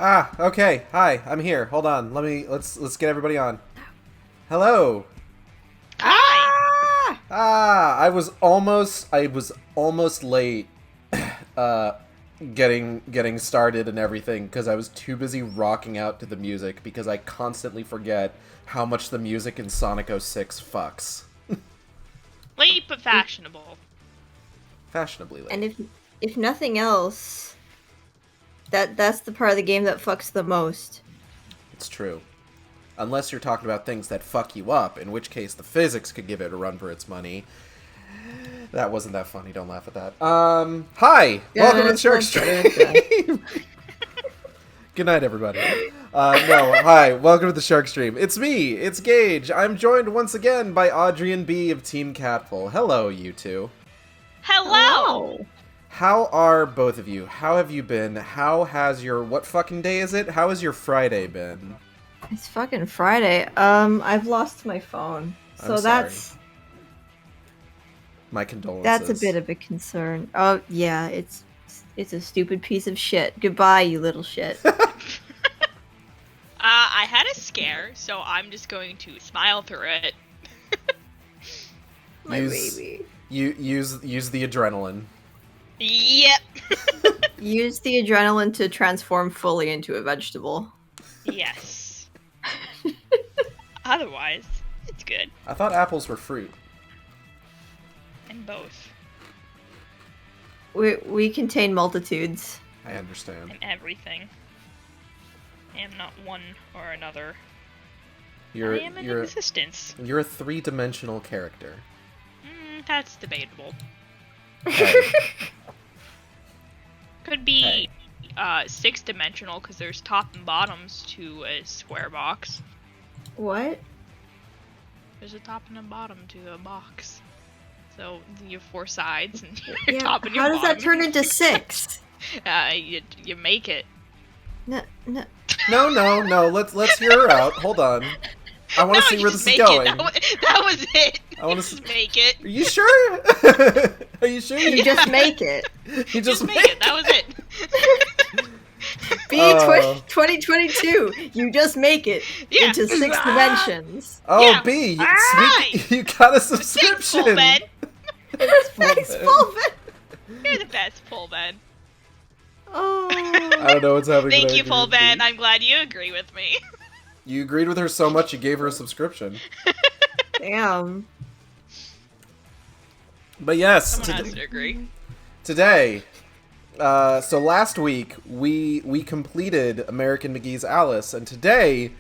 Okay. Hi, I'm here. Hold on. Let's get everybody on. Hello. Hi! I was almost late uh getting started and everything because I was too busy rocking out to the music because I constantly forget how much the music in Sonic 06 fucks. Late but fashionable. Fashionably late. And if nothing else, that's the part of the game that fucks the most. It's true. Unless you're talking about things that fuck you up, in which case the physics could give it a run for its money. That wasn't that funny, don't laugh at that. Hi! Welcome to the Shark Stream! Good night, everybody. Hi, welcome to the Shark Stream. It's me, it's Gage. I'm joined once again by Audrey and B of Team Catful. Hello, you two. Hello! How are both of you? How have you been? How has your... What fucking day is it? How has your Friday been? It's fucking Friday. I've lost my phone. So I'm that's... My condolences. That's a bit of a concern. Oh, yeah, it's a stupid piece of shit. Goodbye, you little shit. I had a scare, so I'm just going to smile through it. My baby. Use the adrenaline. Yep. Use the adrenaline to transform fully into a vegetable. Yes. Otherwise, it's good. I thought apples were fruit. And both. We contain multitudes. I understand. And everything. I am not one or another. I am in existence. You're a three-dimensional character. That's debatable. Hey. Could be six-dimensional, because there's top and bottoms to a square box. What? There's a top and a bottom to a box. So you have four sides and your Yeah, top and your how bottom. does that turn into six? You make it. No. No. Let's hear her out. Hold on. I want to see where this is going. That was it. I want to make it. Are you sure? Are you sure? You just make it. You just make it. That was it. B 2022. You just make it into 6 dimensions. Oh, yeah. B, Right. you got a subscription. Thanks, Thanks, Fulven. You're the best, Fulven. Oh. I don't know what's happening. Thank you, Fulven. I'm glad you agree with me. You agreed with her so much you gave her a subscription. Damn. But yes, Someone has to agree. Today, so last week we completed American McGee's Alice, and today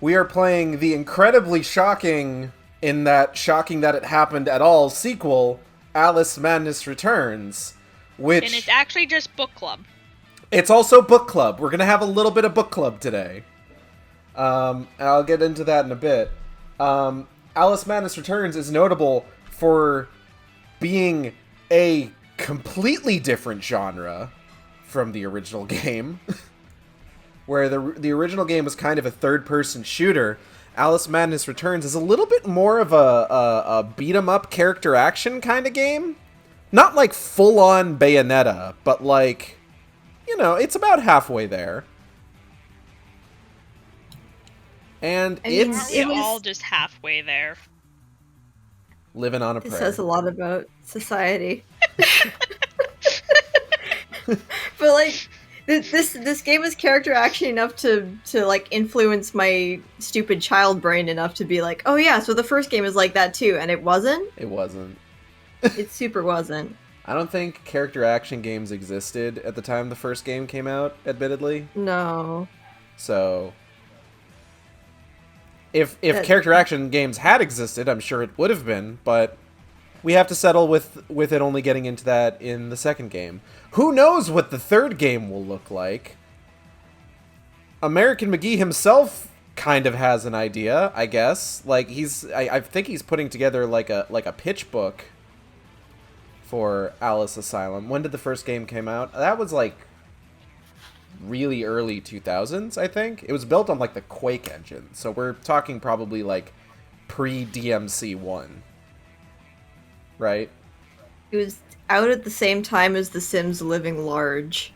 we are playing the incredibly shocking that it happened at all sequel, Alice Madness Returns, which... And it's actually just book club. It's also book club. We're gonna have a little bit of book club today. And I'll get into that in a bit. Alice Madness Returns is notable for being a completely different genre from the original game. Where the original game was kind of a third-person shooter, Alice Madness Returns is a little bit more of a beat-em-up character action kind of game. Not like full-on Bayonetta, but like, you know, it's about halfway there. And it We're was all just halfway there. living on a It prayer. says a lot about society. But like this game is character action enough to like influence my stupid child brain enough to be like, oh yeah, so the first game is like that too, and it wasn't. It wasn't. It super wasn't. I don't think character action games existed at the time the first game came out, admittedly. No. So if character action games had existed, I'm sure it would have been, but we have to settle with it only getting into that in the second game. Who knows what the third game will look like? American McGee himself kind of has an idea, I guess. Like I think he's putting together like a pitch book for Alice Asylum. When did the first game came out? That was like really early 2000s, I think. It was built on like the Quake engine, so we're talking probably like pre-DMC 1. Right? It was out at the same time as The Sims Living Large.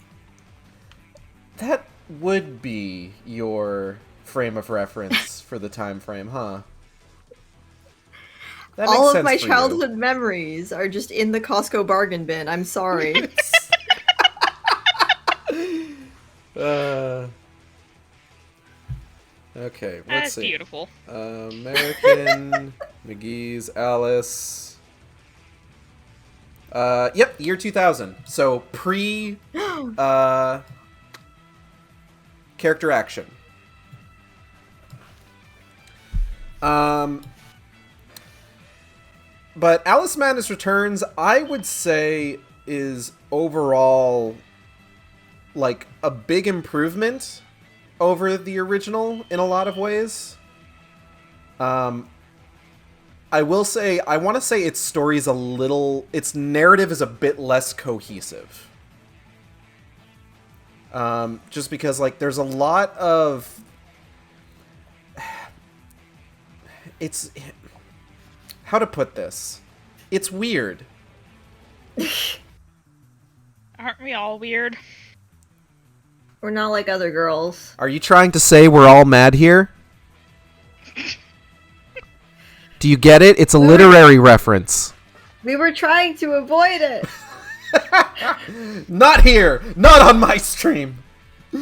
That would be your frame of reference for the time frame, huh? That makes All sense of my for childhood memories are just in the Costco bargain bin. I'm sorry. You. Okay, let's That's see. beautiful. American, McGee's, Alice. Yep, year 2000. So pre character action. But Alice Madness Returns, I would say, is overall like a big improvement over the original in a lot of ways. I will say, I want to say its story is its narrative is a bit less cohesive. Just because, like, there's a lot of... It's... How to put this? It's weird. Aren't we all weird? We're not like other girls. Are you trying to say we're all mad here? Do you get it? It's a literary reference. We were trying to avoid it. Not here! Not on my stream!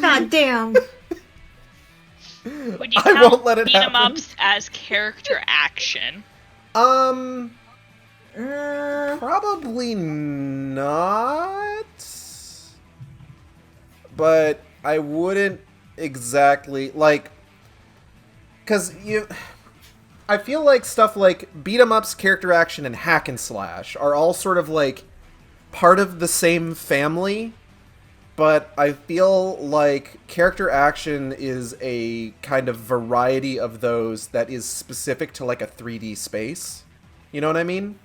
God damn. Would you I count won't let it beat 'em happen. ups as character action? Probably not. But I wouldn't exactly, like, because I feel like stuff like beat 'em ups, character action, and hack and slash are all sort of like part of the same family, but I feel like character action is a kind of variety of those that is specific to like a 3D space. You know what I mean?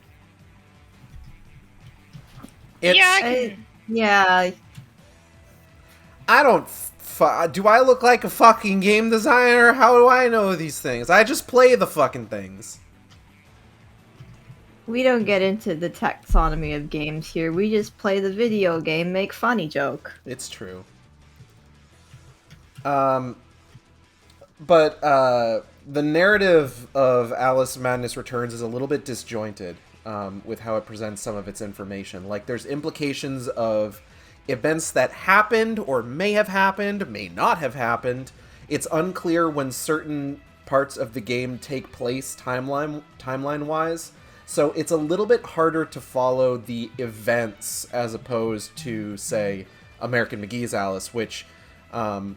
Yeah. I don't... do I look like a fucking game designer? How do I know these things? I just play the fucking things. We don't get into the taxonomy of games here. We just play the video game, make funny joke. It's true. But the narrative of Alice Madness Returns is a little bit disjointed with how it presents some of its information. Like, there's implications of events that happened or may have happened, may not have happened. It's unclear when certain parts of the game take place timeline-wise. So it's a little bit harder to follow the events as opposed to, say, American McGee's Alice, which, kind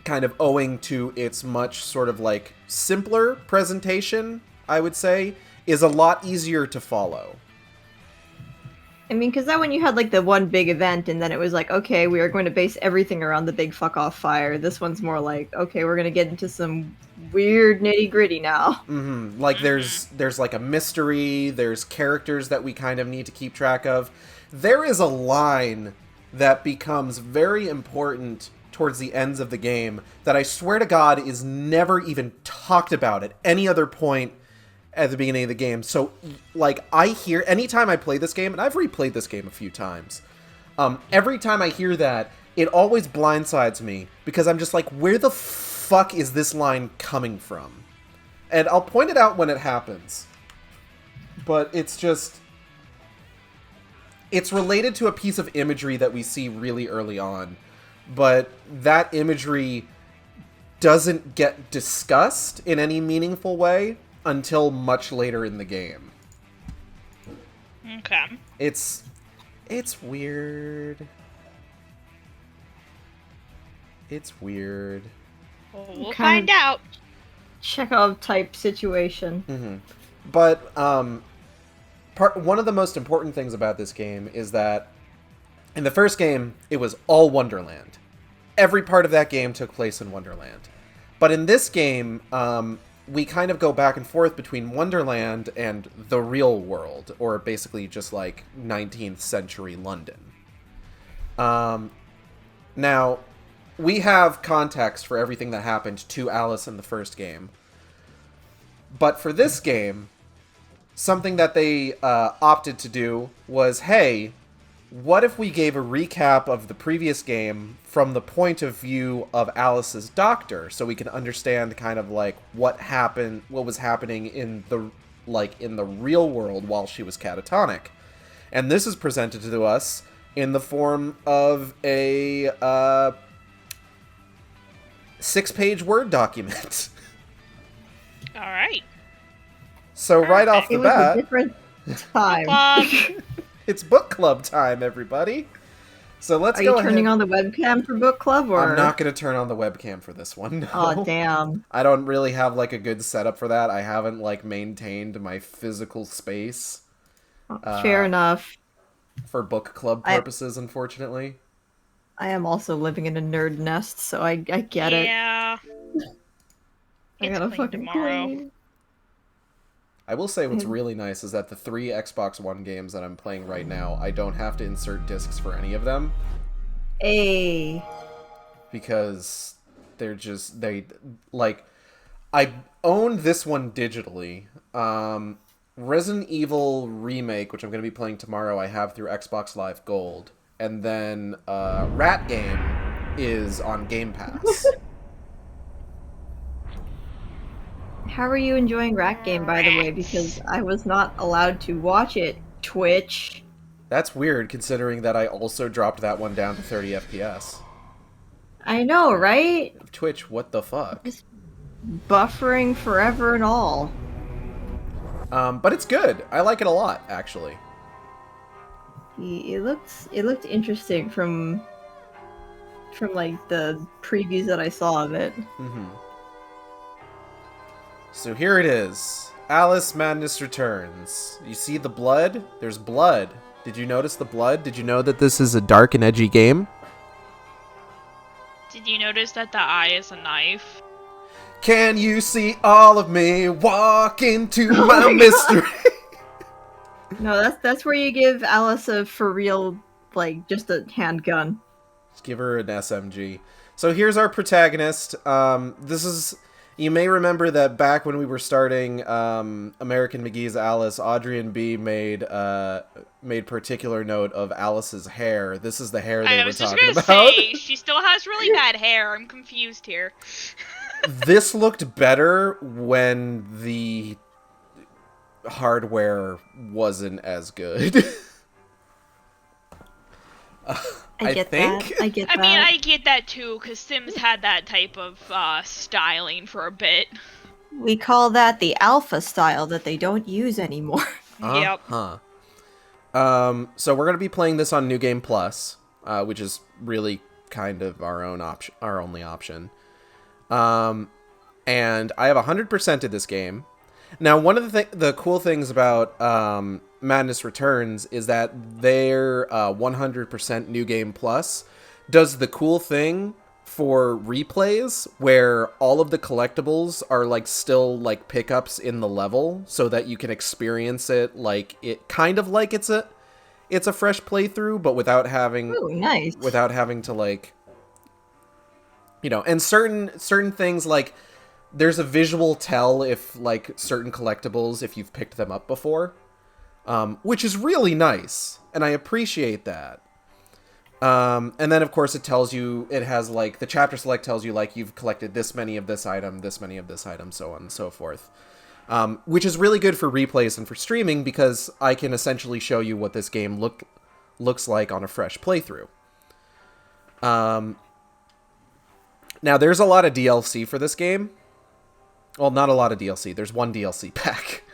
of owing to its much sort of like simpler presentation, I would say, is a lot easier to follow. I mean, because that when you had like the one big event and then it was like, okay, we are going to base everything around the big fuck off fire. This one's more like, okay, we're going to get into some weird nitty gritty now. Mm-hmm. Like there's like a mystery, there's characters that we kind of need to keep track of. There is a line that becomes very important towards the ends of the game that I swear to God is never even talked about at any other point at the beginning of the game. So, like, I hear, anytime I play this game, and I've replayed this game a few times, every time I hear that, it always blindsides me, because I'm just like, where the fuck is this line coming from? And I'll point it out when it happens. But it's just... It's related to a piece of imagery that we see really early on, but that imagery doesn't get discussed in any meaningful way until much later in the game. Okay. It's weird. It's weird. Well, we'll Okay. find out. Chekhov type situation. Mm-hmm. But one of the most important things about this game is that in the first game, it was all Wonderland. Every part of that game took place in Wonderland. But in this game, we kind of go back and forth between Wonderland and the real world, or basically just like 19th century London. Now, we have context for everything that happened to Alice in the first game. But for this game, something that they opted to do was, hey, what if we gave a recap of the previous game from the point of view of Alice's doctor, so we can understand kind of like what was happening in the real world while she was catatonic. And this is presented to us in the form of a 6-page Word document. All right. So right off the bat, it was a different time. It's book club time, everybody. So let's go ahead. Are you turning on the webcam for book club, or? I'm not going to turn on the webcam for this one. No. Oh, damn. I don't really have like a good setup for that. I haven't like maintained my physical space. Fair enough. For book club purposes, unfortunately. I am also living in a nerd nest, so I get it. Yeah. I gotta fucking clean. I will say what's really nice is that the 3 Xbox One games that I'm playing right now, I don't have to insert discs for any of them. Because I own this one digitally. Resident Evil Remake, which I'm going to be playing tomorrow, I have through Xbox Live Gold. And then Rat Game is on Game Pass. How are you enjoying Rat Game, by the way? Because I was not allowed to watch it. Twitch. That's weird, considering that I also dropped that one down to 30 FPS. I know, right? Twitch, what the fuck? Just buffering forever and all. But it's good. I like it a lot, actually. It looked interesting from like the previews that I saw of it. Mm-hmm. So here it is. Alice Madness Returns. You see the blood? There's blood. Did you notice the blood? Did you know that this is a dark and edgy game? Did you notice that the eye is a knife? Can you see all of me? Walk into my mystery. No, that's where you give Alice a for real, like, just a handgun. Just give her an SMG. So here's our protagonist. This is... You may remember that back when we were starting American McGee's Alice, Audrey and B made particular note of Alice's hair. This is the hair they were talking about. I was just gonna say, she still has really bad hair. I'm confused here. This looked better when the hardware wasn't as good. I get that. I mean, I get that too, because Sims had that type of styling for a bit. We call that the alpha style that they don't use anymore. Yep. So we're going to be playing this on New Game Plus, which is really kind of our only option. And I have 100%ed this game. Now, one of the cool things about Madness Returns is that their 100% New Game Plus does the cool thing for replays where all of the collectibles are like still like pickups in the level, so that you can experience it like it kind of like it's a fresh playthrough, but without having to like, you know, and certain things like there's a visual tell if like certain collectibles if you've picked them up before. Which is really nice, and I appreciate that. And then, of course, it has, like, the chapter select tells you, like, you've collected this many of this item, so on and so forth. Which is really good for replays and for streaming, because I can essentially show you what this game looks like on a fresh playthrough. Now, there's a lot of DLC for this game. Well, not a lot of DLC. There's one DLC pack.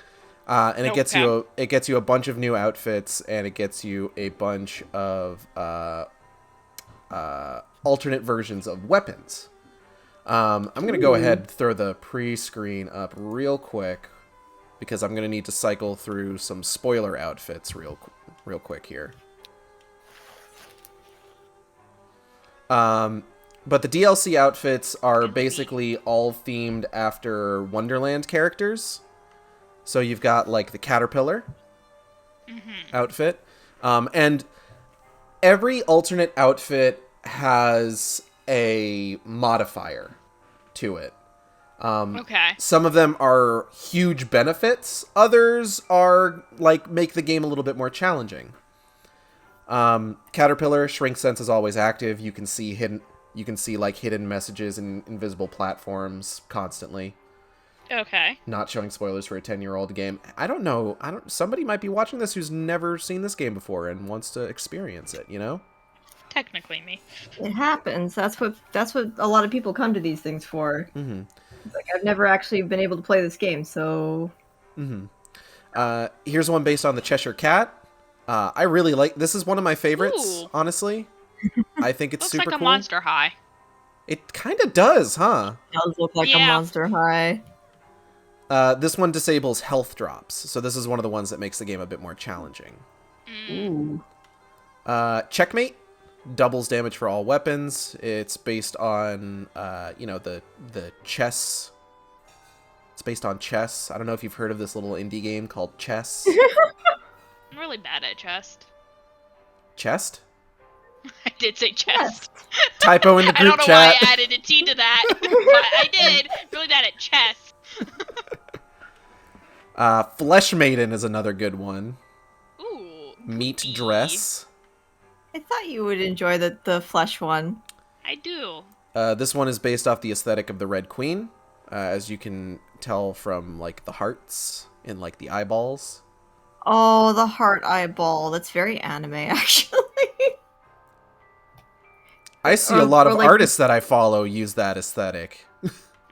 And it gets you a bunch of new outfits, and it gets you a bunch of alternate versions of weapons. I'm gonna go ahead and throw the pre-screen up real quick, because I'm gonna need to cycle through some spoiler outfits real quick here. But the DLC outfits are basically all themed after Wonderland characters. So you've got, like, the caterpillar outfit. And every alternate outfit has a modifier to it. Okay. Some of them are huge benefits. Others are, like, make the game a little bit more challenging. Caterpillar, shrink sense is always active. You can see like hidden messages and invisible platforms constantly. Okay. Not showing spoilers for a 10-year-old game. I don't know. Somebody might be watching this who's never seen this game before and wants to experience it, you know? Technically me. It happens. That's what a lot of people come to these things for. Mm-hmm. It's like, I've never actually been able to play this game, so... Mm-hmm. Here's one based on the Cheshire Cat. I really like... This is one of my favorites, honestly. I think it's super cool. Looks like a Monster High. It kind of does, huh? It does look like a Monster High. This one disables health drops, so this is one of the ones that makes the game a bit more challenging. Ooh. Checkmate doubles damage for all weapons. It's based on, the chess. It's based on chess. I don't know if you've heard of this little indie game called Chess. I'm really bad at chest. Chest? I did say chest. Typo in the group chat. I don't know why I added a T to that, but I did. Really bad at chess. Flesh Maiden is another good one. Ooh. Meat Dress. I thought you would enjoy the flesh one. I do. This one is based off the aesthetic of the Red Queen, as you can tell from like the hearts and like the eyeballs. Oh, the heart eyeball. That's very anime, actually. I see a lot of artists that I follow use that aesthetic.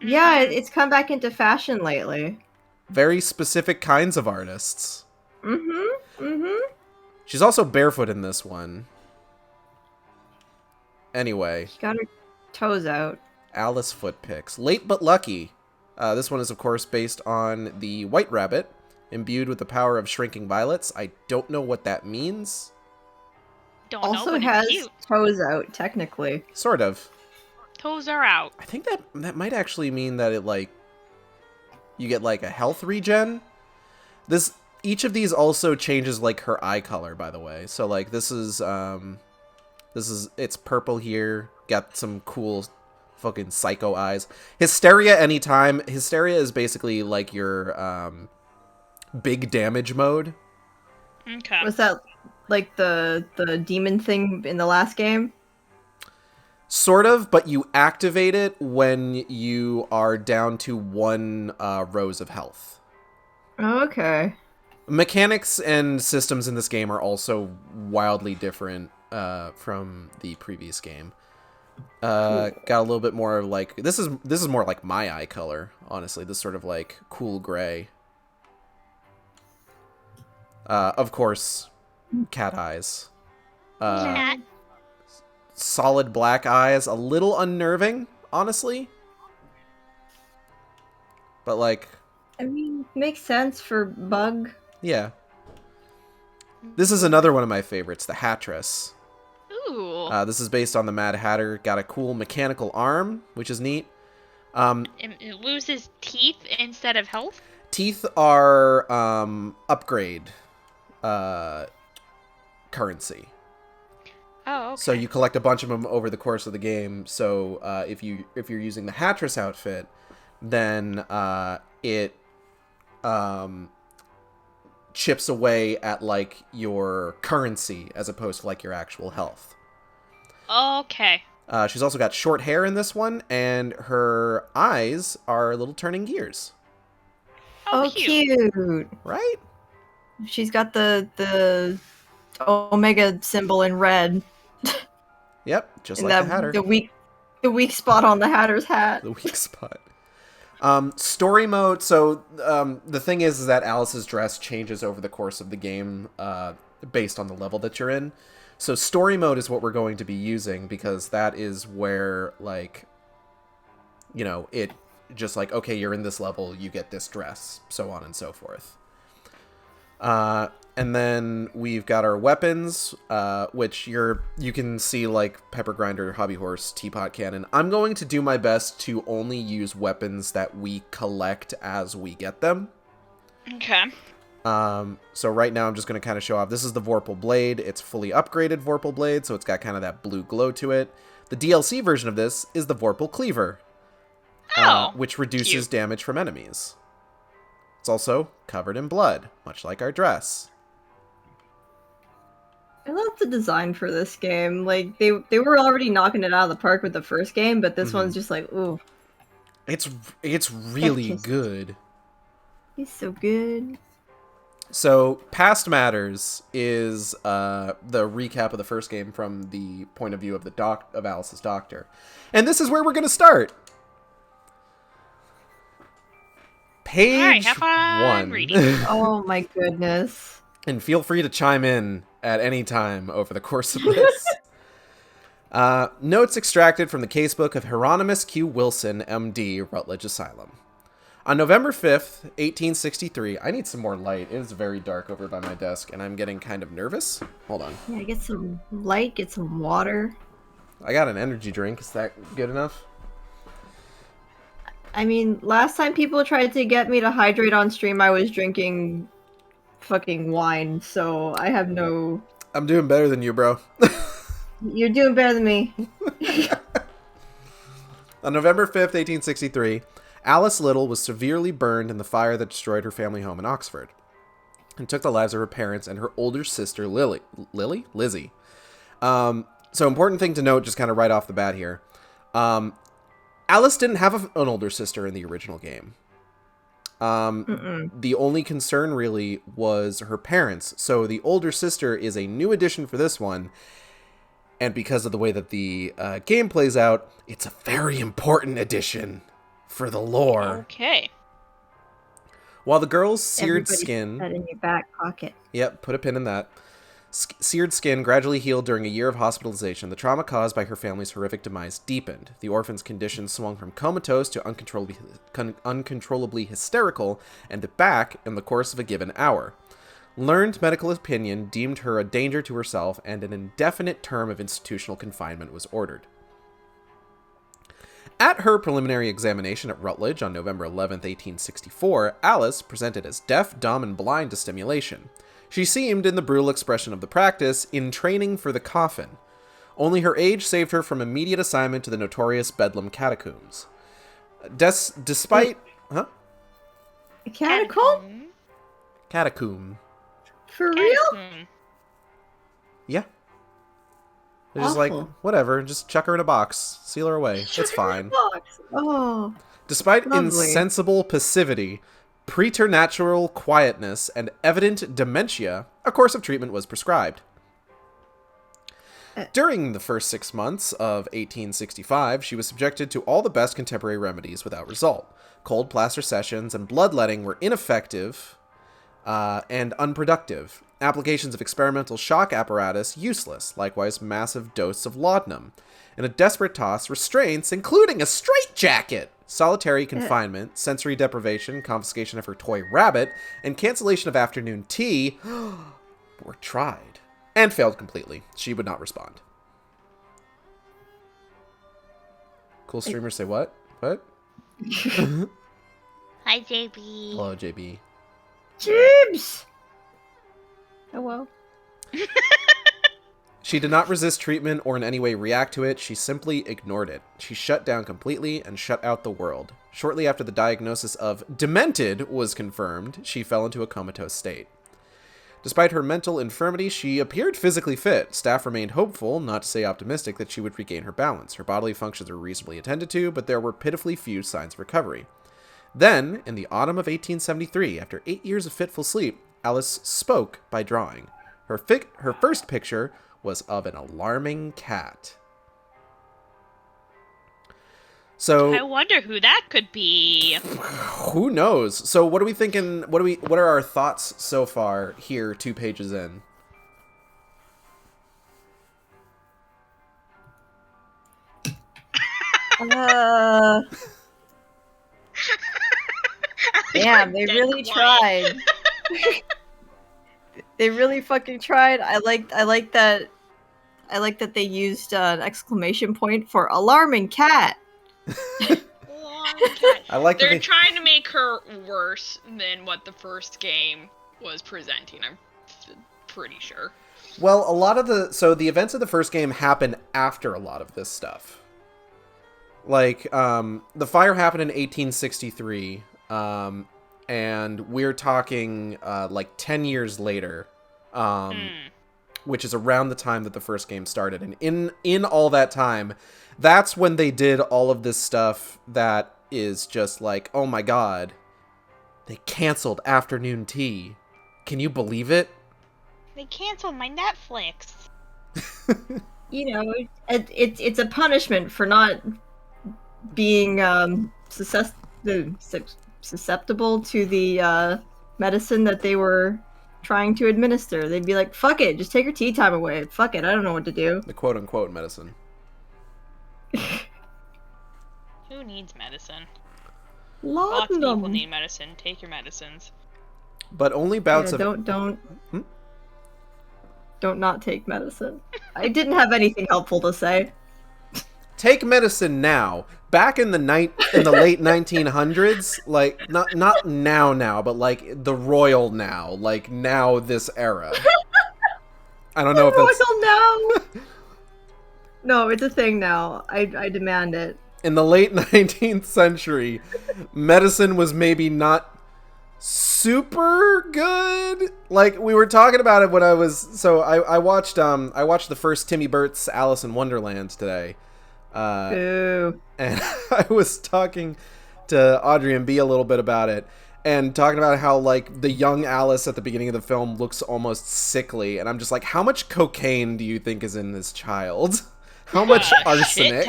Yeah, it's come back into fashion lately. Very specific kinds of artists. Mm-hmm. Mm-hmm. She's also barefoot in this one. Anyway. She got her toes out. Alice Foot Picks. Late but Lucky. This one is, of course, based on the White Rabbit, imbued with the power of shrinking violets. I don't know what that means. Also has toes out, technically. Sort of. Toes are out. I think that might actually mean that it, like, you get, like, a health regen. Each of these also changes, like, her eye color, by the way. So, like, it's purple here. Got some cool fucking psycho eyes. Hysteria anytime. Hysteria is basically, like, your, big damage mode. Okay. Was that, like, the demon thing in the last game? Sort of, but you activate it when you are down to 1 rose of health. Okay. Mechanics and systems in this game are also wildly different from the previous game. Got a little bit more like... This is more like my eye color, honestly. This sort of like cool gray. Of course, cat eyes. Cat. Solid black eyes, a little unnerving, honestly. But like... I mean, makes sense for Bug. Yeah. This is another one of my favorites, the Hattress. Ooh. This is based on the Mad Hatter. Got a cool mechanical arm, which is neat. It loses teeth instead of health? Teeth are upgrade currency. Oh, okay. So you collect a bunch of them over the course of the game. So if you're using the Hattress outfit, then it chips away at like your currency as opposed to like your actual health. Okay. She's also got short hair in this one, and her eyes are little turning gears. Oh, cute. Right? She's got the Omega symbol in red. Yep, just like the Hatter. The weak spot on the Hatter's hat. The weak spot. Story mode. So the thing is that Alice's dress changes over the course of the game based on the level that you're in. So story mode is what we're going to be using because that is where, like, you know, it just like, okay, you're in this level, you get this dress, so on and so forth. And then we've got our weapons, which you can see like Pepper Grinder, Hobby Horse, Teapot Cannon. I'm going to do my best to only use weapons that we collect as we get them. Okay. So right now I'm just going to kind of show off. This is the Vorpal Blade. It's fully upgraded Vorpal Blade, so it's got kind of that blue glow to it. The DLC version of this is the Vorpal Cleaver, which reduces damage from enemies. It's also covered in blood, much like our dress. I love the design for this game. Like they were already knocking it out of the park with the first game, but this one's just like, ooh. It's really good. He's so good. So, Past Matters is the recap of the first game from the point of view of of Alice's doctor. And this is where we're going to start. Page 1. Oh my goodness. And feel free to chime in at any time over the course of this. Notes extracted from the casebook of Hieronymus Q. Wilson, M.D., Rutledge Asylum. On November 5th, 1863... I need some more light. It is very dark over by my desk, and I'm getting kind of nervous. Hold on. Yeah, get some light, get some water. I got an energy drink. Is that good enough? I mean, last time people tried to get me to hydrate on stream, I was drinking fucking wine, so I have no... I'm doing better than you, bro. You're doing better than me. On November 5th, 1863... Alice Little was severely burned in the fire that destroyed her family home in Oxford and took the lives of her parents and her older sister, Lizzie. So important thing to note, just kind of right off the bat here. Alice didn't have an older sister in the original game. The only concern really was her parents. So the older sister is a new addition for this one. And because of the way that the game plays out, it's a very important addition for the lore. Okay. While the girl's seared skin... Put that in your back pocket. Yep, put a pin in that. Seared skin gradually healed during a year of hospitalization. The trauma caused by her family's horrific demise deepened. The orphan's condition swung from comatose to uncontrollably hysterical and back in the course of a given hour. Learned medical opinion deemed her a danger to herself, and an indefinite term of institutional confinement was ordered. At her preliminary examination at Rutledge on November 11th, 1864, Alice presented as deaf, dumb, and blind to stimulation. She seemed, in the brutal expression of the practice, in training for the coffin. Only her age saved her from immediate assignment to the notorious Bedlam catacombs. Despite... Huh? A catacomb? Catacomb. For real? Yeah. They're just like, whatever, just chuck her in a box, seal her away, it's fine. Oh, despite lovely. insensible passivity, preternatural quietness, and evident dementia, a course of treatment was prescribed. During the first 6 months of 1865, she was subjected to all the best contemporary remedies without result. Cold plaster sessions and bloodletting were ineffective and unproductive. Applications of experimental shock apparatus useless, likewise massive dose of laudanum. In a desperate toss, restraints, including a straitjacket, solitary confinement, sensory deprivation, confiscation of her toy rabbit, and cancellation of afternoon tea were tried, and failed completely. She would not respond. Cool streamers say what? What? Hi, JB. Hello, JB. Jibs! Hello. She did not resist treatment or in any way react to it. She simply ignored it. She shut down completely and shut out the world. Shortly after the diagnosis of demented was confirmed, she fell into a comatose state. Despite her mental infirmity, she appeared physically fit. Staff remained hopeful, not to say optimistic, that she would regain her balance. Her bodily functions were reasonably attended to, but there were pitifully few signs of recovery. Then, in the autumn of 1873, after 8 years of fitful sleep, Alice spoke by drawing. Her first picture was of an alarming cat. So I wonder who that could be. Who knows? So what are we thinking? What are our thoughts so far here, 2 pages in? Damn, they really tried. They really fucking tried. I like that they used an exclamation point for alarming cat. I like They're trying to make her worse than what the first game was presenting. I'm pretty sure. Well, a lot of the events of the first game happen after a lot of this stuff. Like, the fire happened in 1863, and we're talking, like, 10 years later, which is around the time that the first game started. And in all that time, that's when they did all of this stuff that is just like, oh my god, they canceled afternoon tea. Can you believe it? They canceled my Netflix. You know, it's a punishment for not being susceptible to the medicine that they were trying to administer. They'd be like, fuck it, just take your tea time away. Fuck it, I don't know what to do. The quote-unquote medicine. Who needs medicine? Lots of people need medicine. Take your medicines. But only bouts of... Don't not take medicine. I didn't have anything helpful to say. Take medicine now. Back in the late 1900s, like not now, but like the royal now, like now this era. I don't know if that's royal now. No, it's a thing now. I demand it. In the late 19th century, medicine was maybe not super good. Like we were talking about it when I watched the first Timmy Burt's Alice in Wonderland today. Boo. And I was talking to Audrey and B a little bit about it and talking about how like the young Alice at the beginning of the film looks almost sickly, and I'm just like, how much cocaine do you think is in this child? How much arsenic?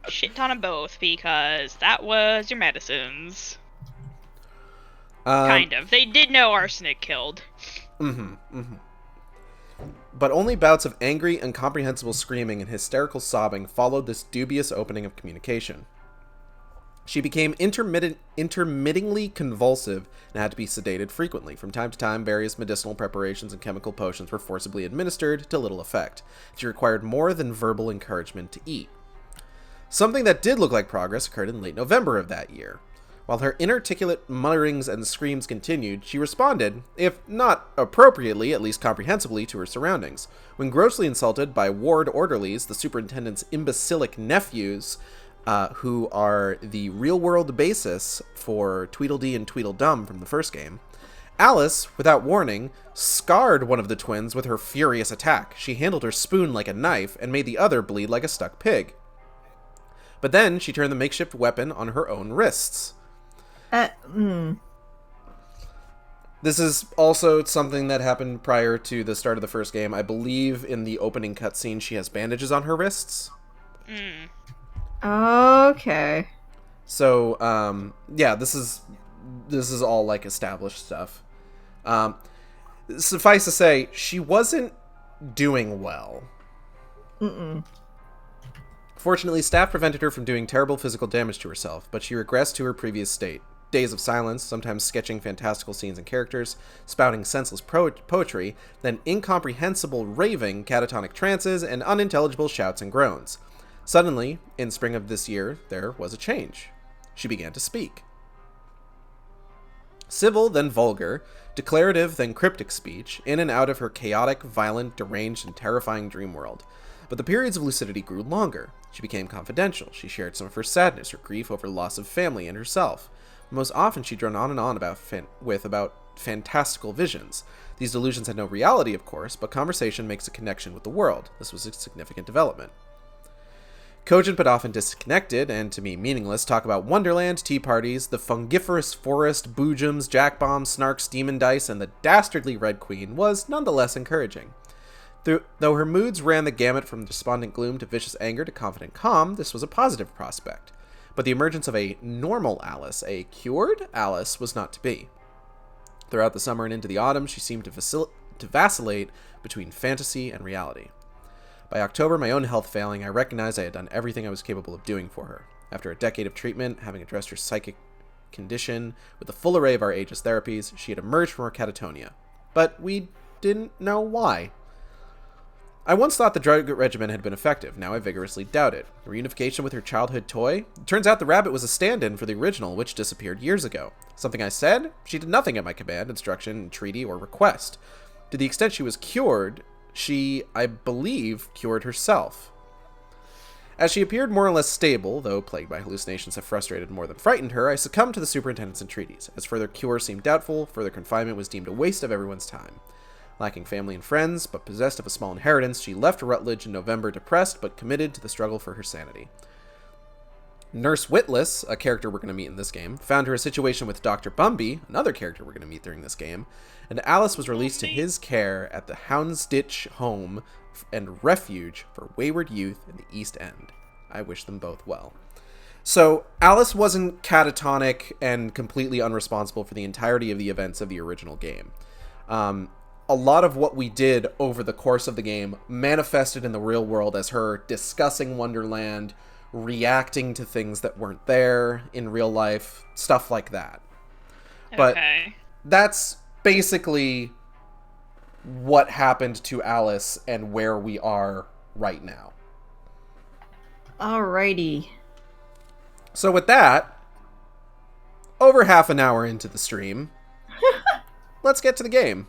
Shit ton of both, because that was your medicines. Kind of. They did know arsenic killed. But only bouts of angry, incomprehensible screaming and hysterical sobbing followed this dubious opening of communication. She became intermittingly convulsive and had to be sedated frequently. From time to time, various medicinal preparations and chemical potions were forcibly administered, to little effect. She required more than verbal encouragement to eat. Something that did look like progress occurred in late November of that year. While her inarticulate mutterings and screams continued, she responded, if not appropriately, at least comprehensibly, to her surroundings. When grossly insulted by ward orderlies, the superintendent's imbecilic nephews, who are the real-world basis for Tweedledee and Tweedledum from the first game, Alice, without warning, scarred one of the twins with her furious attack. She handled her spoon like a knife and made the other bleed like a stuck pig. But then she turned the makeshift weapon on her own wrists. This is also something that happened prior to the start of the first game. I believe in the opening cutscene she has bandages on her wrists. Okay. So, yeah, this is all like established stuff. Suffice to say, she wasn't doing well. Fortunately, staff prevented her from doing terrible physical damage to herself, but she regressed to her previous state. Days of silence, sometimes sketching fantastical scenes and characters, spouting senseless poetry, then incomprehensible raving, catatonic trances, and unintelligible shouts and groans. Suddenly, in spring of this year, there was a change. She began to speak. Civil, then vulgar, declarative, then cryptic speech, in and out of her chaotic, violent, deranged, and terrifying dream world. But the periods of lucidity grew longer. She became confidential. She shared some of her sadness, her grief over loss of family and herself. Most often she droned on and on about fantastical visions. These delusions had no reality, of course, but conversation makes a connection with the world. This was a significant development. Cogent but often disconnected, and to me meaningless, talk about Wonderland, tea parties, the fungiferous forest, boojums, jack bombs, snarks, demon dice, and the dastardly Red Queen was nonetheless encouraging. Though her moods ran the gamut from despondent gloom to vicious anger to confident calm, this was a positive prospect. But the emergence of a normal Alice, a cured Alice, was not to be. Throughout the summer and into the autumn, she seemed to vacillate between fantasy and reality. By October, my own health failing, I recognized I had done everything I was capable of doing for her. After a decade of treatment, having addressed her psychic condition with a full array of our age's therapies, she had emerged from her catatonia. But we didn't know why. I once thought the drug regimen had been effective. Now I vigorously doubt it. Reunification with her childhood toy? It turns out the rabbit was a stand-in for the original, which disappeared years ago. Something I said? She did nothing at my command, instruction, entreaty, or request. To the extent she was cured, she, I believe, cured herself. As she appeared more or less stable, though plagued by hallucinations that frustrated more than frightened her, I succumbed to the superintendent's entreaties. As further cure seemed doubtful, further confinement was deemed a waste of everyone's time. Lacking family and friends, but possessed of a small inheritance, she left Rutledge in November depressed but committed to the struggle for her sanity. Nurse Witless, a character we're going to meet in this game, found her a situation with Dr. Bumby, another character we're going to meet during this game, and Alice was released to his care at the Houndsditch Home and Refuge for Wayward Youth in the East End. I wish them both well. So, Alice wasn't catatonic and completely unresponsible for the entirety of the events of the original game. A lot of what we did over the course of the game manifested in the real world as her discussing Wonderland, reacting to things that weren't there in real life, stuff like that. But that's basically what happened to Alice and where we are right now. Alrighty. So with that, over half an hour into the stream, let's get to the game.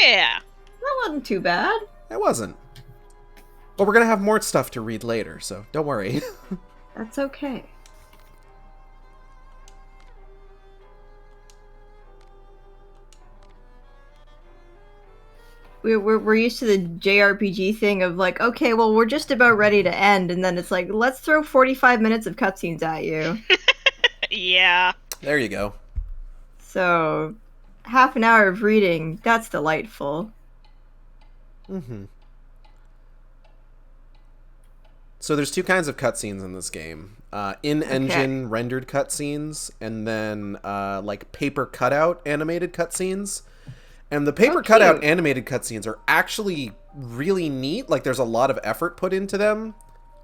Yeah. That wasn't too bad. It wasn't. But we're going to have more stuff to read later, so don't worry. That's okay. We're used to the JRPG thing of like, okay, well, we're just about ready to end, and then it's like, let's throw 45 minutes of cutscenes at you. Yeah. There you go. So, half an hour of reading, that's delightful. Mm-hmm. So there's two kinds of cutscenes in this game. In-engine rendered cutscenes, and then like paper cutout animated cutscenes. And the paper cutout animated cutscenes are actually really neat. Like, there's a lot of effort put into them.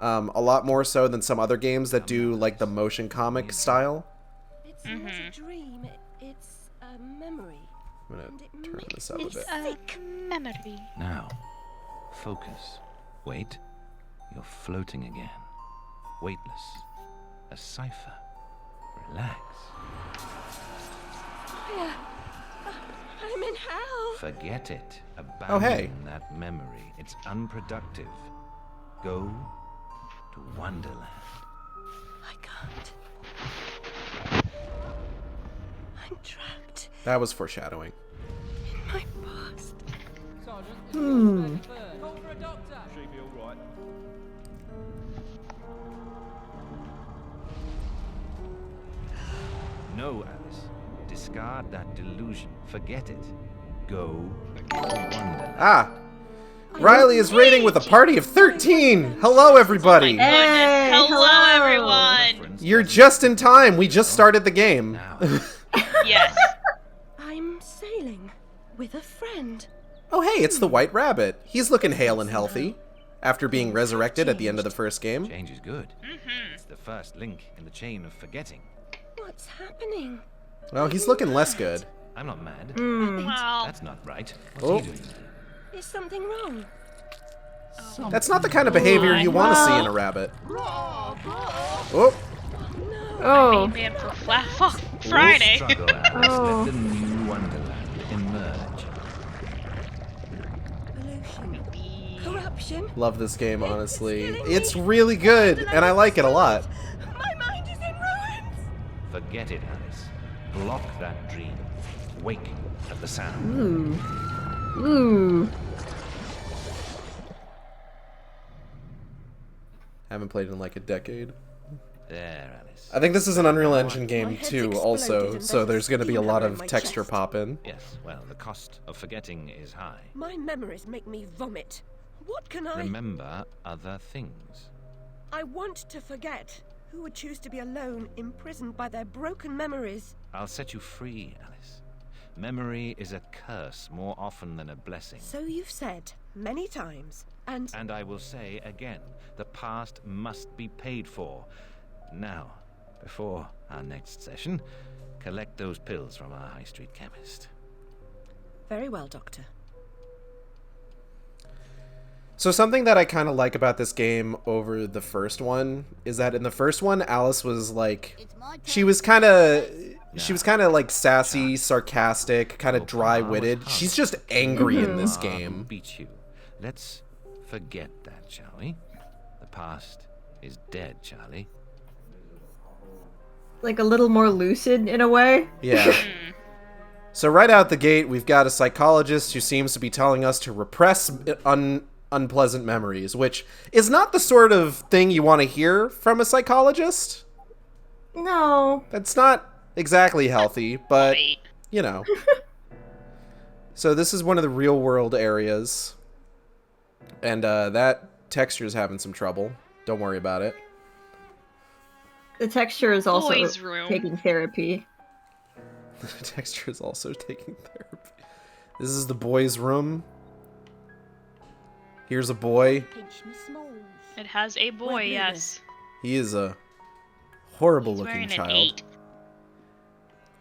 A lot more so than some other games that do, like, the motion comic style. It's not a dream, it's a memory. I'm gonna turn this up a bit. It's a memory. Now, focus. Wait. You're floating again. Weightless. A cipher. Relax. I'm in hell. Forget it. Abandon Oh, hey. that memory. It's unproductive. Go to Wonderland. I can't. I'm trapped That was foreshadowing. in my past. No, Alice. Discard that delusion. Forget it. Go to Wonderland. Ah! Riley is rating with a party of 13! Hello, everybody! Hey, Hello, everyone! You're just in time! We just started the game. Now, Yes. I'm sailing with a friend. Oh, hey, it's the White Rabbit. He's looking hale and healthy after being resurrected at the end of the first game. change is good. It's the first link in the chain of forgetting. What's happening? Well, he's looking less good. I'm not mad. Well, That's not right. What's Oh. he doing? Is something wrong? That's not the kind of behavior you want to see in a rabbit. Oh, Oh, man for Friday. Struggle, Alice. Oh. Let the new Wonderland emerge. Pollution. Corruption. love this game, honestly. It's really good, and I like it a lot. My mind is in ruins. Forget it, Alice. Block that dream. Wake at the sound. ooh. Haven't played in like a decade. There, Alice. I think this is an Unreal Engine My game head's too, exploded also, and so there's there's going to be a steam lot hammer in of my texture chest. popping. Yes, well, the cost of forgetting is high. My memories make me vomit. What can I... Remember other things. I want to forget. Who would choose to be alone, imprisoned by their broken memories? I'll set you free, Alice. Memory is a curse more often than a blessing. So you've said many times, and And I will say again, the past must be paid for. Now, before our next session, collect those pills from our high street chemist. very well, Doctor. So something that I kind of like about this game over the first one is that in the first one, Alice was like, she was kind of like sassy, sarcastic, kind of dry-witted. She's just angry in this game. Beat you. Let's forget that, shall we? The past is dead, Charlie. Like a little more lucid in a way. Yeah. So right out the gate, we've got a psychologist who seems to be telling us to repress unpleasant memories, which is not the sort of thing you want to hear from a psychologist. No. That's not exactly healthy, but, Right. you know. So this is one of the real-world areas, and that texture's having some trouble. Don't worry about it. The texture is also Boys' room. taking therapy. The texture is also taking therapy. This is the boys' room. Here's a boy. Pinch me smalls. It has a boy, Wait, yes. He is a horrible-looking Wearing child. an 8.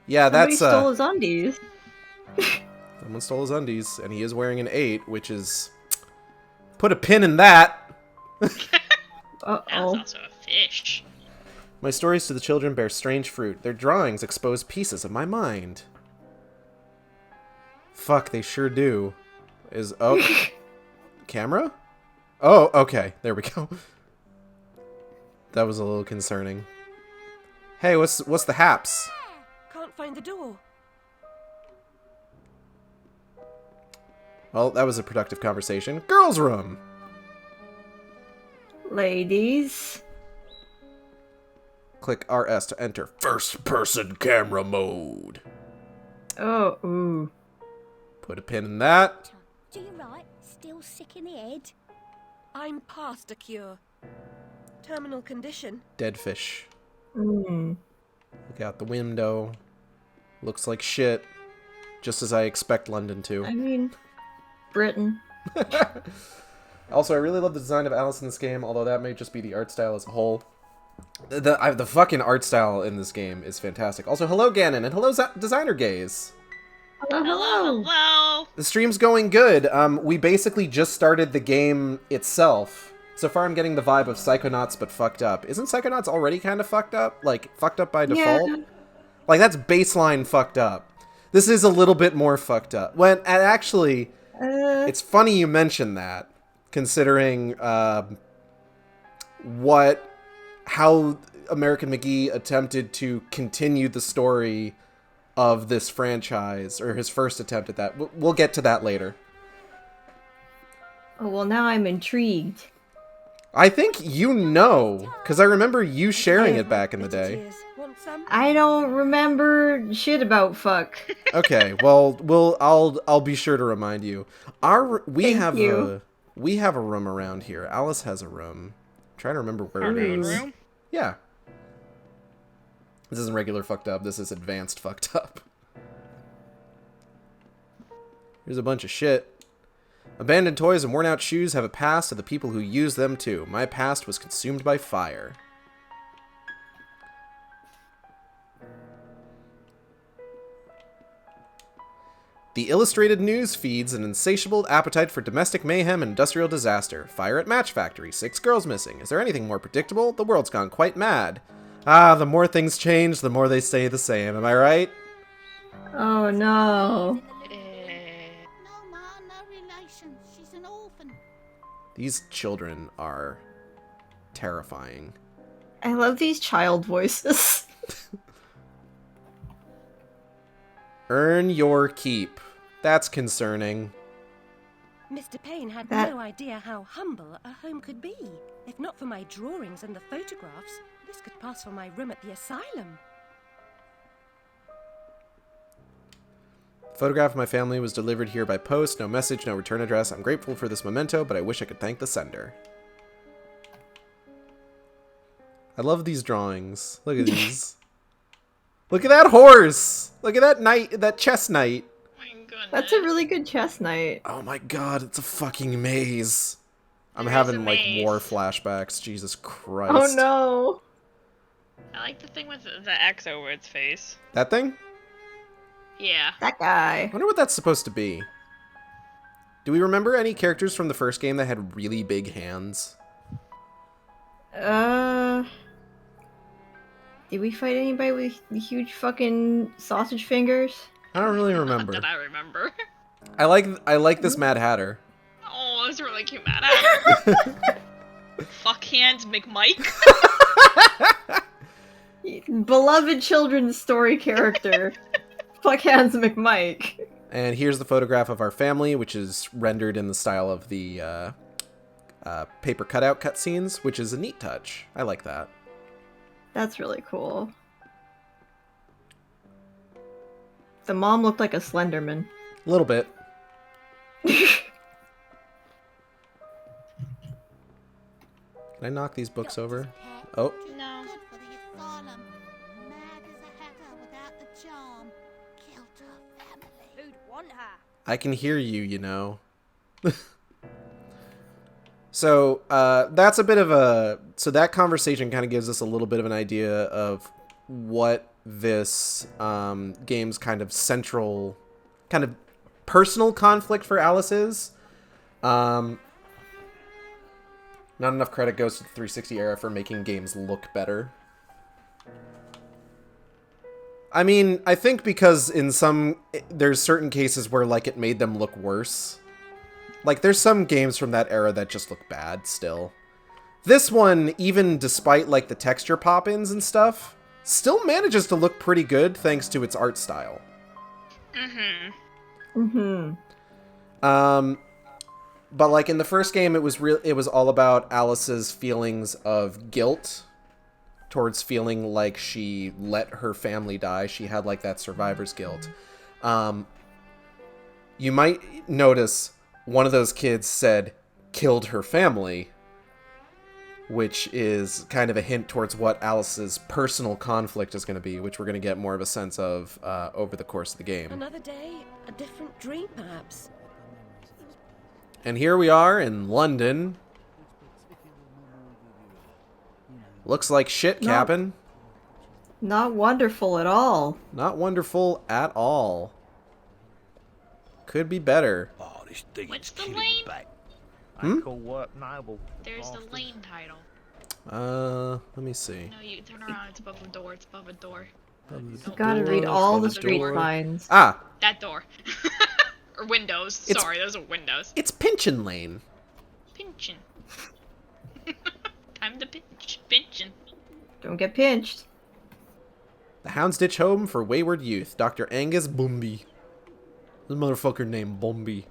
Yeah, Somebody that's stole his undies. someone stole his undies, and he is wearing an 8, which is put a pin in that. That's Uh-oh. also a fish. My stories to the children bear strange fruit. Their drawings expose pieces of my mind. Fuck, they sure do. Camera? Oh, okay. There we go. That was a little concerning. Hey, what's the haps? Can't find the door. Well, that was a productive conversation. Girls' room. Ladies. Click RS to enter first-person camera mode. Oh, ooh. Put a pin in that. Do you right? Still sick in the head? I'm past a cure. Terminal condition. Dead fish. Mm. Look out the window. Looks like shit. Just as I expect London to. I mean, Britain. Also, I really love the design of Alice in this game, although that may just be the art style as a whole. The fucking art style in this game is fantastic. Also, hello Ganon, and hello Designer Gaze. Hello. Hello. The stream's going good. We basically just started the game itself. So far I'm getting the vibe of Psychonauts, but fucked up. Isn't Psychonauts already kind of fucked up? Like, fucked up by default? Yeah. Like, that's baseline fucked up. This is a little bit more fucked up. And actually, it's funny you mention that, considering how American McGee attempted to continue the story of this franchise, or his first attempt at that. We'll get to that later. Oh, well, now I'm intrigued. I think you know, because I remember you sharing it back in the Bitter day. tears. Want some? I don't remember shit about fuck. Okay, well, I'll be sure to remind you. We have a room around here. Alice has a room. I'm trying to remember where Our it own is. room? Yeah. This isn't regular fucked up. This is advanced fucked up. Here's a bunch of shit. Abandoned toys and worn out shoes have a past to the people who use them too. My past was consumed by fire. The illustrated news feeds an insatiable appetite for domestic mayhem and industrial disaster. Fire at match factory. 6 girls missing. Is there anything more predictable? The world's gone quite mad. Ah, the more things change, the more they stay the same. Am I right? Oh, no. No, Ma, no relation. She's an orphan. These children are terrifying. I love these child voices. Earn your keep. That's concerning. Mr. Payne had That- no idea how humble a home could be. If not for my drawings and the photographs, this could pass for my room at the asylum. Photograph of my family was delivered here by post. No message, no return address. I'm grateful for this memento, but I wish I could thank the sender. I love these drawings. Look at these. Look at that horse! Look at that knight, that chess knight. My goodness. That's a really good chess knight. Oh my god, it's a fucking maze. I'm There is having a like maze. war flashbacks. Jesus Christ. Oh no. I like the thing with the X over its face. That thing? Yeah. That guy. I wonder what that's supposed to be. Do we remember any characters from the first game that had really big hands? Did we fight anybody with huge fucking sausage fingers? I don't really Not remember. that I remember. I like this Mad Hatter. Oh, it's really cute, Mad Hatter. Fuck hands, McMike. Beloved children's story character. Fuck Hans McMike. And here's the photograph of our family, which is rendered in the style of the paper cutout cutscenes, which is a neat touch. I like that. That's really cool. The mom looked like a Slenderman. A little bit. Can I knock these books over? Oh. No. Good for the asylum. Mad as a hatter without the charm. Killed her family. Who'd want her? I can hear you, you know. So, that's a bit of a... So that conversation kind of gives us a little bit of an idea of what this game's kind of central, kind of personal conflict for Alice is. Not enough credit goes to the 360 era for making games look better. I mean, I think because there's certain cases where, like, it made them look worse. Like, there's some games from that era that just look bad still. This one, even despite, like, the texture pop-ins and stuff, still manages to look pretty good thanks to its art style. But, like, in the first game, it was all about Alice's feelings of guilt towards feeling like she let her family die. She had, like, that survivor's guilt. You might notice one of those kids said, killed her family, which is kind of a hint towards what Alice's personal conflict is going to be, which we're going to get more of a sense of over the course of the game. Another day, a different dream, perhaps. And here we are in London. Looks like shit, Cap'n. Not wonderful at all. Not wonderful at all. Could be better. Oh, this thing What's is the killing lane? me back. Hmm? Call work noble. There's the lane title. Let me see. No, you turn around. It's above the door. It's above a door. You gotta read all the street signs. Ah, That door. Or windows. Sorry, those are windows. it's Pinchin Lane. Pinchin'. Time to pinch. Pinchin'. Don't get pinched. The Houndsditch Home for Wayward Youth. Dr. Angus Bumby. This motherfucker named Bumby.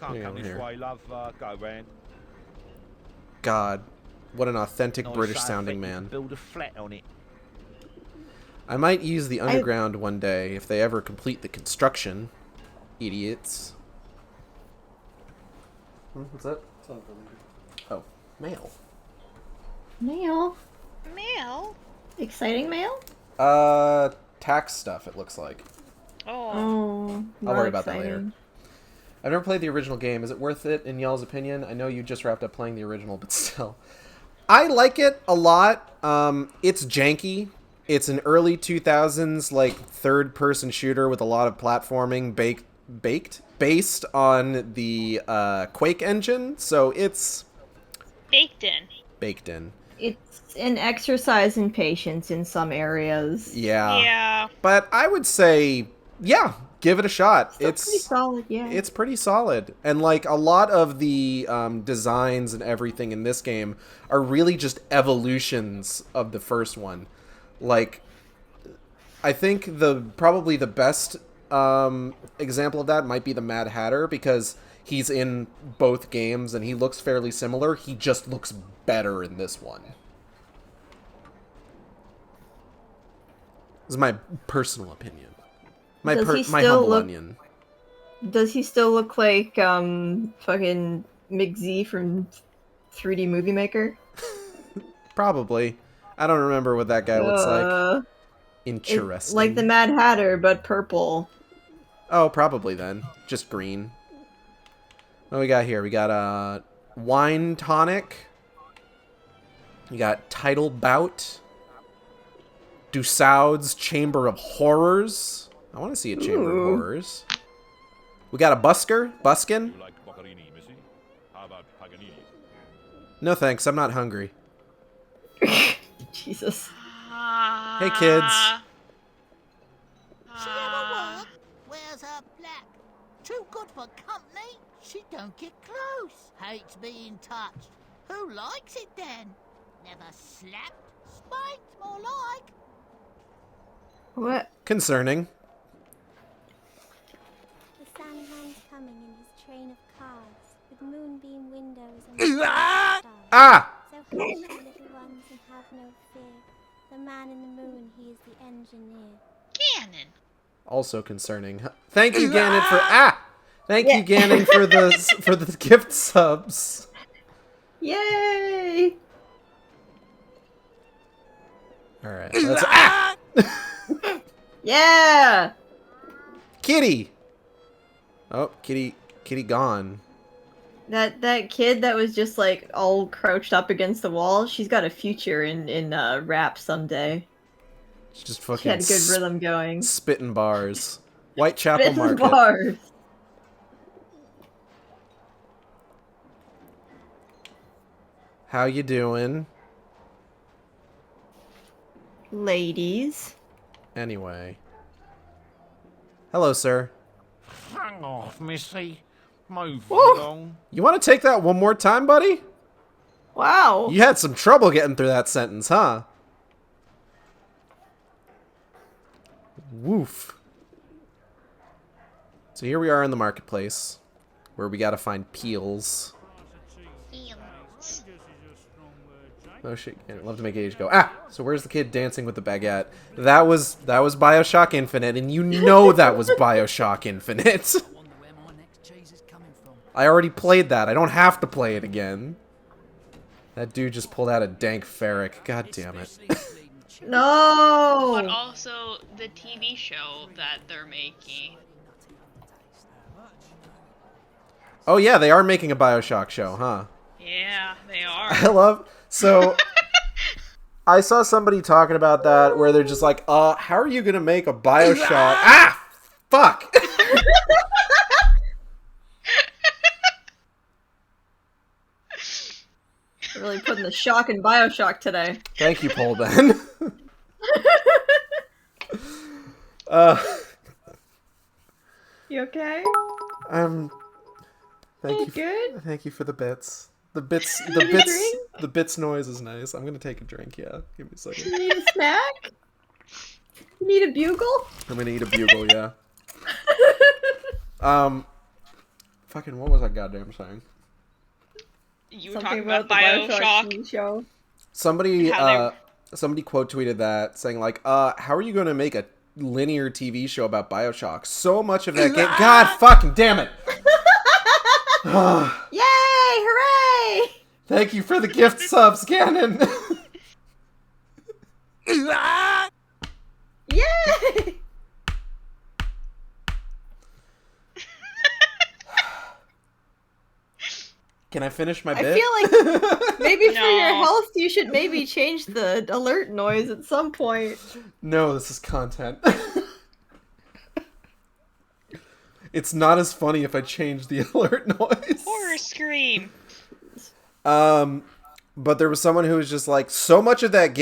Can't Yeah, come this here. way, love. Go round. God, what an authentic Nice British side sounding effect, man. Build a flat on it. I might use the underground one day if they ever complete the construction. Idiots. What's that? Oh, mail. Mail? Mail? Exciting mail? Tax stuff, it looks like. Oh. Oh, I'll not worry about that later. exciting. I've never played the original game. Is it worth it in y'all's opinion? I know you just wrapped up playing the original, but still. I like it a lot. It's janky. It's an early 2000s, like, third-person shooter with a lot of platforming based on the Quake engine, so it's... Baked in. Baked in. It's an exercise in patience in some areas. Yeah. Yeah. But I would say, yeah, give it a shot. Still pretty solid, yeah. It's pretty solid. And, like, a lot of the designs and everything in this game are really just evolutions of the first one. Like, I think probably the best example of that might be the Mad Hatter, because he's in both games and he looks fairly similar. He just looks better in this one. This is my personal opinion. My humble onion. Does he still look like fucking McZ from 3D Movie Maker? Probably. I don't remember what that guy looks like. It's Interesting. like the Mad Hatter, but purple. Oh, probably then. Just green. What do we got here? We got wine tonic. We got title bout. Dussaud's Chamber of Horrors. I want to see a Chamber of Horrors. We got a buskin. You like Boccherini, Missy? How about Paganini? No thanks, I'm not hungry. Jesus. Hey kids. She ever work? Wears her black. Too good for company. She don't get close. Hates being touched. Who likes it then? Never slapped? Spanked more like. What? Concerning. The Sandman's coming in his train of cars, with moonbeam windows and stars. Ah! So hush, my little ones, and have no fear. The man in the moon, he is the engineer. Ganon. Also concerning. Thank you, Ganon, for Thank you, Ganon, for the gift subs. Yay! All right. Let's Yeah! Kitty. Oh, Kitty gone. That kid that was just like all crouched up against the wall, she's got a future in rap someday. She's just fucking She had a good rhythm going. spitting bars. Whitechapel Spitting Market. bars. How you doing? Ladies. Anyway. Hello, sir. Hang off, missy. Move Woo. along. You want to take that one more time, buddy? Wow. You had some trouble getting through that sentence, huh? Woof. So here we are in the marketplace, where we gotta find peels. Oh shit, I'd love to make age go. So where's the kid dancing with the baguette? That was BioShock Infinite, and you know that was BioShock Infinite. I already played that. I don't have to play it again. That dude just pulled out a dank ferric. God damn it. No! But also the TV show that they're making. Oh yeah, they are making a BioShock show, huh? Yeah, they are. I love... So, I saw somebody talking about that where they're just like, how are you gonna make a BioShock... Fuck! Really putting the shock in BioShock today. Thank you, Paul Ben. You okay? Thank you. Good? Thank you for the bits. The drink? bits noise is nice. I'm gonna take a drink, yeah. Give me a second. You need a snack? You need a bugle? I'm gonna eat a bugle, yeah. Fucking what was I goddamn saying? You were Something talking about the BioShock. TV show. Somebody quote tweeted that saying like, how are you gonna make a linear TV show about BioShock? So much of that game. God fucking damn it! Yay! Hooray! Thank you for the gift subs, Ganon. Yay! Can I finish my bit? I feel like maybe for your No. health you should maybe change the alert noise at some point. No, this is content. It's not as funny if I change the alert noise. Horror scream. But there was someone who was just like, so much of that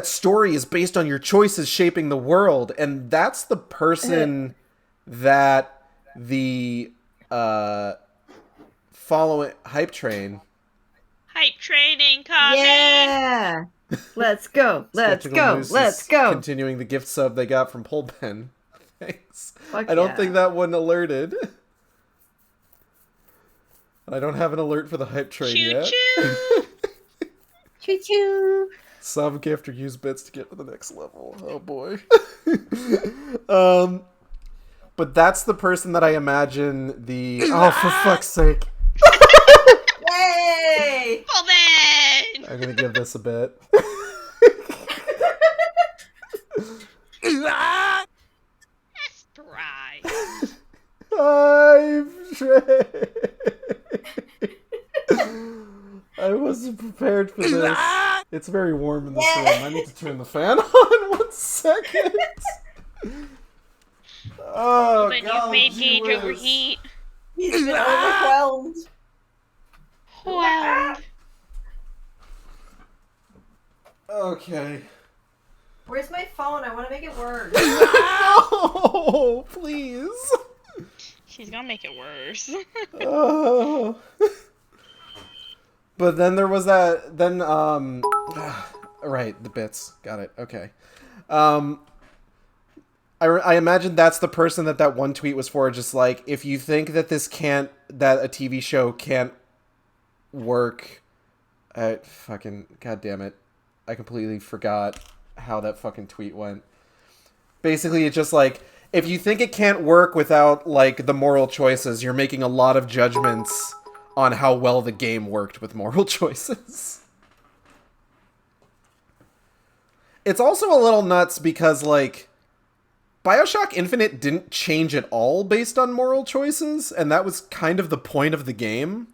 story is based on your choices shaping the world, and that's the person that the following hype train. Hype training coming. Yeah! Let's go! Let's Skeptical go! Moose Let's is go! Continuing the gift sub they got from Polben. Thanks. Fuck I don't yeah. think that one alerted. I don't have an alert for the hype train Choo yet. choo. Choo choo! Sub gift or use bits to get to the next level. Oh boy. But that's the person that I imagine the... Oh, for fuck's sake. Yay! Well then. I'm gonna give this a bit. That's dry. I wasn't prepared for this. It's very warm in this room. I need to turn the fan on 1 second. Oh, Then God, you've made Gage Jewish. overheat. He's been overwhelmed. Well. Okay. Where's my phone? I want to make it work. No, please. She's gonna make it worse. Oh. But then there was that. Then right, the bits. Got it. Okay. I imagine that's the person that one tweet was for. Just like, if you think that that a TV show can't work, fucking, god damn it, I completely forgot how that fucking tweet went. Basically, it's just like, if you think it can't work without, like, the moral choices, you're making a lot of judgments on how well the game worked with moral choices. It's also a little nuts because, like, BioShock Infinite didn't change at all based on moral choices, and that was kind of the point of the game.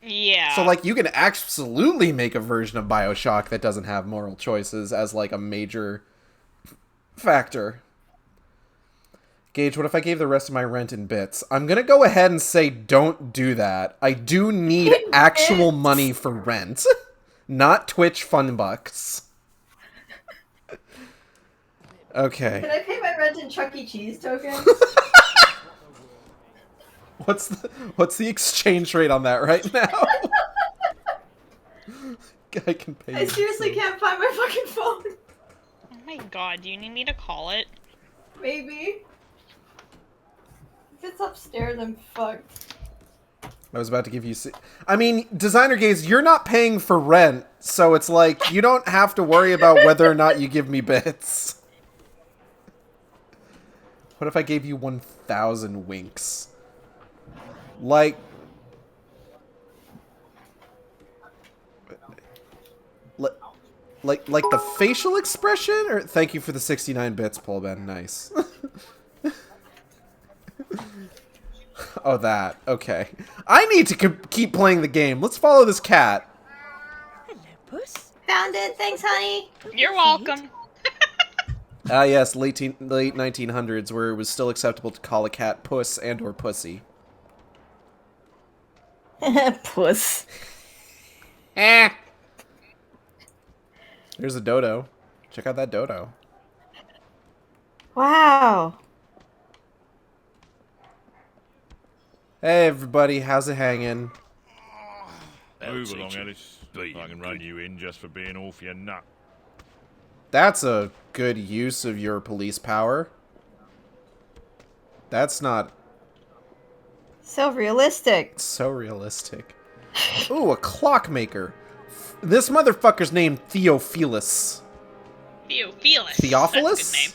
Yeah. So, like, you can absolutely make a version of BioShock that doesn't have moral choices as, like, a major factor. Gage, what if I gave the rest of my rent in bits? I'm gonna go ahead and say don't do that. I do need actual money for rent, not Twitch fun bucks. Okay. Can I pay my rent in Chuck E. Cheese tokens? What's the exchange rate on that right now? I can pay. I seriously can't find my fucking phone. Oh my god, do you need me to call it? Maybe. If it's upstairs, I'm fucked. I was about to give you... I mean, Designer Gaze, you're not paying for rent, so it's like, you don't have to worry about whether or not you give me bits. What if I gave you 1,000 winks? Like... Like the facial expression? Or thank you for the 69 bits, Polben. Nice. Oh, that. Okay. I need to keep playing the game. Let's follow this cat. Hello, Puss. Found it. Thanks, honey. You're welcome. Ah, yes, late 1900s, where it was still acceptable to call a cat puss and or pussy. Puss. Eh. There's a dodo. Check out that dodo. Wow. Hey, everybody. How's it hanging? Move along, Alice. I can run you in just for being off your nut. That's a good use of your police power. That's not... So realistic. So realistic. Ooh, a clockmaker. This motherfucker's named Theophilus. Theophilus. Theophilus? That's a good name.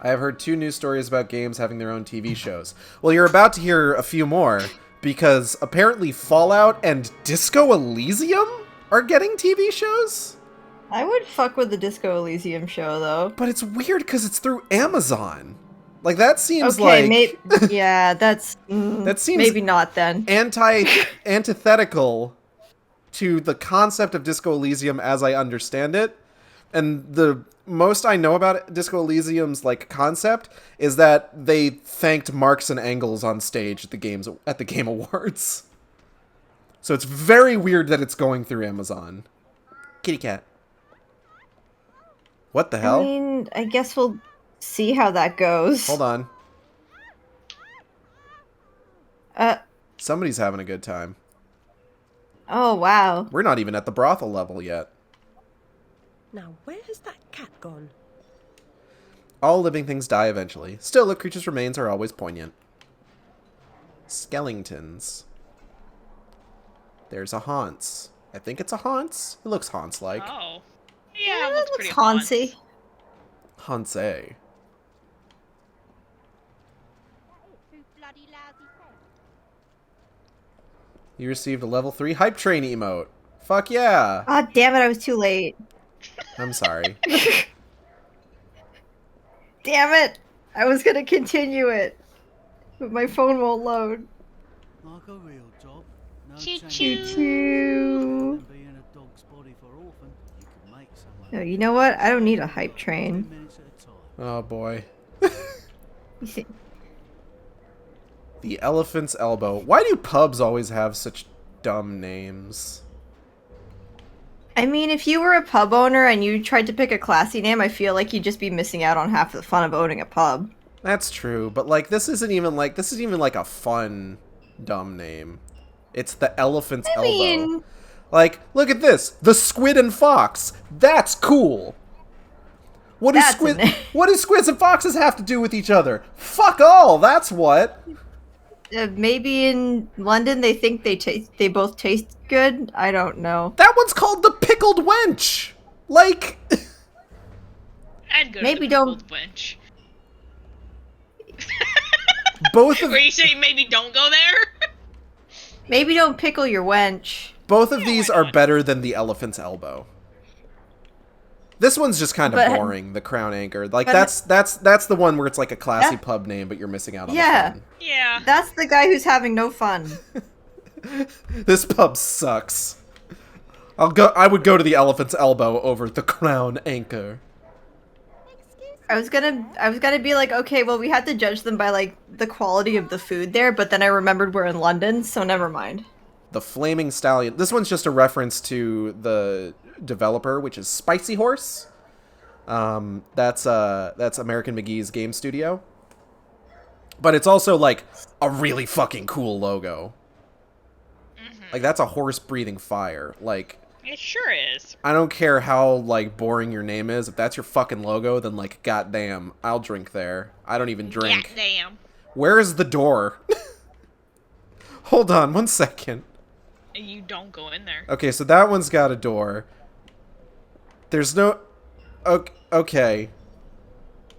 I have heard 2 news stories about games having their own TV shows. Well, you're about to hear a few more, because apparently Fallout and Disco Elysium are getting TV shows? I would fuck with the Disco Elysium show, though. But it's weird because it's through Amazon. Like, that seems like... yeah, that's... that seems maybe not, then. Antithetical to the concept of Disco Elysium as I understand it. And the most I know about Disco Elysium's, like, concept is that they thanked Marx and Engels on stage at the Game Awards. So it's very weird that it's going through Amazon. Kitty cat. What the hell? I mean, I guess we'll see how that goes. Hold on. Uh. Somebody's having a good time. Oh, wow. We're not even at the brothel level yet. Now, where has that cat gone? All living things die eventually. Still, a creature's remains are always poignant. Skeletons. There's a Haunts. I think it's a Haunts. It looks Haunts-like. Oh. Yeah, it It looks looks pretty hauntsy. Haunts-a. You received a level 3 hype train emote. Fuck yeah. Ah, damn it, I was too late. I'm sorry. Damn it! I was gonna continue it. But my phone won't load. Like a real job. No Choo change. choo. Choo. And being a dog's body for orphan, you can make someone No, you know what? I don't need a hype train. 10 minutes at a time. Oh boy. You see- The Elephant's Elbow. Why do pubs always have such dumb names? I mean, if you were a pub owner and you tried to pick a classy name, I feel like you'd just be missing out on half the fun of owning a pub. That's true, but like this isn't even like a fun dumb name. It's the Elephant's I Elbow. mean, Like, look at this. The squid and fox. That's cool. What do squids and foxes have to do with each other? Fuck all, that's what. Maybe in London they think they both taste good? I don't know. That one's called the pickled wench. Like... I'd go maybe to the pickled wench. Both of... Were you saying maybe don't go there? Maybe don't pickle your wench. Both of these are better than the elephant's elbow. This one's just kind of boring, the Crown Anchor. Like, that's the one where it's like a classy pub name, but you're missing out on the fun. Yeah. That's the guy who's having no fun. This pub sucks. I would go to the elephant's elbow over the Crown Anchor. I was gonna be like, okay, well, we had to judge them by, like, the quality of the food there, but then I remembered we're in London, so never mind. The Flaming Stallion. This one's just a reference to the developer, which is Spicy Horse. That's American McGee's game studio. But it's also, like, a really fucking cool logo. Like, that's a horse breathing fire. Like... It sure is. I don't care how, like, boring your name is. If that's your fucking logo, then, like, goddamn, I'll drink there. I don't even drink. Goddamn. Where is the door? Hold on, 1 second. You don't go in there. Okay, so that one's got a door. There's no... Okay.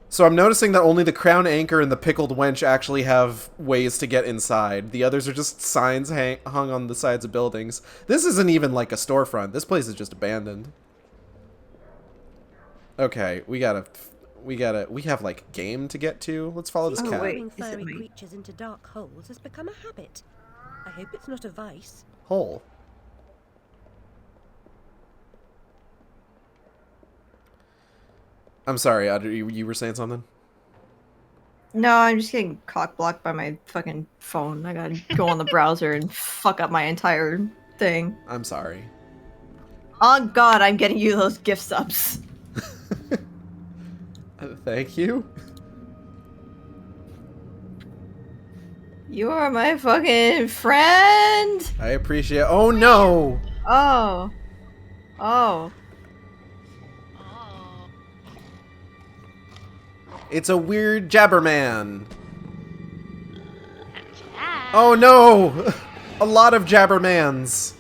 So I'm noticing that only the Crown Anchor and the Pickled Wench actually have ways to get inside. The others are just signs hung on the sides of buildings. This isn't even like a storefront. This place is just abandoned. Okay, we have like game to get to. Let's follow this cat. Throwing fiery creatures into dark holes has become a habit. I hope it's not a vice. Hole. I'm sorry, you were saying something? No, I'm just getting cock-blocked by my fucking phone. I gotta go on the browser and fuck up my entire thing. I'm sorry. Oh god, I'm getting you those gift subs. Thank you. You are my fucking friend! I appreciate... Oh no! Oh. Oh. It's a weird Jabberman. Oh no! A lot of Jabbermans.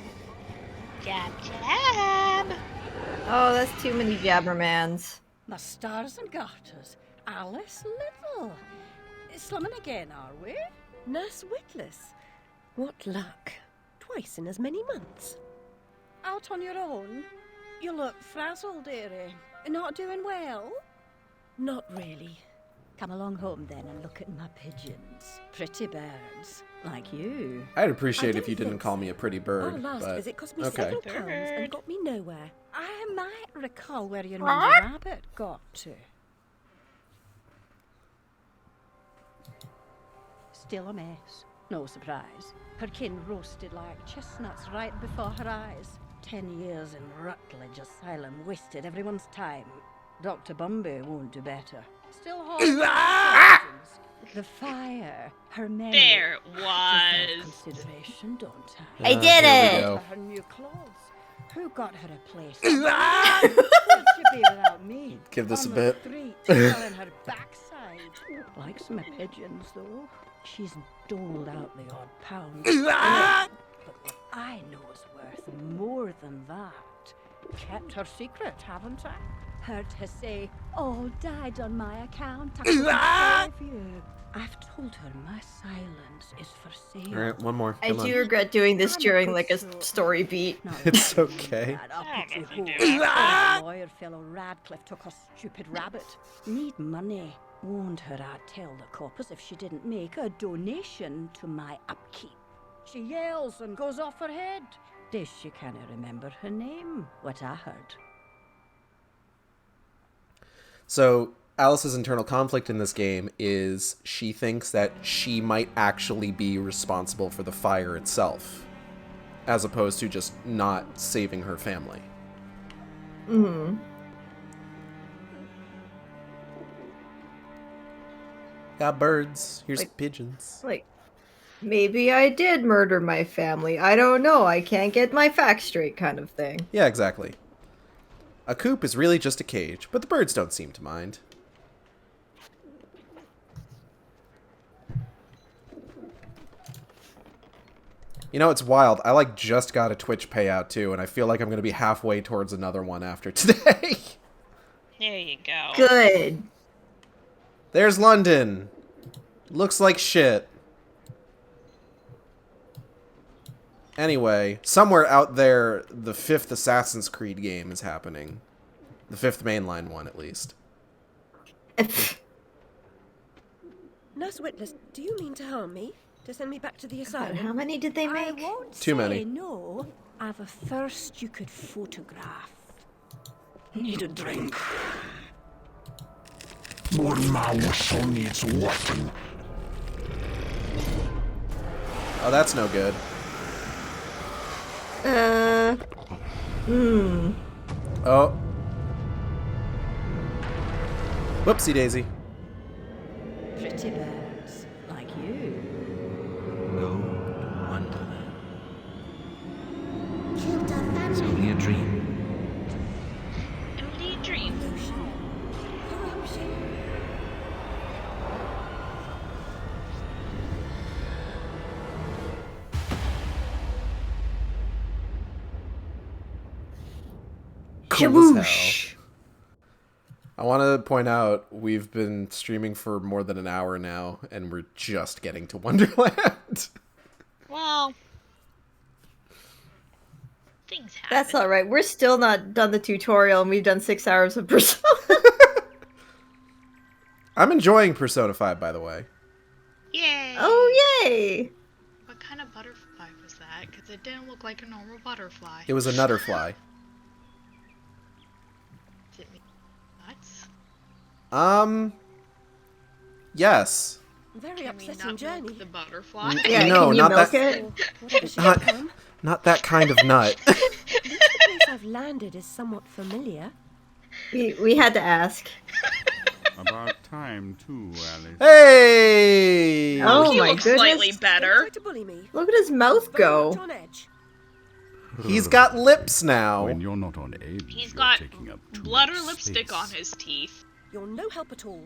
Jab, jab. Oh, that's too many Jabbermans. The stars and garters. Alice Little. Slumming again, are we? Nurse Witless. What luck. Twice in as many months. Out on your own? You look frazzled, dearie. Not doing well? Not really. Come along home then and look at my pigeons. Pretty birds. Like you. I'd appreciate if you didn't call me a pretty bird. Our last visit cost me okay. £7 and got me nowhere. I might recall where your Ninja Rabbit got to. Still a mess. No surprise. Her kin roasted like chestnuts right before her eyes. 10 years in Rutledge Asylum wasted everyone's time. Dr. Bumby won't do better. Still hard. The fire. Her memory. There it was. Consideration, don't I did it. Her new clothes. Who got her a place? Where'd she be without me? Give this on a the bit. Street, selling her backside. Likes my pigeons though. She's doled out the odd pound. But what I know is worth more than that. Kept her secret, haven't I? Heard her say, all died on my account. I couldn't save you. I've told her my silence is for sale. Alright, one more. I do regret doing this during like a story beat. It's okay. The lawyer fellow Radcliffe took her stupid rabbit. Need money. Warned her I'd tell the coppers if she didn't make a donation to my upkeep. She yells and goes off her head. Does she can't remember her name, what I heard. So, Alice's internal conflict in this game is she thinks that she might actually be responsible for the fire itself, as opposed to just not saving her family. Mm-hmm. Got birds. Here's like, pigeons. Like, Maybe I did murder my family. I don't know. I can't get my facts straight kind of thing. Yeah, exactly. A coop is really just a cage, but the birds don't seem to mind. You know, it's wild. I, like, just got a Twitch payout, too, and I feel like I'm going to be halfway towards another one after today. There you go. Good. There's London. Looks like shit. Anyway, somewhere out there, the 5th Assassin's Creed game is happening. The 5th mainline one, at least. Nurse Witless, do you mean to harm me? To send me back to the asylum? How many did they make? I won't Too many. No, I've a thirst you could photograph. Need a drink. Morma also needs water. Oh, that's no good. Oh. Whoopsie daisy. Pretty birds, like you. Gold Wonderland. Killed our family. It's only a dream. Empty dreams. Cool as hell. I want to point out we've been streaming for more than an hour now, and we're just getting to Wonderland. Well, things happen. That's alright. We're still not done the tutorial, and we've done 6 hours of Persona. I'm enjoying Persona 5, by the way. Yay! Oh, yay! What kind of butterfly was that? Because it didn't look like a normal butterfly. It was a nutterfly. Did it mean nuts? Yes. Very Can we upsetting not journey. milk the butterfly? Yeah, No, can you not milk that- it? Whatever should Not, come. not that kind of nut. At least the place I've landed is somewhat familiar. We had to ask. About time, too, Alice. Hey! Oh He my looks goodness. slightly better. Try to bully me. Look at his mouth Very go. much on edge. He's got lips now. When you're not on edge, He's you're got taking up too blood or much lipstick space. on his teeth. You're no help at all.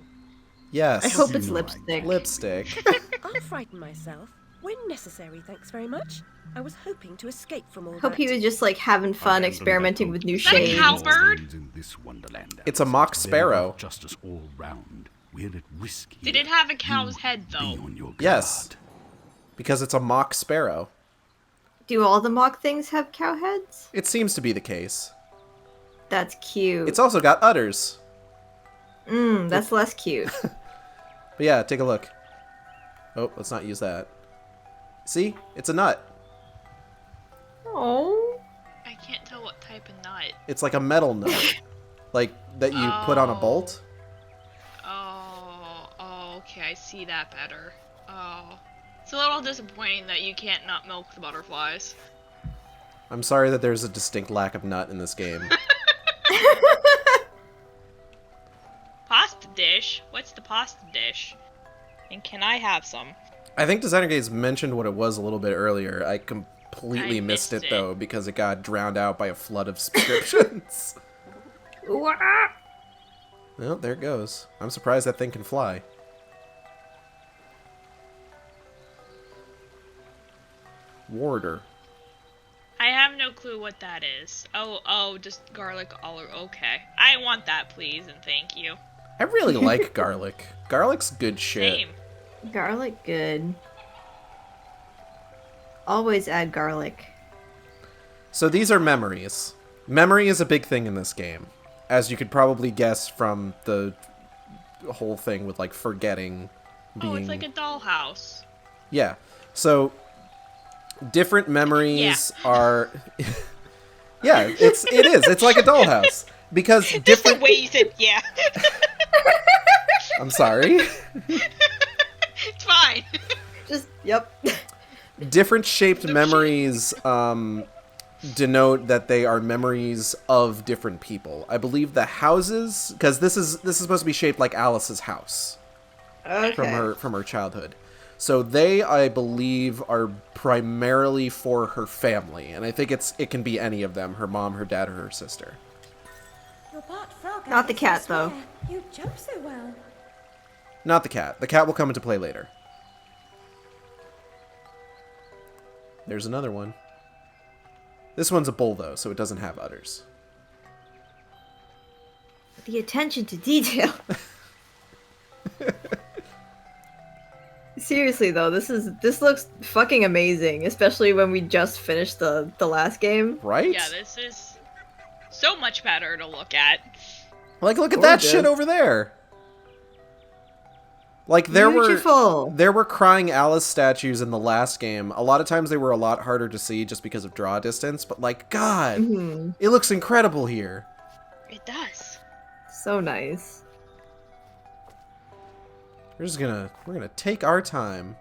Yes. I hope it's You know I lipstick. Lipstick. I'll frighten myself when necessary, thanks very much. I was hoping to escape from all Hope that. he was just like having fun experimenting with new that a shades. cow? Cowbird? In this wonderland, It's a Alice. mock There's sparrow. Justice all round. We're at risk Did here. it have a cow's You head, be though? on your guard. Yes. Because it's a mock sparrow. Do all the mock things have cow heads? It seems to be the case. That's cute. It's also got udders. That's less cute. But yeah, take a look. Oh, let's not use that. See? It's a nut. Oh. I can't tell what type of nut. It's like a metal nut. Like, that you put on a bolt. Oh, okay, I see that better. Oh. It's a little disappointing that you can't not milk the butterflies. I'm sorry that there's a distinct lack of nut in this game. Pasta dish? What's the pasta dish? And can I have some? I think Designer Gaze mentioned what it was a little bit earlier. I completely I missed missed it, it. though, because it got drowned out by a flood of subscriptions. Well, there it goes. I'm surprised that thing can fly. Warder. I have no clue what that is. Oh, just garlic olive. Okay. I want that, please, and thank you. I really like garlic. Garlic's good shit. Same. Garlic good. Always add garlic. So these are memories. Memory is a big thing in this game. As you could probably guess from the whole thing with, like, forgetting being... Oh, it's like a dollhouse. Yeah. So, different memories are... Yeah, it is. It's like a dollhouse. Because Just different... the way you said, yeah. I'm sorry. It's fine. Just, yep. Different shaped memories denote that they are memories of different people. I believe the houses, because this is supposed to be shaped like Alice's house Okay. from her childhood. So they, I believe, are primarily for her family, and I think it can be any of them, her mom, her dad, or her sister. Your part frog, Not the Alice, cat, I swear. though. You jump so well. Not the cat. The cat will come into play later. There's another one. This one's a bull, though, so it doesn't have udders. The attention to detail. Seriously though, this looks fucking amazing, especially when we just finished the last game. Right? Yeah, this is so much better to look at. Like, look at that shit over there. Like, there were crying Alice statues in the last game. A lot of times they were a lot harder to see just because of draw distance, but like, God, it looks incredible here. It does. So nice. We're gonna take our time.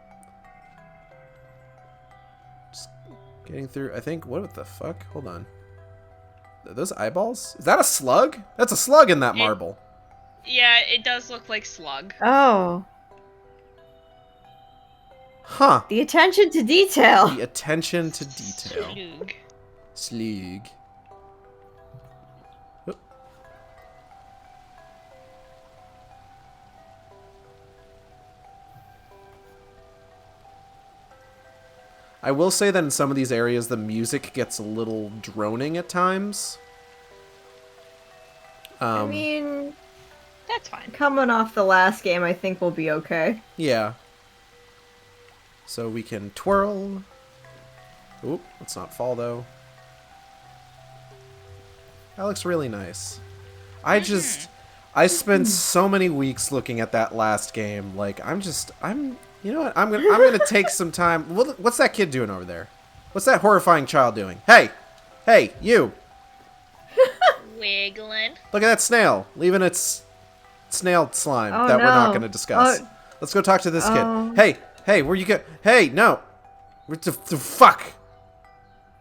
Just getting through, I think, what the fuck? Hold on. Are those eyeballs? Is that a slug? That's a slug in that marble. Yeah, it does look like slug. Oh. Huh. The attention to detail. The attention to detail. Slug. Slug. I will say that in some of these areas, the music gets a little droning at times. I mean, that's fine. Coming off the last game, I think we'll be okay. Yeah. So we can twirl. Oop, let's not fall though. That looks really nice. I spent so many weeks looking at that last game. Like, you know what? I'm gonna take some time. What's that kid doing over there? What's that horrifying child doing? Hey, you! Wiggling. Look at that snail, leaving its snail slime Oh, that no. we're not gonna discuss. Let's go talk to this kid. Hey, where you go? Hey, no! What the fuck?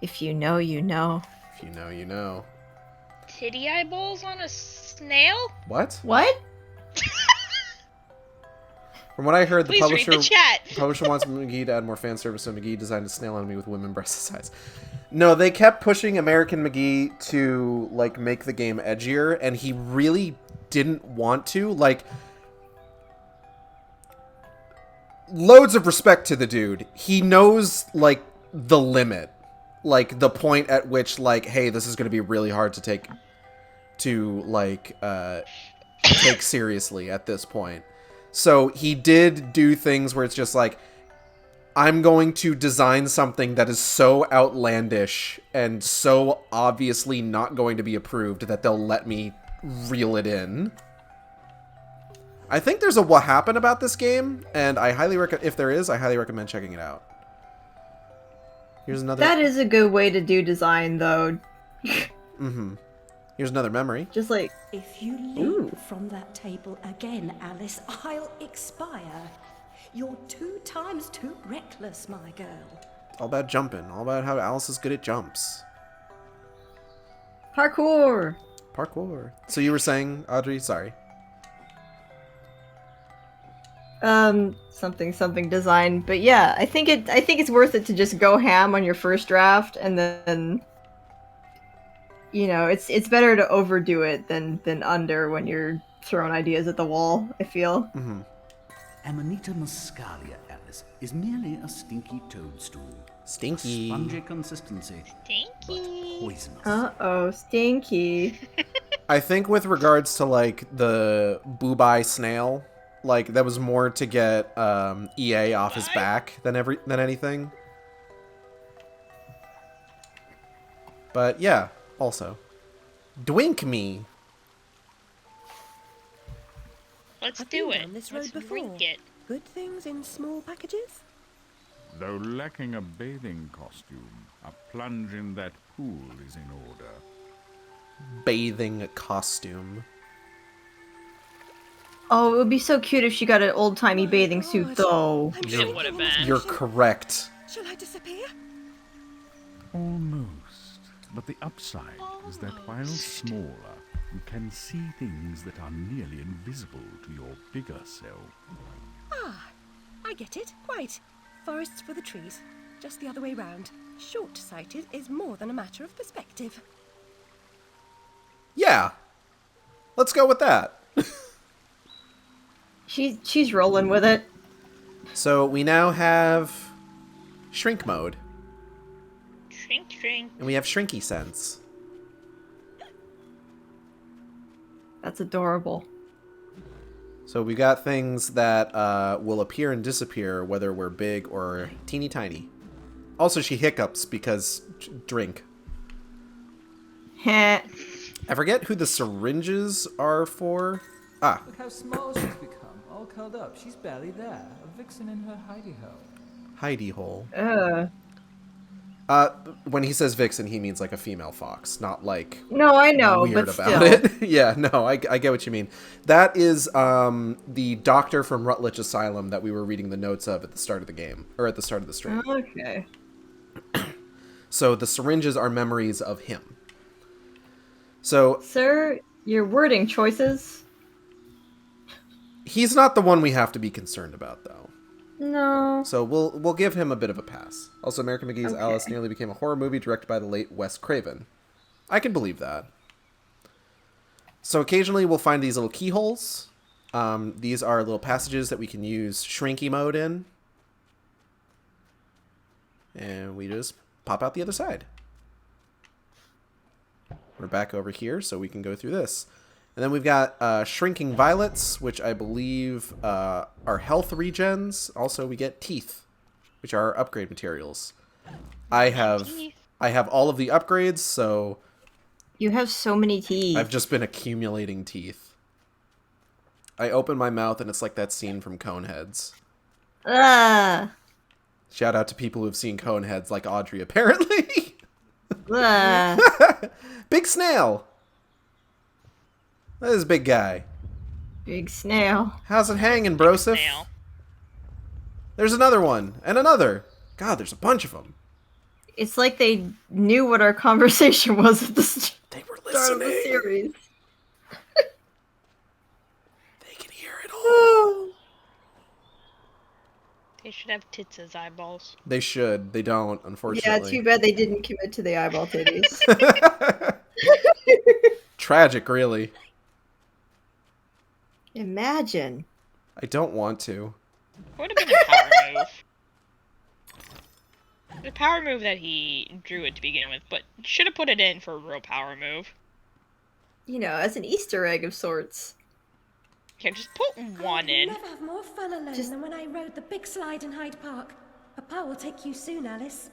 If you know, you know. If you know, you know. Titty eyeballs on a snail? What? What? From what I heard, the Please read the chat. publisher wants McGee to add more fan service, so McGee designed a snail enemy with women breast size. No, they kept pushing American McGee to, like, make the game edgier, and he really didn't want to. Like, loads of respect to the dude. He knows, like, the limit. Like, the point at which, like, hey, this is going to be really hard to take seriously at this point. So he did do things where it's just like, I'm going to design something that is so outlandish and so obviously not going to be approved that they'll let me reel it in. I think there's a what happened about this game, and I highly recommend, if there is, I highly recommend checking it out. Here's another. That is a good way to do design, though. Here's another memory. Just like, if you leap from that table again, Alice, I'll expire. You're 2 times too reckless, my girl. All about jumping. All about how Alice is good at jumps. parkour. So you were saying, Audrey? Sorry. Something design. But yeah, I think it's worth it to just go ham on your first draft, and then, you know, it's better to overdo it than under when you're throwing ideas at the wall, I feel. Amanita muscaria, Alice, is merely a stinky toadstool. Stinky. Spongy consistency. Stinky. But poisonous. Uh-oh, stinky. I think with regards to, like, the Boobai snail, like, that was more to get EA off his back than anything. But yeah, also. Dwink me. Let's I've do been it. down this Let's road before. drink it. Good things in small packages? Though lacking a bathing costume, a plunge in that pool is in order. Bathing costume. Oh, it would be so cute if she got an old-timey bathing suit, though. It would have been. You're correct. Shall I disappear? Almost. But the upside is that while smaller, you can see things that are nearly invisible to your bigger self. Ah, I get it, quite. Forests for the trees. Just the other way round. Short-sighted is more than a matter of perspective. Yeah. Let's go with that. She's rolling with it. So we now have shrink mode. Shrink. And we have shrinky sense. That's adorable. So we got things that will appear and disappear whether we're big or teeny tiny. Also, she hiccups because drink. Heh. I forget who the syringes are for. Ah. Look how small she's become, all curled up. She's barely there. A vixen in her hidey hole. Hidey hole. Uh. When he says vixen, he means like a female fox, not like No, I know, weird but about still. it. Yeah, no, I get what you mean. That is the doctor from Rutledge Asylum that we were reading the notes of at the start of the game, or at the start of the stream. Okay. So the syringes are memories of him. So, sir, your wording choices. He's not the one we have to be concerned about, though. No. So we'll give him a bit of a pass. Also, American McGee's Okay. Alice nearly became a horror movie directed by the late Wes Craven. I can believe that. So occasionally we'll find these little keyholes. These are little passages that we can use shrinky mode in. And we just pop out the other side. We're back over here, so we can go through this. And then we've got shrinking violets, which I believe are health regens. Also, we get teeth, which are upgrade materials. I have all of the upgrades, so You have so many teeth. I've just been accumulating teeth. I open my mouth and it's like that scene from Coneheads. Ugh. Shout out to people who've seen Coneheads, like Audrey, apparently. Ugh. Big snail. That is a big guy. Big snail. How's it hanging, brosif? There's another one. And another. God, there's a bunch of them. It's like they knew what our conversation was at the start of the listening. series. They can hear it all. They should have tits as eyeballs. They should. They don't, Yeah, unfortunately. too bad they didn't commit to the eyeball titties. Tragic, really. Imagine. I don't want to. Would have been a power move. The power move that he drew it to begin with, but should have put it in for a real power move. You know, as an Easter egg of sorts. Yeah, just put one in. Never have more fun alone than when I rode the big slide in Hyde Park. Papa will take you soon, Alice.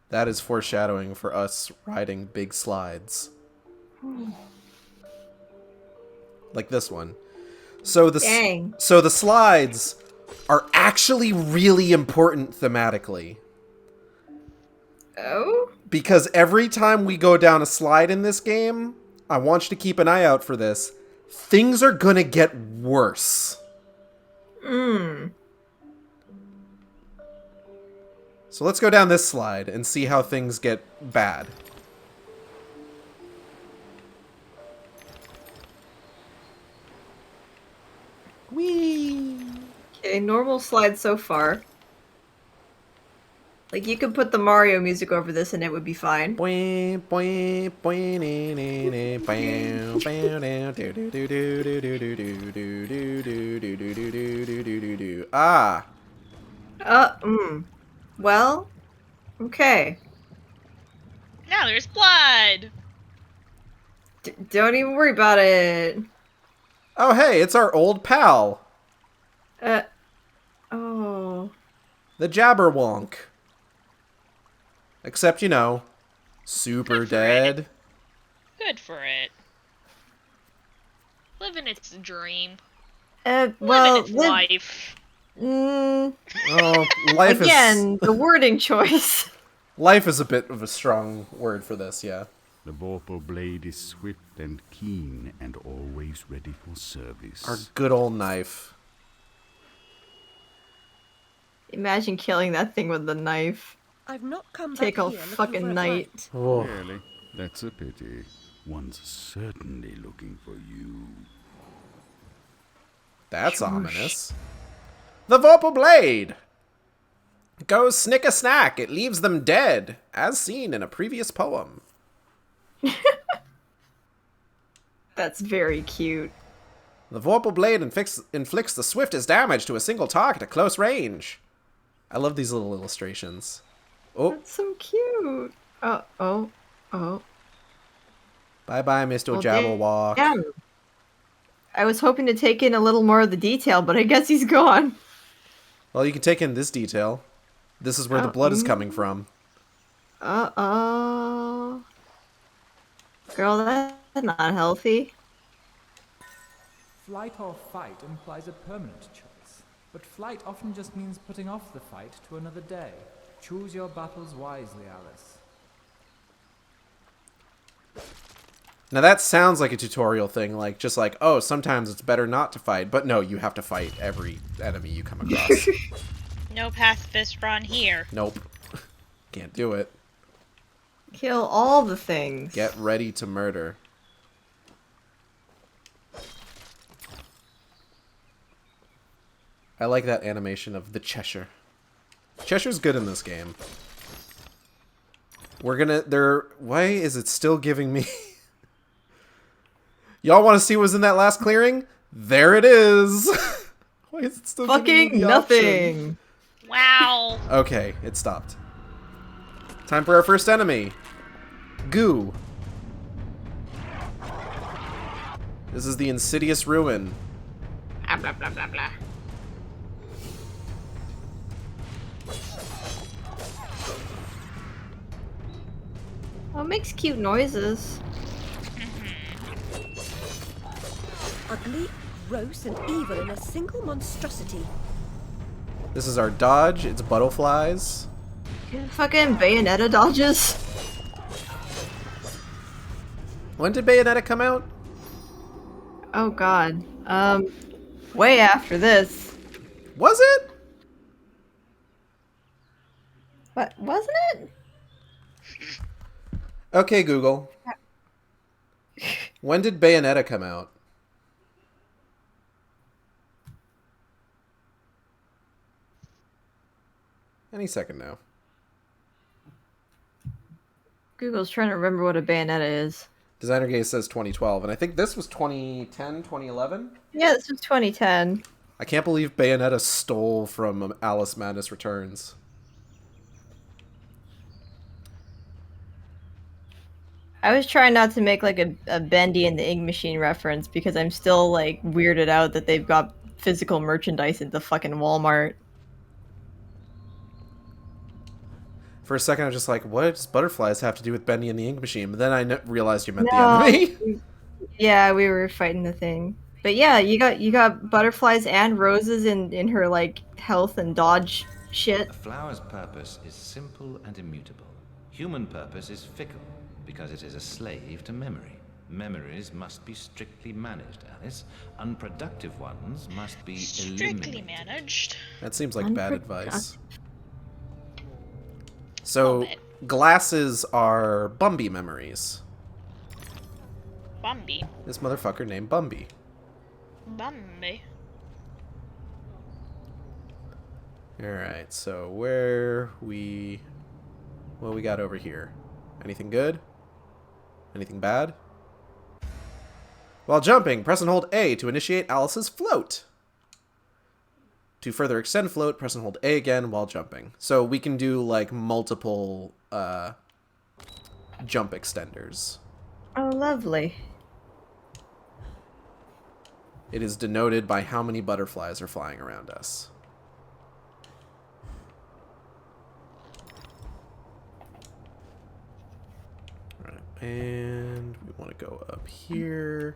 That is foreshadowing for us riding big slides. Like this one. So Dang. So the slides are actually really important thematically. Oh? Because every time we go down a slide in this game, I want you to keep an eye out for this, things are gonna get worse. So let's go down this slide and see how things get bad. Whee! Okay, normal slide so far. Like, you could put the Mario music over this and it would be fine. Ah! Well, okay. Now there's blood! Don't even worry about it. Oh, hey, it's our old pal. Oh. The Jabberwonk. Except, you know, super dead. Good for it. Living its dream. Well, Living its life. Oh, life Again, the wording choice. Life is a bit of a strong word for this, yeah. The Vorpal Blade is swift and keen and always ready for service. Our good old knife. Imagine killing that thing with a knife. I've not come Take back a here looking fucking for a night. fight. Really? That's a pity. One's certainly looking for you. That's ominous. The Vorpal Blade! Goes snick a snack, it leaves them dead, as seen in a previous poem. That's very cute. The Vorpal Blade inflicts the swiftest damage to a single target at close range. I love these little illustrations. Oh. That's so cute. Oh. Bye-bye, Mr. Jabberwock. Damn. I was hoping to take in a little more of the detail, but I guess he's gone. Well, you can take in this detail. This is where the blood is coming from. Uh-oh. Girl, that's not healthy. Flight or fight implies a permanent choice, but flight often just means putting off the fight to another day. Choose your battles wisely, Alice. Now that sounds like a tutorial thing, like just like, oh, sometimes it's better not to fight, but no, you have to fight every enemy you come across. No pacifist run here. Nope. Can't do it. Kill all the things. Get ready to murder. I like that animation of the Cheshire. Cheshire's good in this game. We're gonna... Why is it still giving me... Y'all want to see what was in that last clearing? There it is! Why is it still giving me the nothing! option? Wow. Okay, it stopped. Time for our first enemy. Goo. This is the Insidious Ruin. Blah, blah, blah, blah, blah. Oh, it makes cute noises. Ugly, gross, and evil in a single monstrosity. This is our dodge. It's butterflies. Fucking Bayonetta dodges. When did Bayonetta come out? Oh god. Way after this. Was it? What, wasn't it? Okay, Google. When did Bayonetta come out? Any second now. Google's trying to remember what a Bayonetta is. Designer Gaze says 2012, and I think this was 2010, 2011? Yeah, this was 2010. I can't believe Bayonetta stole from Alice Madness Returns. I was trying not to make like a Bendy and the Ink Machine reference because I'm still like weirded out that they've got physical merchandise at the fucking Walmart. For a second, I was just like, what does butterflies have to do with Bendy and the Ink Machine? But then I realized you meant the enemy. Yeah, we were fighting the thing. But yeah, you got butterflies and roses in her like health and dodge shit. A flower's purpose is simple and immutable. Human purpose is fickle, because it is a slave to memory. Memories must be strictly managed, Alice. Unproductive ones must be strictly managed. That seems like bad advice. So, glasses are Bumby memories. Bumby? This motherfucker named Bumby. Bumby. Alright, so what we got over here? Anything good? Anything bad? While jumping, press and hold A to initiate Alice's float. To further extend float, press and hold A again while jumping. So we can do like multiple jump extenders. Oh, lovely. It is denoted by how many butterflies are flying around us. Alright, and we want to go up here.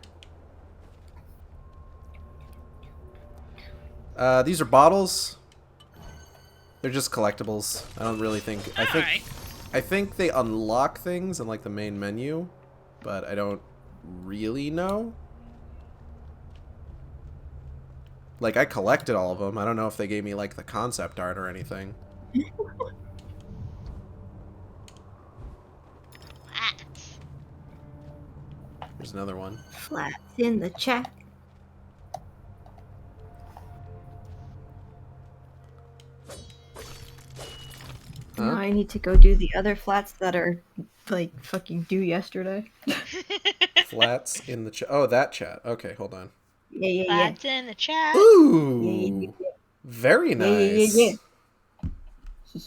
These are bottles. They're just collectibles. I don't really think... I think they unlock things in like the main menu, but I don't really know. Like, I collected all of them. I don't know if they gave me like the concept art or anything. There's another one. Flats in the chat. need to go do the other flats that are, like, fucking due yesterday. Flats in the chat. Oh, that chat. Okay, hold on. Yeah. Flats in the chat. Ooh. Very nice.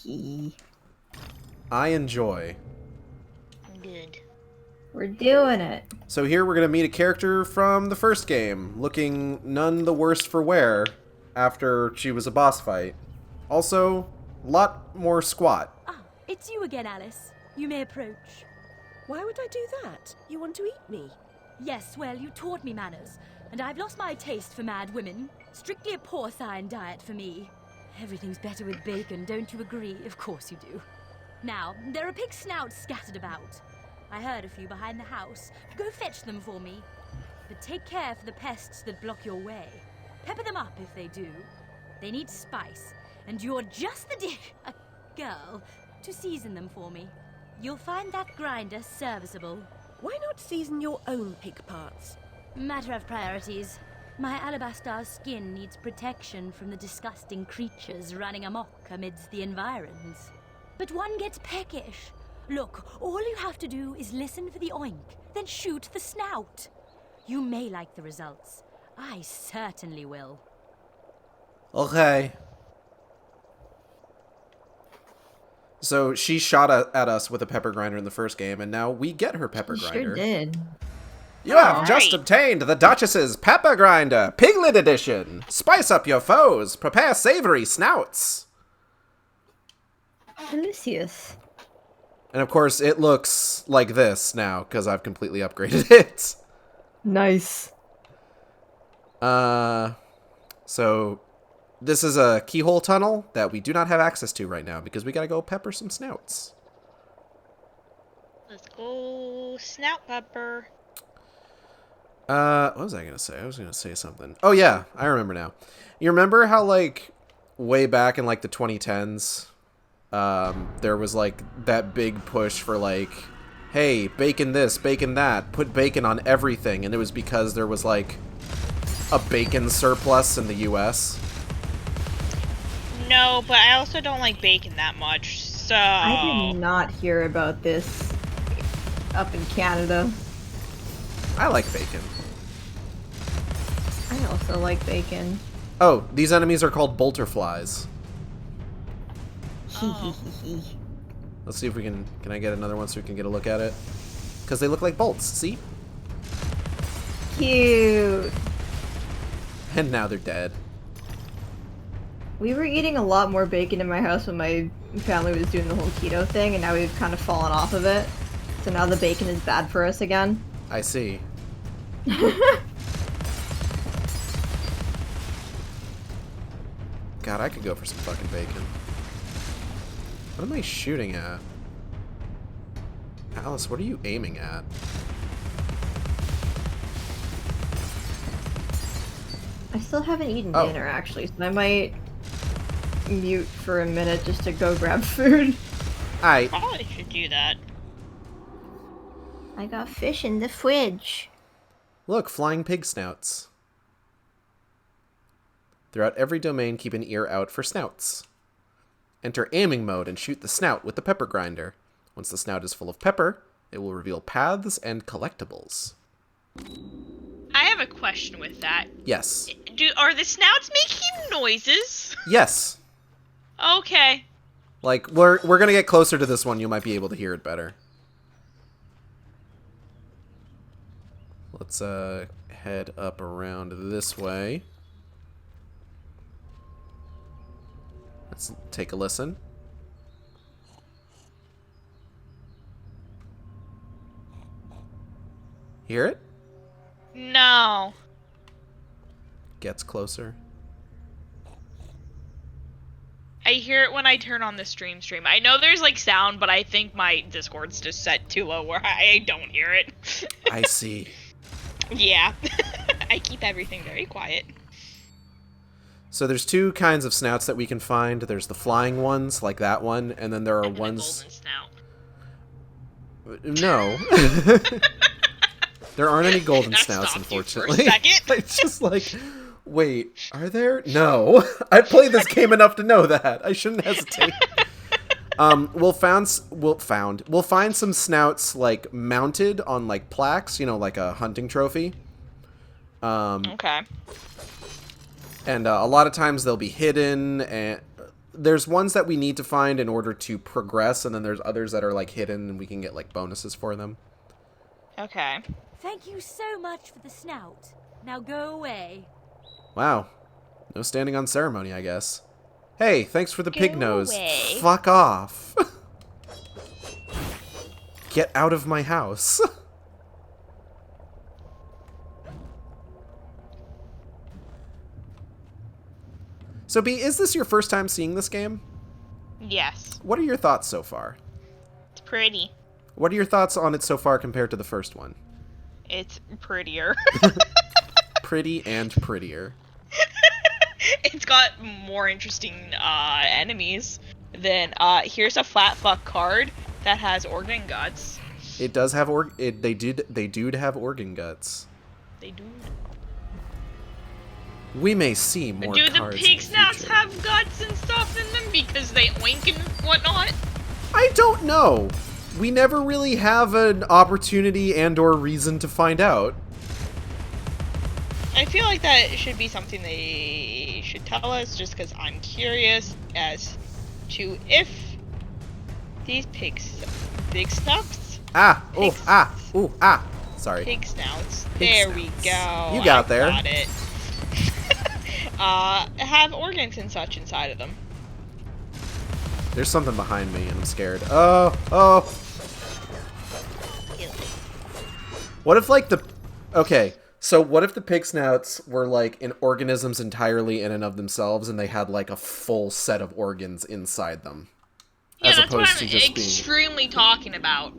Yeah. I enjoy. Good. We're doing it. So here we're going to meet a character from the first game, looking none the worse for wear after she was a boss fight. Also, a lot more squat. Ah, it's you again, Alice. You may approach. Why would I do that? You want to eat me? Yes, well, you taught me manners, and I've lost my taste for mad women. Strictly a porcine diet for me. Everything's better with bacon, don't you agree? Of course you do. Now, there are pig snouts scattered about. I heard a few behind the house. Go fetch them for me. But take care for the pests that block your way. Pepper them up if they do. They need spice, and you're just the girl to season them for me. You'll find that grinder serviceable. Why not season your own pig parts? Matter of priorities. My alabaster skin needs protection from the disgusting creatures running amok amidst the environs. But one gets peckish. Look, all you have to do is listen for the oink, then shoot the snout. You may like the results. I certainly will. Okay. So she shot at us with a pepper grinder in the first game, and now we get her pepper grinder. Sure did. You have just obtained the Duchess's Pepper Grinder, Piglet Edition. Spice up your foes. Prepare savory snouts. Delicious. And of course, it looks like this now, because I've completely upgraded it. Nice. So, this is a keyhole tunnel that we do not have access to right now, because we gotta go pepper some snouts. Let's go snout pepper. What was I gonna say? I was gonna say something. Oh yeah, I remember now. You remember how, like, way back in, like, the 2010s, there was, like, that big push for, like, hey, bacon this, bacon that, put bacon on everything, and it was because there was, like, a bacon surplus in the US? No, but I also don't like bacon that much, so... I did not hear about this up in Canada. I like bacon. I also like bacon. Oh, these enemies are called bolterflies. Oh. Let's see if we can I get another one so we can get a look at it? Because they look like bolts, see? Cute. And now they're dead. We were eating a lot more bacon in my house when my family was doing the whole keto thing, and now we've kind of fallen off of it. So now the bacon is bad for us again. I see. God, I could go for some fucking bacon. What am I shooting at? Alice, what are you aiming at? I still haven't eaten Oh. dinner, actually, so I might mute for a minute just to go grab food. I Probably should do that. I got fish in the fridge. Look, flying pig snouts. Throughout every domain, keep an ear out for snouts. Enter aiming mode and shoot the snout with the pepper grinder. Once the snout is full of pepper, it will reveal paths and collectibles. I have a question with that. Yes. Are the snouts making noises? Yes. Okay. Like, we're gonna get closer to this one, you might be able to hear it better. Let's head up around this way. Let's take a listen. Hear it? No. Gets closer. I hear it when I turn on the stream. I know there's like sound, but I think my Discord's just set too low where I don't hear it. I see. Yeah. I keep everything very quiet. So there's two kinds of snouts that we can find. There's the flying ones, like that one, and then there are ones... A golden snout. No. There aren't any golden That snouts, stopped you for a unfortunately. second. It's just like, wait, are there? No. I played this game enough to know that. I shouldn't hesitate. We'll find some snouts like mounted on like plaques, you know, like a hunting trophy. Okay. And a lot of times they'll be hidden, and there's ones that we need to find in order to progress, and then there's others that are like hidden and we can get like bonuses for them. Okay. Thank you so much for the snout. Now go away. Wow. No standing on ceremony, I guess. Hey, thanks for the pig nose. away. Fuck off. Get out of my house. So, B, is this your first time seeing this game? Yes. What are your thoughts so far? It's pretty. What are your thoughts on it so far compared to the first one? It's prettier. Pretty and prettier. It's got more interesting enemies than here's a flat fuck card that has organ guts. It does have they do have organ guts. They do. We may see more Do the cards pig in the snouts future. have guts and stuff in them because they oink and whatnot? I don't know. We never really have an opportunity and or reason to find out. I feel like that should be something they should tell us, just because I'm curious as to if these big snouts. Sorry. Pig snouts. Pig There snouts. we go. You got there. Got it. Have organs and such inside of them. There's something behind me and I'm scared. Oh. What if like okay, so what if the pig snouts were like organisms entirely in and of themselves and they had like a full set of organs inside them? Yeah, as that's what opposed I'm to just extremely talking about.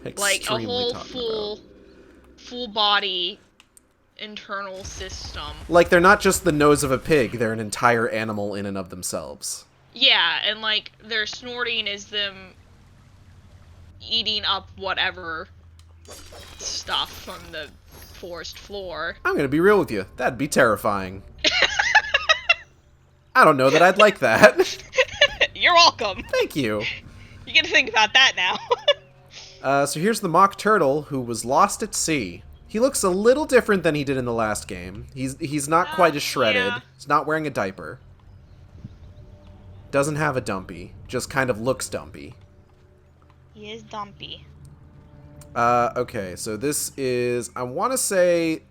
Like a Extremely whole talking full body internal system. Like they're not just the nose of a pig, they're an entire animal in and of themselves. Yeah, and like their snorting is them eating up whatever stuff from the forest floor. I'm gonna be real with you. That'd be terrifying. I don't know that I'd like that. You're welcome. Thank you. You get to think about that now. So here's the mock turtle who was lost at sea. He looks a little different than he did in the last game. He's not quite as shredded. Yeah. He's not wearing a diaper. Doesn't have a dumpy. Just kind of looks dumpy. He is dumpy. Okay, so this is... I want to say...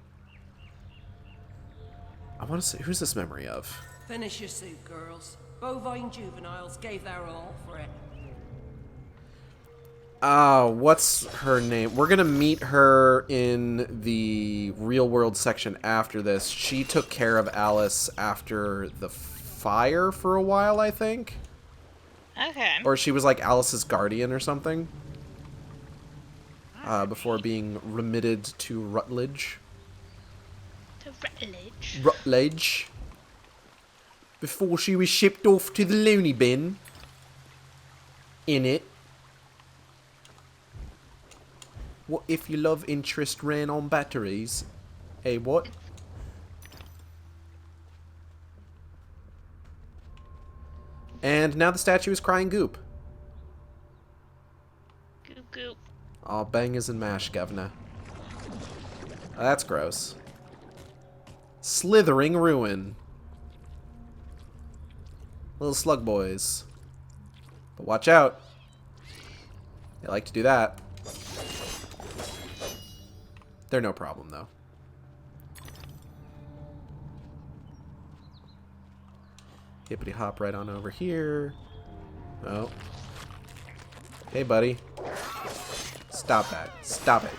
Who's this memory of? Finish your soup, girls. Bovine juveniles gave their all for it. What's her name? We're gonna meet her in the real world section after this. She took care of Alice after the fire for a while, I think. Okay. Or she was like Alice's guardian or something. Before being remitted to Rutledge. To Rutledge. Rutledge. Before she was shipped off to the loony bin. In it. What if your love interest ran on batteries? Hey, what? And now the statue is crying goop. Goop goop. All bangers and mash, governor. That's gross. Slithering ruin. Little slug boys. But watch out. They like to do that. They're no problem, though. Hippity hop right on over here. Oh. Hey, buddy. Stop that. Stop it.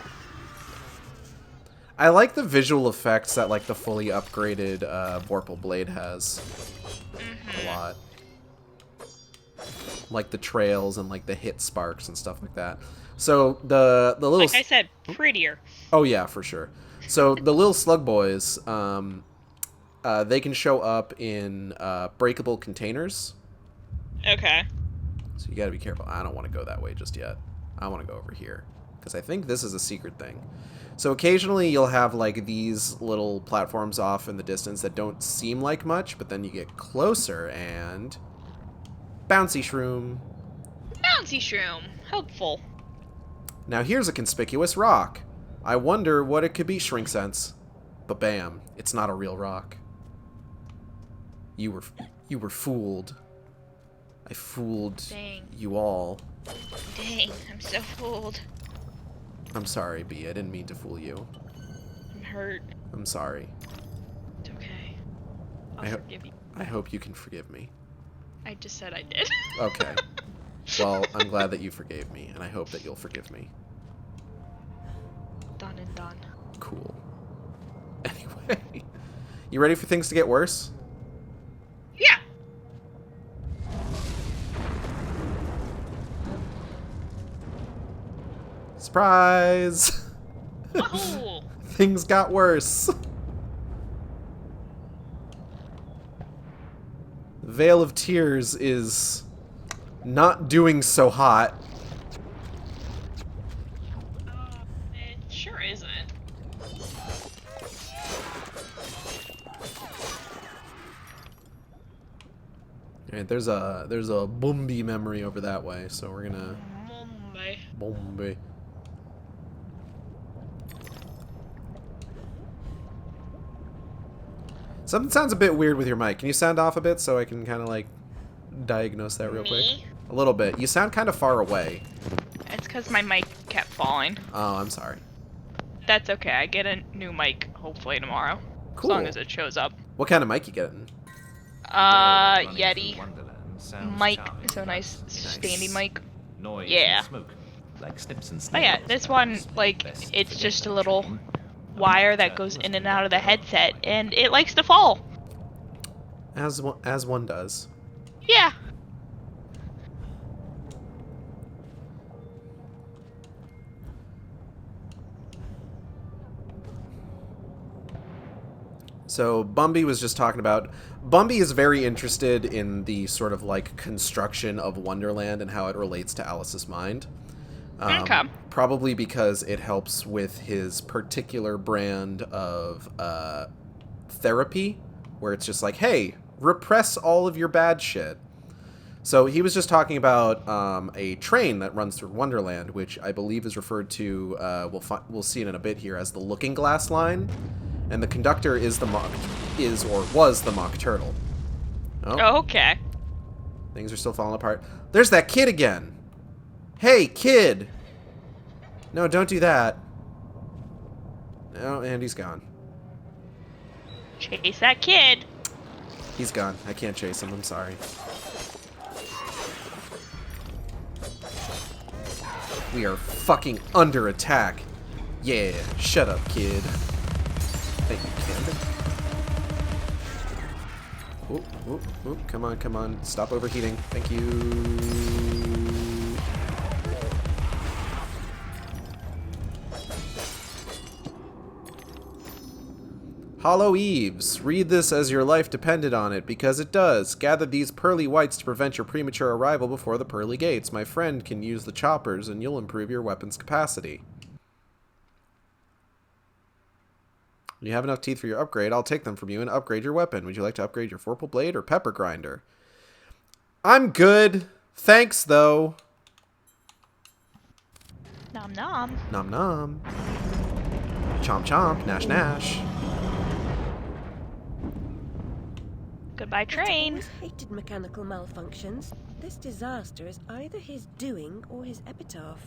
I like the visual effects that, like, the fully upgraded Vorpal Blade has. A lot. Like the trails and, like, the hit sparks and stuff like that. So, the little... Like I said, prettier. Oh, yeah, for sure. So, the little slug boys, they can show up in breakable containers. Okay. So, you gotta be careful. I don't want to go that way just yet. I want to go over here. Because I think this is a secret thing. So, occasionally you'll have, like, these little platforms off in the distance that don't seem like much, but then you get closer and... Bouncy shroom. bouncy shroom. Helpful. Now here's a conspicuous rock. I wonder what it could be, Shrink Sense. But bam, it's not a real rock. You were fooled. I fooled you all. Dang, I'm so fooled. I'm sorry, B. I didn't mean to fool you. I'm hurt. I'm sorry. It's okay. I'll forgive you. I hope you can forgive me. I just said I did. Okay. Well, I'm glad that you forgave me, and I hope that you'll forgive me. Done and done. Cool. Anyway, you ready for things to get worse? Yeah. Surprise! Oh. Things got worse. Veil of Tears is not doing so hot. It sure isn't. Alright, there's a Boombi memory over that way, so we're gonna Boombi. Something sounds a bit weird with your mic. Can you sound off a bit so I can kind of like diagnose that real quick? A little bit. You sound kind of far away. It's because my mic kept falling. Oh, I'm sorry. That's okay. I get a new mic hopefully tomorrow. Cool. As long as it shows up. What kind of mic you getting? Yeti. Mic. So nice standing mic. Noise Yeah. and smoke, like snips and Oh yeah, snails. this one, like, it's just a little wire that goes in and out of the headset, and it likes to fall. As one does. Yeah. So Bumby was just talking about... Bumby is very interested in the sort of like construction of Wonderland and how it relates to Alice's mind. Okay. Probably because it helps with his particular brand of therapy, where it's just like, hey, repress all of your bad shit. So he was just talking about a train that runs through Wonderland, which I believe is referred to, we'll see it in a bit here, as the Looking Glass line. And the conductor is was the Mock Turtle. Oh, okay. Things are still falling apart. There's that kid again! Hey, kid! No, don't do that. Oh, and he's gone. Chase that kid. He's gone. I can't chase him. I'm sorry. We are fucking under attack. Yeah, shut up, kid. Thank you, kid. Oh, come on, come on. Stop overheating. Thank you. Hollow Eaves. Read this as your life depended on it, because it does. Gather these pearly whites to prevent your premature arrival before the pearly gates. My friend can use the choppers, and you'll improve your weapon's capacity. When you have enough teeth for your upgrade, I'll take them from you and upgrade your weapon. Would you like to upgrade your Vorpal Blade or Pepper Grinder? I'm good. Thanks, though. Nom nom. Nom nom. Chomp chomp. Nash nash. Goodbye, train. I've always hated mechanical malfunctions. This disaster is either his doing or his epitaph.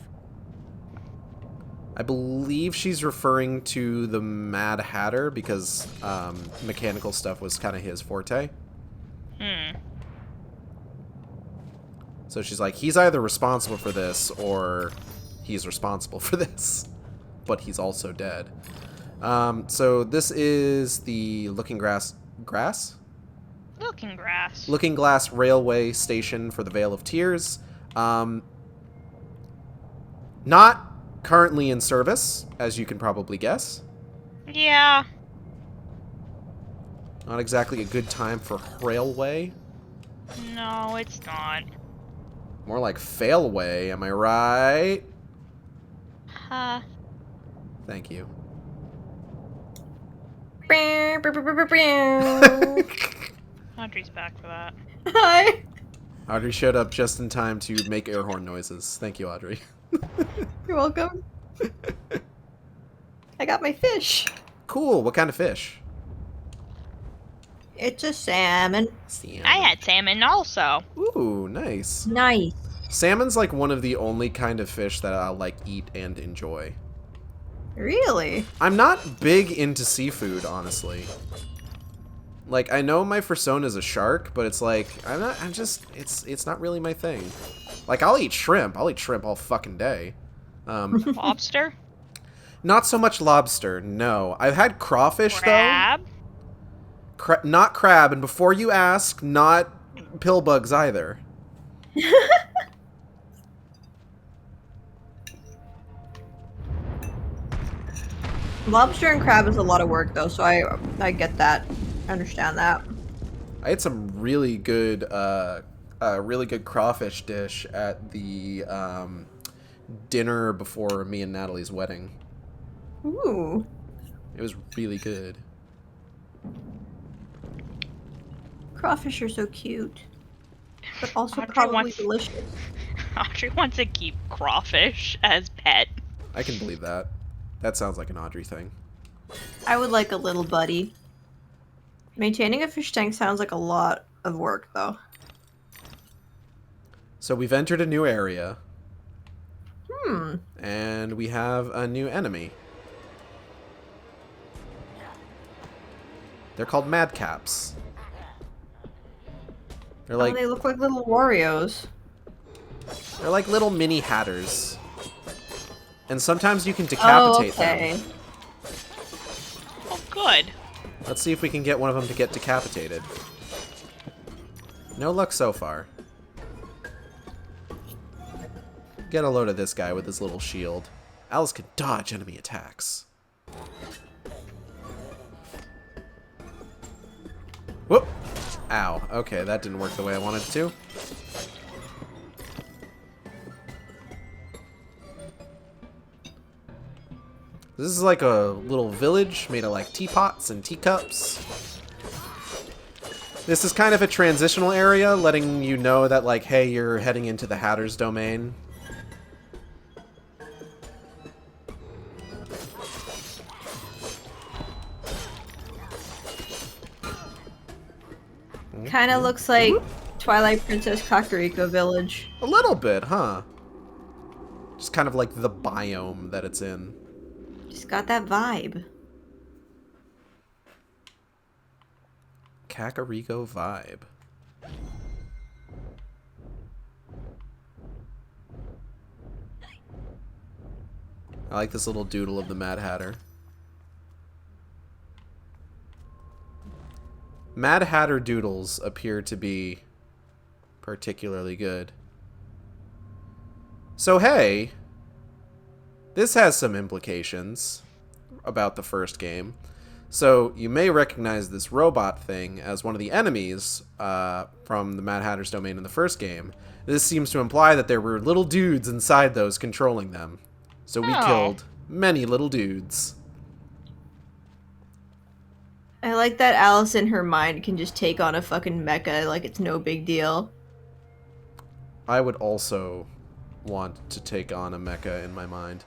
I believe she's referring to the Mad Hatter because mechanical stuff was kind of his forte. So she's like, he's either responsible for this or he's responsible for this, but he's also dead. So this is the Looking Glass Railway Station for the Veil of Tears. Not currently in service, as you can probably guess. Yeah. Not exactly a good time for railway. No, it's not. More like failway, am I right? Huh. Thank you. Audrey's back for that. Hi. Audrey showed up just in time to make air horn noises. Thank you, Audrey. You're welcome. I got my fish. Cool. What kind of fish? It's a salmon. I had salmon also. Ooh, nice. Nice. Salmon's like one of the only kind of fish that I'll like eat and enjoy. Really? I'm not big into seafood, honestly. Like, I know my persona is a shark, but it's like, it's not really my thing. Like, I'll eat shrimp. I'll eat shrimp all fucking day. Lobster? Not so much lobster, no. I've had crawfish, Crab? though. Not crab, and before you ask, not pill bugs either. Lobster and crab is a lot of work, though, so I get that. I understand that. I had some really good crawfish dish at the dinner before me and Natalie's wedding. Ooh. It was really good. Crawfish are so cute. But also Audrey probably delicious. Audrey wants to keep crawfish as pet. I can believe that. That sounds like an Audrey thing. I would like a little buddy. Maintaining a fish tank sounds like a lot of work, though. So we've entered a new area. Hmm. And we have a new enemy. They're called madcaps. They're like, they look like little Warriors. They're like little mini hatters. And sometimes you can decapitate them. Oh, good. Let's see if we can get one of them to get decapitated. No luck so far. Get a load of this guy with his little shield. Alice can dodge enemy attacks. Whoop! Ow. Okay, that didn't work the way I wanted it to. This is like a little village made of like teapots and teacups. This is kind of a transitional area, letting you know that like, hey, you're heading into the Hatter's domain. Kind of looks like Twilight Princess Kakariko Village. A little bit, huh? Just kind of like the biome that it's in. Just got that vibe. Kakariko vibe. I like this little doodle of the Mad Hatter. Mad Hatter doodles appear to be particularly good. So hey, this has some implications about the first game. So you may recognize this robot thing as one of the enemies from the Mad Hatter's domain in the first game. This seems to imply that there were little dudes inside those controlling them. So we killed many little dudes. I like that Alice in her mind can just take on a fucking mecha like it's no big deal. I would also want to take on a mecha in my mind.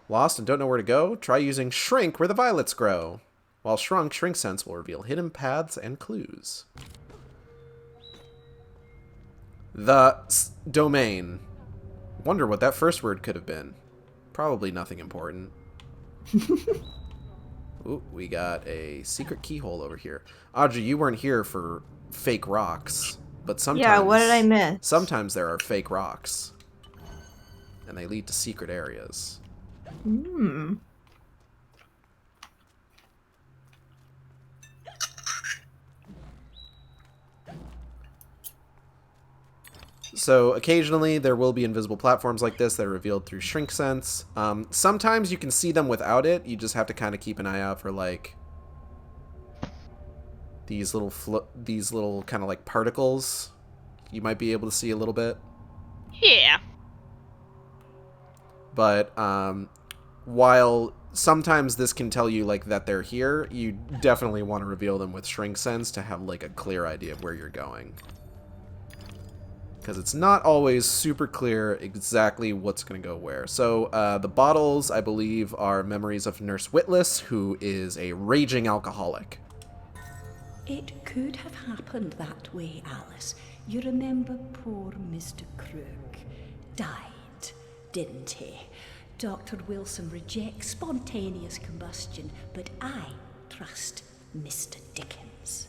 Lost and don't know where to go? Try using Shrink where the violets grow. While shrunk, Shrink Sense will reveal hidden paths and clues. The domain. Wonder what that first word could have been. Probably nothing important. Ooh, we got a secret keyhole over here. Audrey, you weren't here for fake rocks, but sometimes... Yeah, what did I miss? Sometimes there are fake rocks. And they lead to secret areas. Hmm. So occasionally there will be invisible platforms like this that are revealed through Shrink Sense. Sometimes you can see them without it. You just have to kind of keep an eye out for like these little kind of like particles. You might be able to see a little bit. Yeah. But while sometimes this can tell you like that they're here, you definitely want to reveal them with Shrink Sense to have like a clear idea of where you're going. because it's not always super clear exactly what's going to go where. So the bottles, I believe, are memories of Nurse Witless, who is a raging alcoholic. It could have happened that way, Alice. You remember poor Mr. Crook died, didn't he? Dr. Wilson rejects spontaneous combustion, but I trust Mr. Dickens.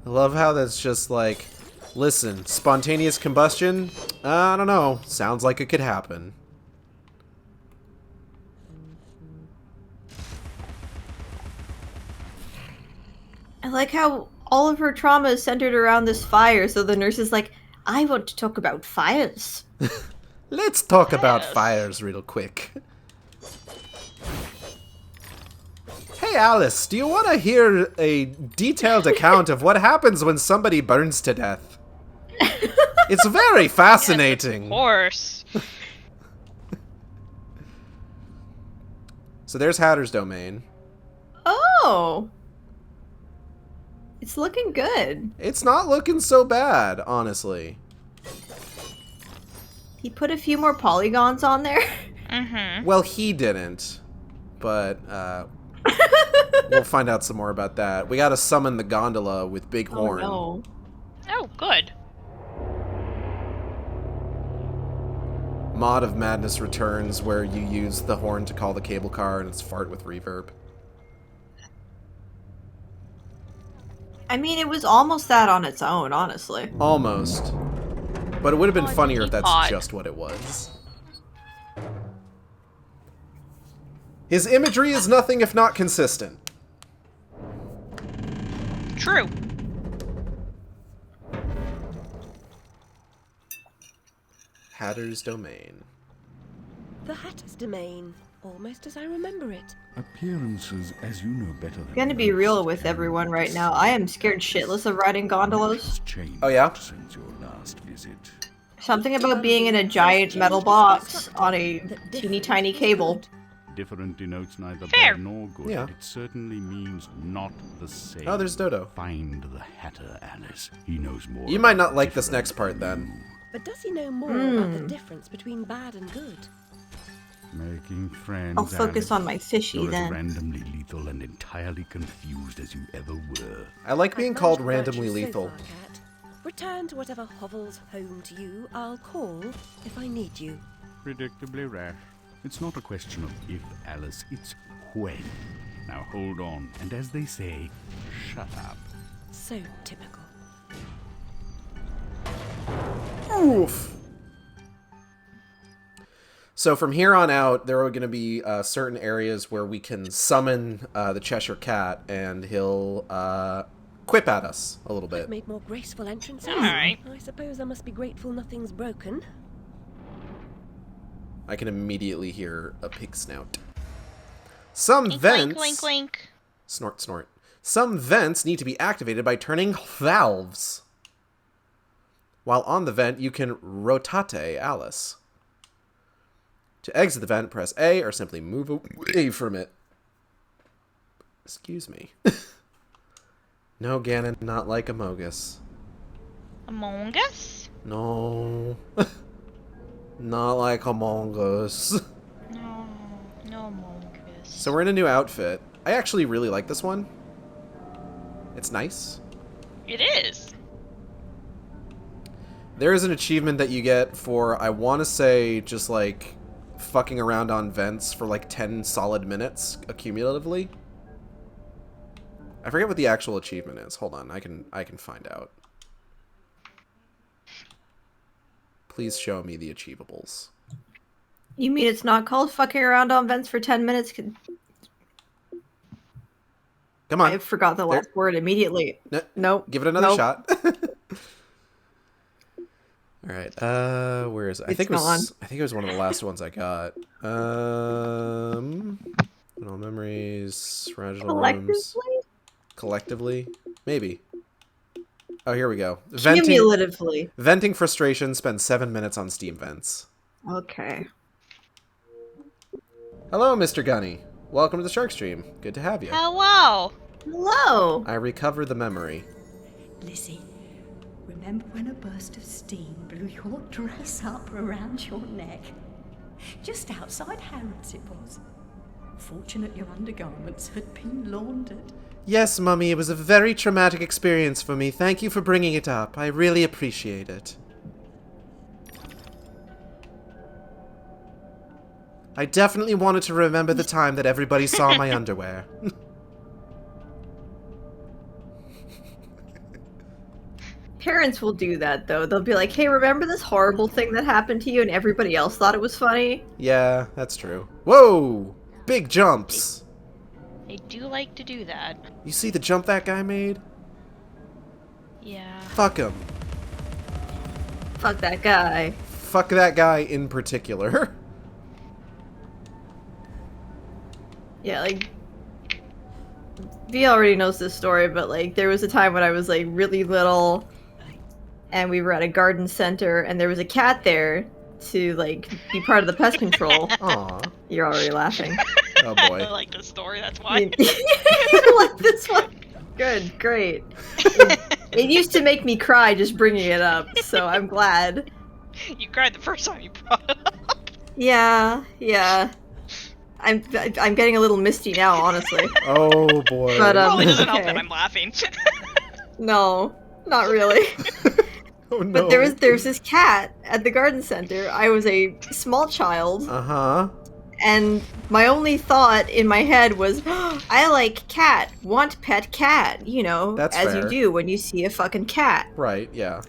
I love how that's just like, listen, spontaneous combustion? I don't know. Sounds like it could happen. I like how all of her trauma is centered around this fire, so the nurse is like, I want to talk about fires. Let's talk about fires real quick. Hey Alice, do you want to hear a detailed account of what happens when somebody burns to death? It's very fascinating. Yes, of course. So there's Hatter's domain. Oh! It's looking good. It's not looking so bad, honestly. He put a few more polygons on there. Mm-hmm. Well, he didn't. But, we'll find out some more about that. We gotta summon the gondola with Big Horn. Oh, no. Oh, good. Mod of Madness returns where you use the horn to call the cable car and it's fart with reverb. I mean, it was almost that on its own, honestly. Almost. But it would have been funnier if that's teapot. just what it was. His imagery is nothing if not consistent. True. Hatter's domain. The Hatter's domain, almost as I remember it. Appearances, as you know better than I'm gonna be real with everyone right now. I am scared shitless of riding gondolas. Oh yeah? Since your last visit. Something about being in a giant metal box on a teeny tiny cable. Different denotes neither Fair. bad nor good. Yeah. It certainly means not the same. Oh, there's Dodo. Find the Hatter, Alice. He knows more. You might not like this next part then. But does he know more about the difference between bad and good? Making friends. I'll focus Alice. on my fishy You're then. as randomly lethal and entirely confused as you ever were. I like being I've called managed to randomly virtue so lethal. far, Cat. Return to whatever hovels home to you. I'll call if I need you. Predictably rash. It's not a question of if, Alice, it's when. Now hold on, and as they say, shut up. So typical. Oof. So from here on out, there are going to be certain areas where we can summon the Cheshire Cat, and he'll quip at us a little bit. I've made more graceful entrances. Alright. I suppose I must be grateful nothing's broken. I can immediately hear a pig snout. Some Wink, vents... wink, wink, wink. Snort, snort. Some vents need to be activated by turning valves. While on the vent, you can rotate Alice. To exit the vent, press A or simply move away from it. Excuse me. No, Ganon, not like Amogus. Among Us? No. Not like Among Us. No, no Among Us. So we're in a new outfit. I actually really like this one. It's nice. It is. There is an achievement that you get for, I want to say, just like fucking around on vents for like 10 solid minutes accumulatively. I forget what the actual achievement is. Hold on, I can find out. Please show me the achievables. You mean it's not called fucking around on vents for 10 minutes? Come on. I forgot the last word immediately. Nope. Give it another Nope. shot. All right. Where is it? I It's think it gone. was. I think it was one of the last ones I got. All memories, regional rooms. Collectively, maybe. Oh, here we go. Cumulatively. Venting frustration. Spend 7 minutes on steam vents. Okay. Hello, Mr. Gunny. Welcome to the Shark Stream. Good to have you. Hello. Hello. I recover the memory. Lizzie, Remember when a burst of steam blew your dress up around your neck? Just outside Harrods it was. Fortunate your undergarments had been laundered. Yes, Mummy, it was a very traumatic experience for me. Thank you for bringing it up. I really appreciate it. I definitely wanted to remember the time that everybody saw my underwear. Parents will do that, though. They'll be like, hey, remember this horrible thing that happened to you and everybody else thought it was funny? Yeah, that's true. Whoa! Big jumps! They do like to do that. You see the jump that guy made? Yeah. Fuck him. Fuck that guy. Fuck that guy in particular. Yeah, like... V already knows this story, but, like, there was a time when I was, like, really little, and we were at a garden center, and there was a cat there to, like, be part of the pest control. Aww. You're already laughing. Oh boy. I like this story, that's why. You like this one? Good, great. It used to make me cry just bringing it up, so I'm glad. You cried the first time you brought it up. Yeah. I'm getting a little misty now, honestly. Oh boy. But, Probably doesn't help okay. that I'm laughing. No, not really. Oh no. But there was this cat at the garden center. I was a small child. Uh-huh. And my only thought in my head was, oh, I like cat, want pet cat, you know, That's as fair. you do when you see a fucking cat. Right, yeah.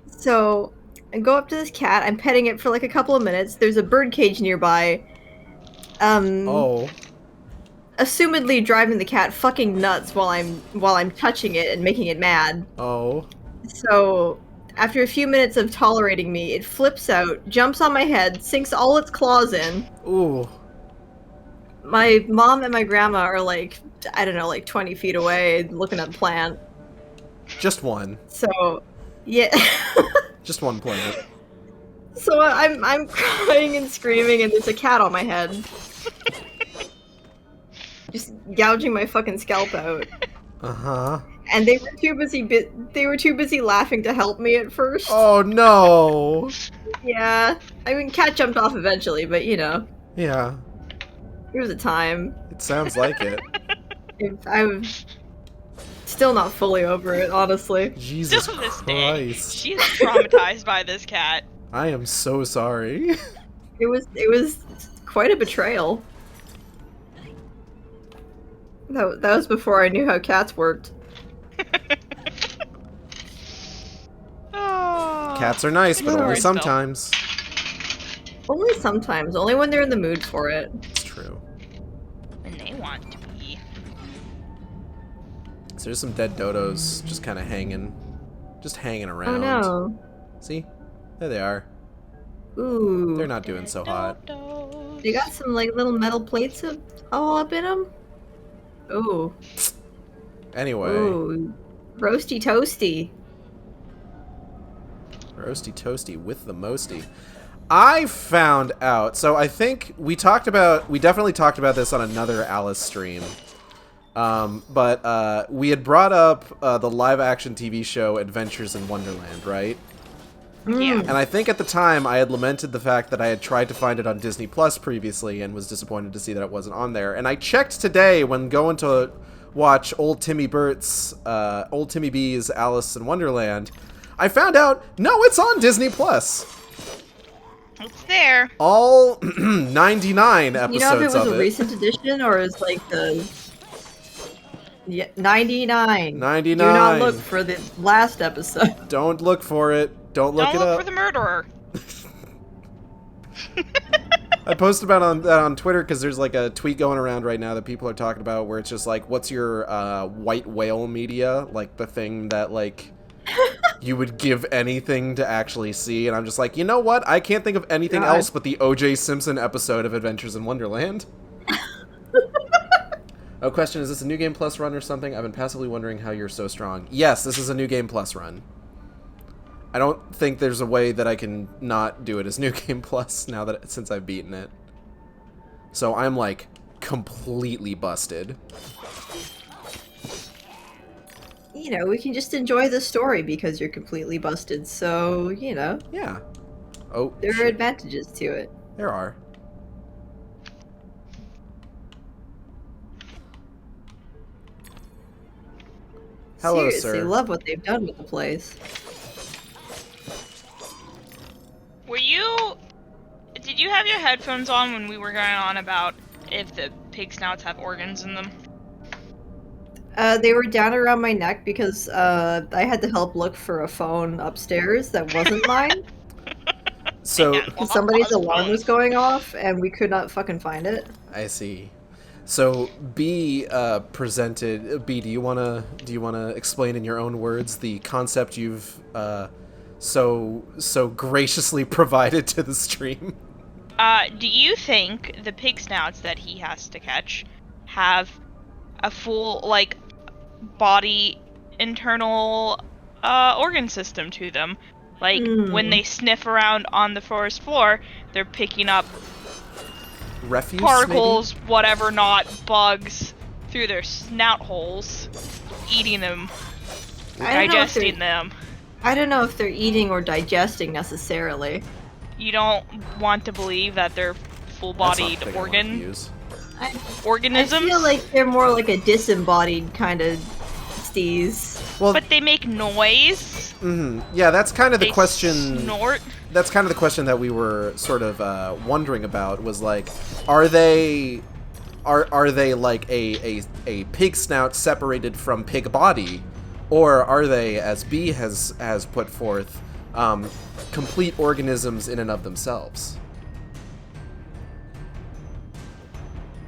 So I go up to this cat, I'm petting it for like a couple of minutes. There's a bird cage nearby. Oh. Assumedly driving the cat fucking nuts while I'm touching it and making it mad. Oh. So after a few minutes of tolerating me, it flips out, jumps on my head, sinks all its claws in. Ooh. My mom and my grandma are like, I don't know, like 20 feet away looking at the plant. Just one. So, yeah. Just one plant. So I'm crying and screaming and there's a cat on my head. Just gouging my fucking scalp out. Uh-huh. And they were too busy laughing to help me at first. Oh no. Yeah. I mean, cat jumped off eventually, but you know. Yeah. It was a time. It sounds like it. I'm still not fully over it, honestly. Jesus Still to this day, Christ. she is traumatized by this cat. I am so sorry. It was quite a betrayal. That was before I knew how cats worked. Cats are nice, but only Alright, sometimes. Only sometimes. Only when they're in the mood for it. It's true. When they want to be. So there's some dead dodos just kind of hanging around. Oh no. See? There they are. Ooh. They're not doing so hot. They got some like little metal plates all up in them. Ooh. Anyway. Ooh. Roasty toasty. Roasty toasty with the mosty. I found out, so I think we definitely talked about this on another Alice stream. But we had brought up the live action TV show Adventures in Wonderland, right? Yeah. And I think at the time I had lamented the fact that I had tried to find it on Disney Plus previously and was disappointed to see that it wasn't on there. And I checked today when going to watch old Timmy B's Alice in Wonderland. I found out, no, it's on Disney Plus. It's there. All 99 episodes of it. You know if it was a recent edition or is like the... Yeah, 99. 99. Do not look for the last episode. Don't look for it. Don't look it up. Don't look for the murderer. I posted about that on Twitter because there's like a tweet going around right now that people are talking about where it's just like, what's your white whale media? Like the thing that like you would give anything to actually see. And I'm just like, you know what? I can't think of anything else but the O.J. Simpson episode of Adventures in Wonderland. Oh, question, is this a New Game Plus run or something? I've been passively wondering how you're so strong. Yes, this is a New Game Plus run. I don't think there's a way that I can not do it as New Game Plus now that since I've beaten it. So I'm like completely busted. you know, we can just enjoy the story because you're completely busted. So, you know. Yeah. Oh, there are shit. advantages to it. There are. Hello, Seriously, sir. love what they've done with the place. Did you have your headphones on when we were going on about if the pig snouts have organs in them? They were down around my neck because I had to help look for a phone upstairs that wasn't mine. So Somebody's alarm was going off, and we could not fucking find it. I see. So B presented. B, do you wanna explain in your own words the concept you've so graciously provided to the stream? Do you think the pig snouts that he has to catch have a full, like, body internal organ system to them? Like, when they sniff around on the forest floor, they're picking up refuse, particles, whatever not, bugs, through their snout holes, eating them, digesting them. I don't know if they're eating or digesting necessarily. You don't want to believe that they're full-bodied organisms? I feel like they're more like a disembodied kind of steez. Well, but they make noise. Yeah, that's kind of the They question. snort. That's kind of the question that we were sort of wondering about. Was like, are they like a pig snout separated from pig body, or are they, as B has put forth, complete organisms in and of themselves?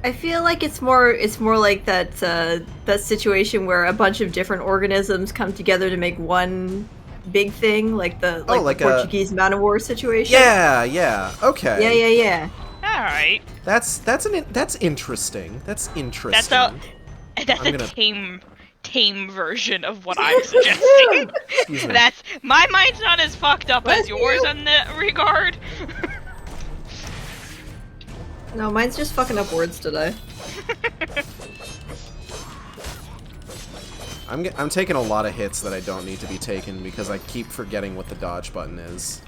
I feel like it's more like that situation where a bunch of different organisms come together to make one big thing, like the Portuguese man of war situation. Yeah, okay. Yeah. All right. That's interesting. That's interesting. That's a tame version of what I'm suggesting. That's my mind's not as fucked up as yours in that regard. No, mine's just fucking up words today. I'm taking a lot of hits that I don't need to be taken because I keep forgetting what the dodge button is.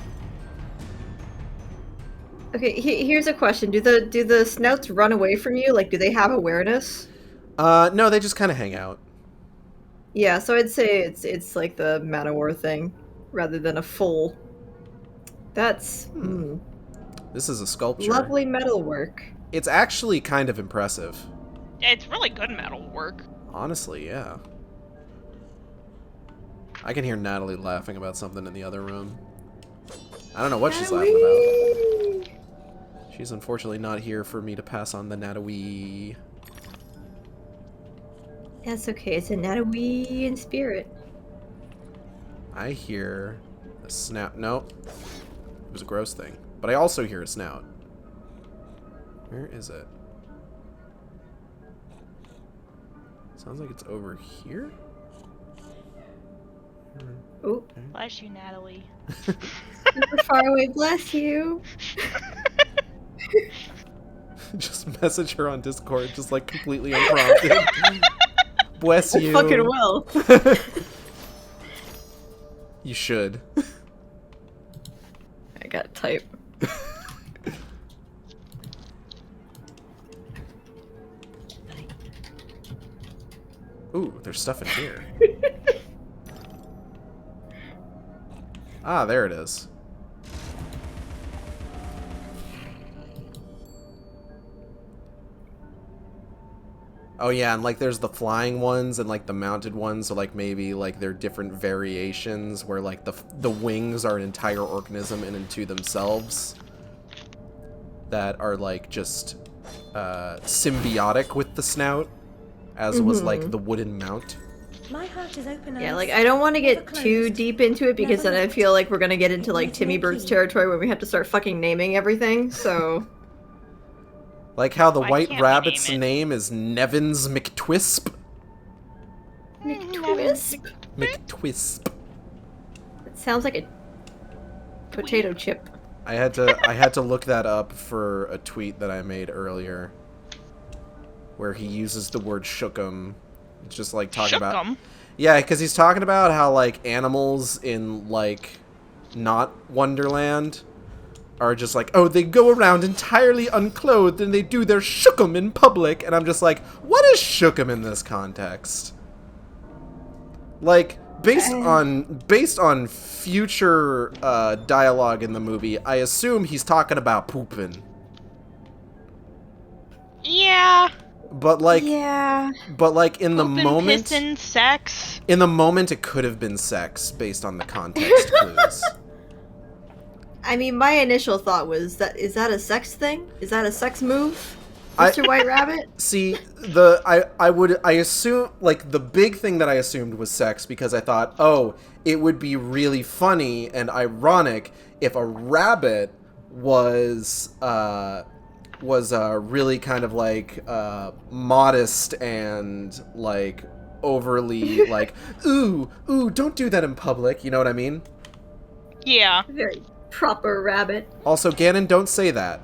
Okay, here's a question: Do the snouts run away from you? Like, do they have awareness? No, they just kind of hang out. Yeah, so I'd say it's like the man of war thing, rather than a full. That's This is a sculpture. lovely metalwork. It's actually kind of impressive. It's really good metal work. Honestly, yeah. I can hear Natalie laughing about something in the other room. I don't know what she's laughing about. She's unfortunately not here for me to pass on the Natalie. That's okay. It's a Natalie in spirit. I hear a snout. No, it was a gross thing. But I also hear a snout. Where is it? Sounds like it's over here. Oh, bless you, Natalie. Super far away. Bless you. Just message her on Discord, just like completely unprompted. Bless you. I fucking will. You should. I gotta type. Ooh, there's stuff in here. Ah, there it is. Oh yeah, and like there's the flying ones and like the mounted ones, so like maybe like they're different variations where like the wings are an entire organism in and to themselves that are like just symbiotic with the snout, as was like the wooden mount. My heart is open. Yeah, like I don't want to get too deep into it because then I feel like we're gonna get into like Timmy Bird's territory where we have to start fucking naming everything. So. Like how the white rabbit's name is Nevins McTwisp. McTwisp? McTwisp. It sounds like a potato chip. I had to look that up for a tweet that I made earlier, where he uses the word shookum It's just like talking Shook about 'em. Yeah, because he's talking about how like animals in like not Wonderland are just like, oh, they go around entirely unclothed and they do their shookum in public, and I'm just like, what is shookum in this context? Like, based on future dialogue in the movie, I assume he's talking about pooping. Yeah. But like, yeah. But like in the Poopin', moment, pissin', sex. in the moment, it could have been sex based on the context clues. I mean, my initial thought was that is that a sex thing? Is that a sex move, Mr. White Rabbit? See, I assume, like, the big thing that I assumed was sex because I thought, oh, it would be really funny and ironic if a rabbit was really kind of like modest and like overly like, ooh, don't do that in public. You know what I mean? Yeah. Very proper rabbit. Also, Ganon, don't say that.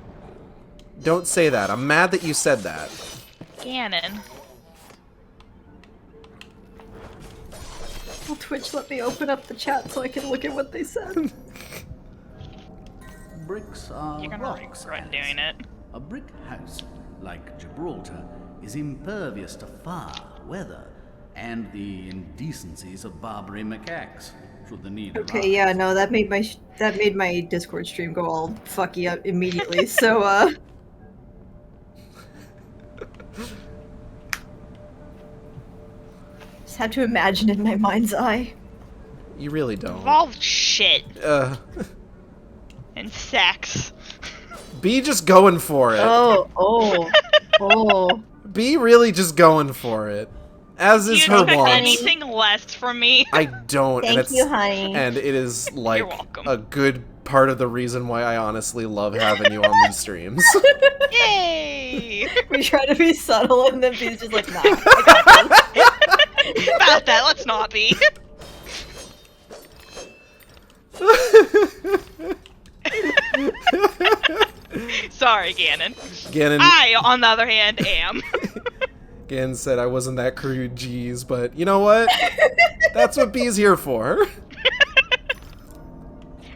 Don't say that. I'm mad that you said that. Ganon. Well, Twitch, let me open up the chat so I can look at what they said. Bricks are You're gonna rocks. regret doing it. A brick house, like Gibraltar, is impervious to fire, weather, and the indecencies of Barbary macaques. Should the need arise. Okay, yeah, no, that made my Discord stream go all fucky up immediately. So, just had to imagine it in my mind's eye. You really don't. Involved shit. And sex. Be just going for it. Oh. Be really just going for it. As is You her don't expect wont. anything less from me. I don't. and Thank it's, you, honey. And it is like You're welcome. a good part of the reason why I honestly love having you on these streams. Yay! We try to be subtle and then B's just like, nah, I got this. About that, let's not be. Sorry, Ganon. I, on the other hand, am. Ganon said I wasn't that crude, geez, but you know what? That's what B's here for.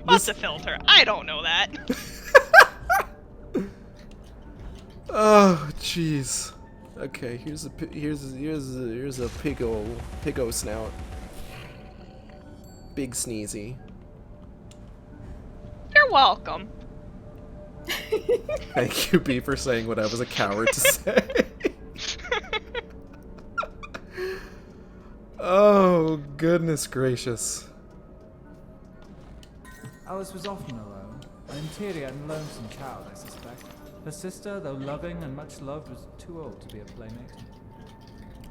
What's a filter? I don't know that. Oh, jeez. Okay, here's a piggo snout. Big sneezy. You're welcome. Thank you, B, for saying what I was a coward to say. Oh, goodness gracious. Alice was often alone, an interior and lonesome child, I suspect. Her sister, though loving and much loved, was too old to be a playmate.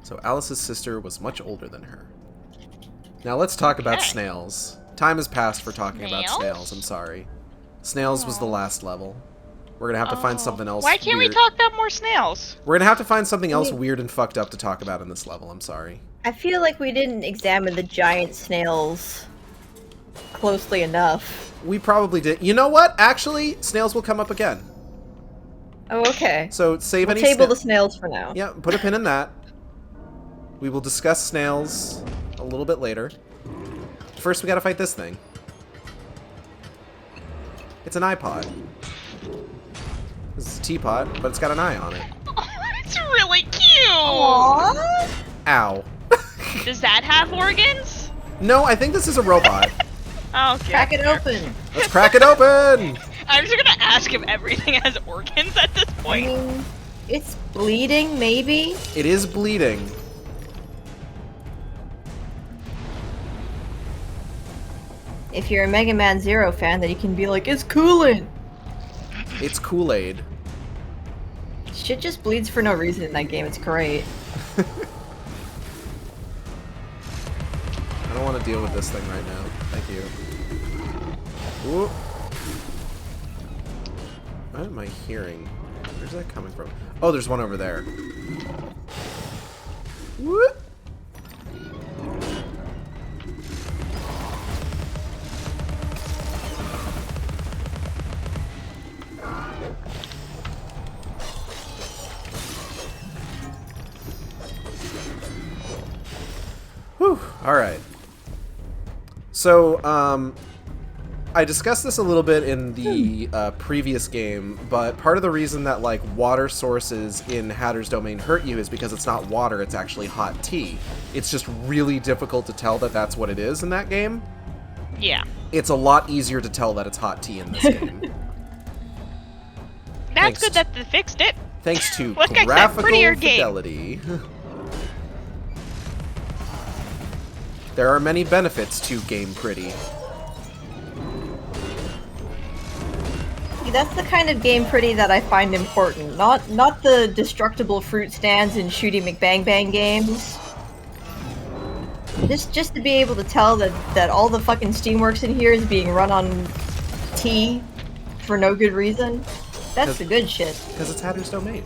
So Alice's sister was much older than her. Now let's talk about snails. Time has passed for talking about snails, I'm sorry. Snails was the last level. We're gonna have to find something else Why can't we weird. talk about more snails? We're gonna have to find something else weird and fucked up to talk about in this level, I'm sorry. I feel like we didn't examine the giant snails closely enough. We probably did. You know what? Actually, snails will come up again. Oh, okay. So save we'll any table the snails for now. Yeah, put a pin in that. We will discuss snails a little bit later. First, we gotta fight this thing. It's an iPod. This is a teapot, but it's got an eye on it. Oh, it's really cute! Aww. Ow. Does that have organs? No, I think this is a robot. Okay. Crack it open. Let's crack it open! I'm just gonna ask if everything has organs at this point. I mean, it's bleeding, maybe? It is bleeding. If you're a Mega Man Zero fan, then you can be like, it's cooling! It's Kool-Aid. Shit just bleeds for no reason in that game, it's great. I don't want to deal with this thing right now. Thank you. Ooh. What am I hearing? Where's that coming from? Oh, there's one over there. Whoop. Alright. So, I discussed this a little bit in the previous game, but part of the reason that, like, water sources in Hatter's Domain hurt you is because it's not water, it's actually hot tea. It's just really difficult to tell that that's what it is in that game. Yeah. It's a lot easier to tell that it's hot tea in this game. That's good that they fixed it. Thanks to Like I said, graphical prettier game. fidelity. There are many benefits to Game Pretty. See, that's the kind of game pretty that I find important. Not the destructible fruit stands in Shooty McBang games. Just to be able to tell that all the fucking Steamworks in here is being run on tea for no good reason. That's the good shit. Because it's Hatter's Domain.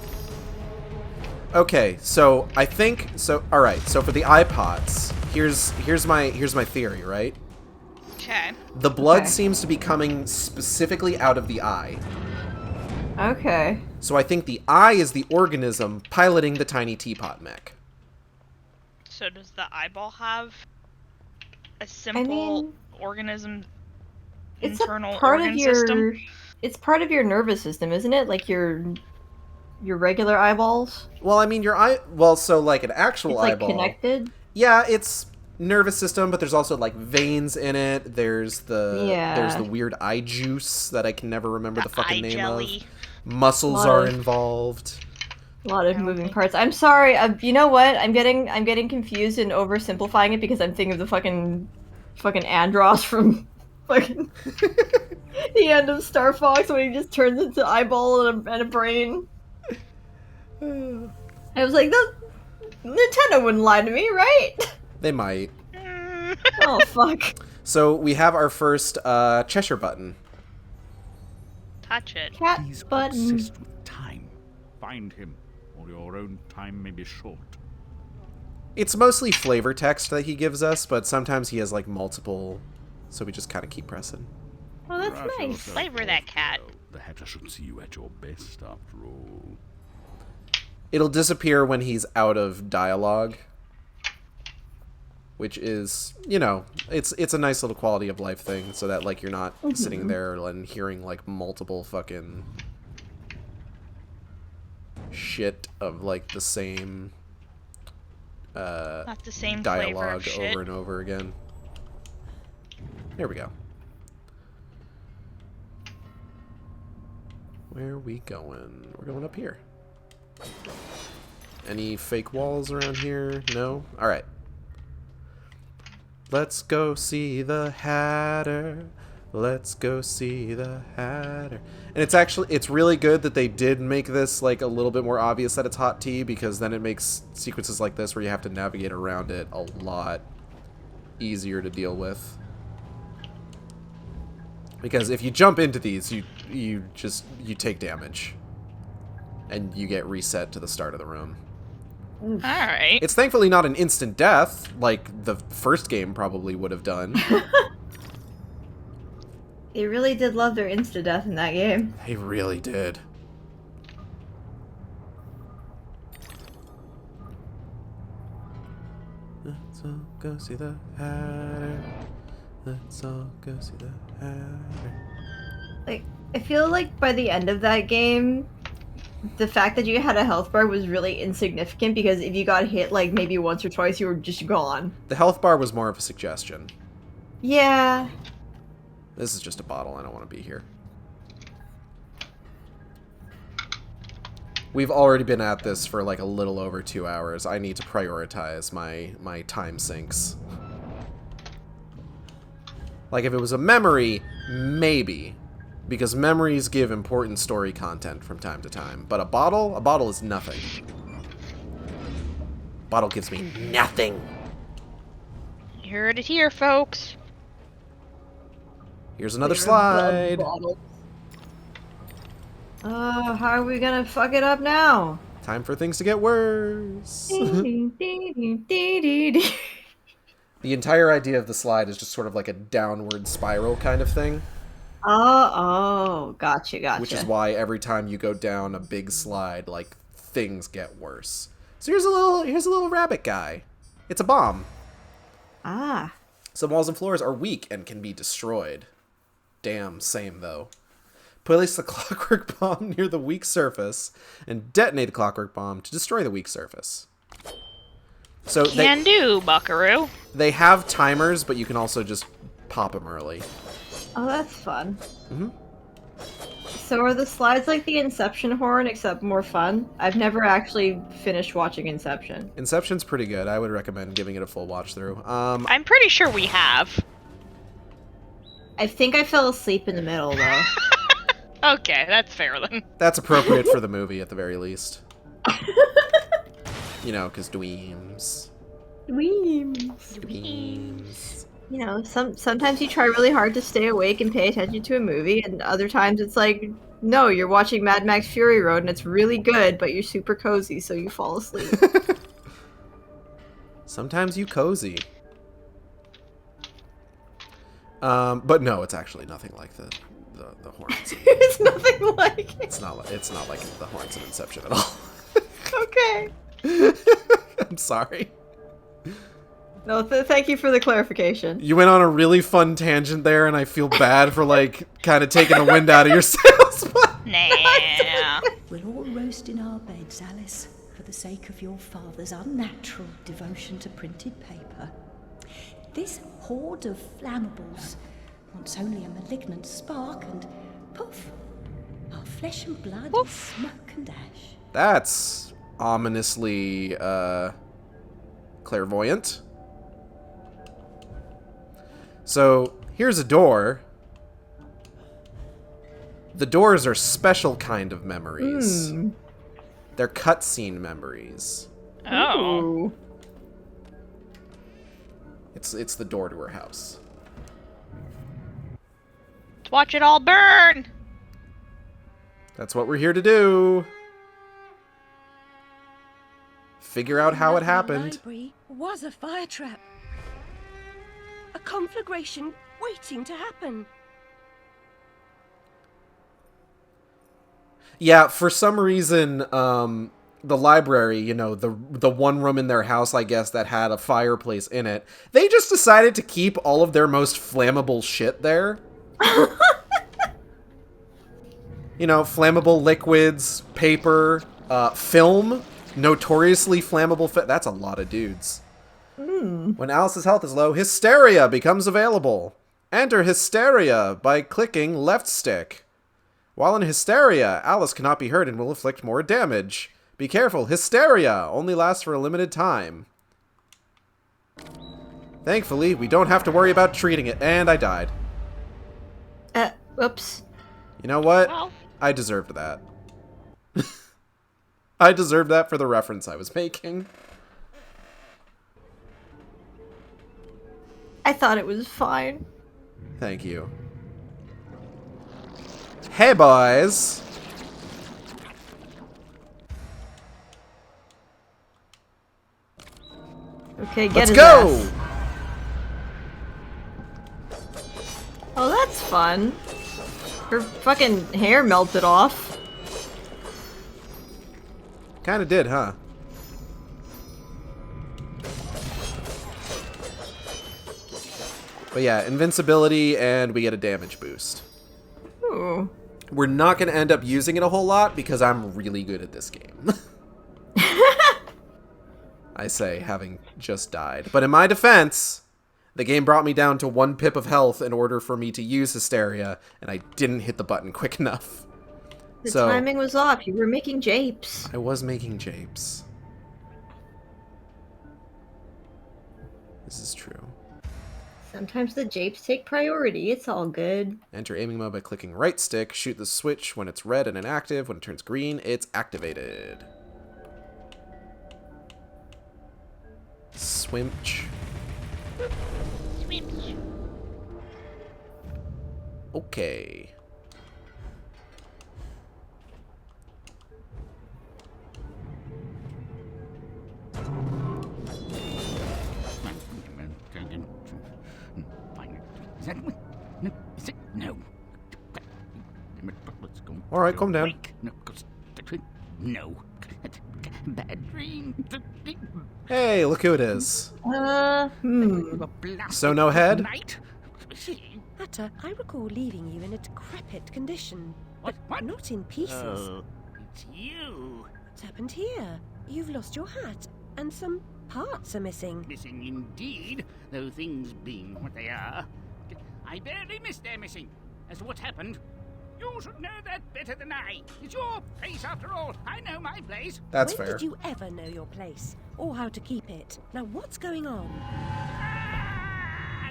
Okay, so I think all right. So for the iPods, here's my theory, right? Okay. The blood seems to be coming specifically out of the eye. Okay. So I think the eye is the organism piloting the tiny teapot mech. So does the eyeball have a simple organism internal organ system? It's part of your nervous system, isn't it? Like your regular eyeballs? Well, I mean, your eye... Well, so, like, an actual it's, like, eyeball... connected? Yeah, it's nervous system, but there's also, like, veins in it. There's the... Yeah. There's the weird eye juice that I can never remember the fucking name jelly. of. Muscles are involved. A lot of moving parts. I'm sorry. You know what? I'm getting confused and oversimplifying it because I'm thinking of the fucking Andros from fucking the end of Star Fox when he just turns into eyeball and a brain. I was like, Nintendo wouldn't lie to me, right? They might. Oh fuck. So we have our first Cheshire button. Touch it. Cat He's button. obsessed with time. Find him, or your own time may be short. It's mostly flavor text that he gives us, but sometimes he has, like, multiple, so we just kind of keep pressing. Oh, that's Right, nice. also, Flavor that cat. The Hatter should see you at your best, after all. It'll disappear when he's out of dialogue, which is, you know, it's a nice little quality of life thing, so that, like, you're not sitting there and hearing, like, multiple fucking shit of, like, the same Not the same dialogue flavor of over shit. and over again. There we go. Where are we going? We're going up here. Any fake walls around here? No? Alright. Let's go see the Hatter. Let's go see the Hatter. And it's really good that they did make this, like, a little bit more obvious that it's hot tea, because then it makes sequences like this where you have to navigate around it a lot easier to deal with. Because if you jump into these, you take damage. And you get reset to the start of the room. Alright. It's thankfully not an instant death, like the first game probably would have done. They really did love their insta-death in that game. They really did. Let's all go see the Hatter. Let's all go see the Hatter. Like, I feel like by the end of that game, the fact that you had a health bar was really insignificant, because if you got hit, like, maybe once or twice, you were just gone. The health bar was more of a suggestion. Yeah. This is just a bottle. I don't want to be here. We've already been at this for like a little over 2 hours. I need to prioritize my time sinks. Like, if it was a memory, maybe. Because memories give important story content from time to time. But a bottle is nothing. Bottle gives me nothing. You heard it here, folks. Here's another slide. How are we gonna fuck it up now? Time for things to get worse. The The entire idea of the slide is just sort of like a downward spiral kind of thing. Oh, gotcha. Which is why every time you go down a big slide, like, things get worse. So here's a little rabbit guy. It's a bomb. Ah. Some walls and floors are weak and can be destroyed. Damn, same though. Place the clockwork bomb near the weak surface and detonate the clockwork bomb to destroy the weak surface. So Can do, buckaroo. They have timers, but you can also just pop them early. Oh, that's fun. Mm-hmm. So are the slides like the Inception horn, except more fun? I've never actually finished watching Inception. Inception's pretty good. I would recommend giving it a full watch through. I'm pretty sure we have. I think I fell asleep in the middle, though. Okay, that's fair then. That's appropriate for the movie, at the very least. You know, because dweems. Dweems. You know, sometimes you try really hard to stay awake and pay attention to a movie, and other times it's like, no, you're watching Mad Max Fury Road and it's really good, but you're super cozy, so you fall asleep. Sometimes you cozy. But no, it's actually nothing like the horns. It's nothing like it. It's not like the horns in Inception at all. Okay. I'm sorry. No, thank you for the clarification. You went on a really fun tangent there, and I feel bad for, like, kind of taking the wind out of your sails. Nah. We'll all roast in our beds, Alice, for the sake of your father's unnatural devotion to printed paper. This hoard of flammables wants only a malignant spark, and poof, our flesh and blood is smoke and ash. That's ominously, clairvoyant. So, here's a door. The doors are special kind of memories. They're cutscene memories. Oh. It's the door to her house. Let's watch it all burn! That's what we're here to do. Figure out how it happened. The library was a fire trap. A conflagration waiting to happen. Yeah, for some reason, the library, you know, the one room in their house, I guess, that had a fireplace in it, they just decided to keep all of their most flammable shit there. You know, flammable liquids, paper, film, notoriously flammable that's a lot of dudes. When Alice's health is low, Hysteria becomes available. Enter Hysteria by clicking left stick. While in Hysteria, Alice cannot be hurt and will inflict more damage. Be careful, Hysteria only lasts for a limited time. Thankfully, we don't have to worry about treating it, and I died. Whoops. You know what? Well. I deserved that. I deserved that for the reference I was making. I thought it was fine. Thank you. Hey, boys! Okay, get Let's his go! ass. Oh, that's fun. Her fucking hair melted off. Kinda did, huh? But yeah, invincibility, and we get a damage boost. Ooh. We're not going to end up using it a whole lot because I'm really good at this game. I say, having just died. But in my defense, the game brought me down to 1 pip of health in order for me to use Hysteria, and I didn't hit the button quick enough. The timing was off. You were making japes. I was making japes. This is true. Sometimes the japes take priority. It's all good. Enter aiming mode by clicking right stick. Shoot the switch when it's red and inactive. When it turns green, it's activated. Swimch. Swimch. Okay. No. All right, calm down. No. Bad dream. Hey, look who it is. Hmm. So no head? Hatter, I recall leaving you in a decrepit condition, but not in pieces. Oh, it's you. What's happened here? You've lost your hat, and some parts are missing. Missing indeed, though things being what they are. I barely missed their missing. As to what happened, you should know that better than I. It's your place after all. I know my place. That's when fair. Did you ever know your place? Or how to keep it? Now what's going on?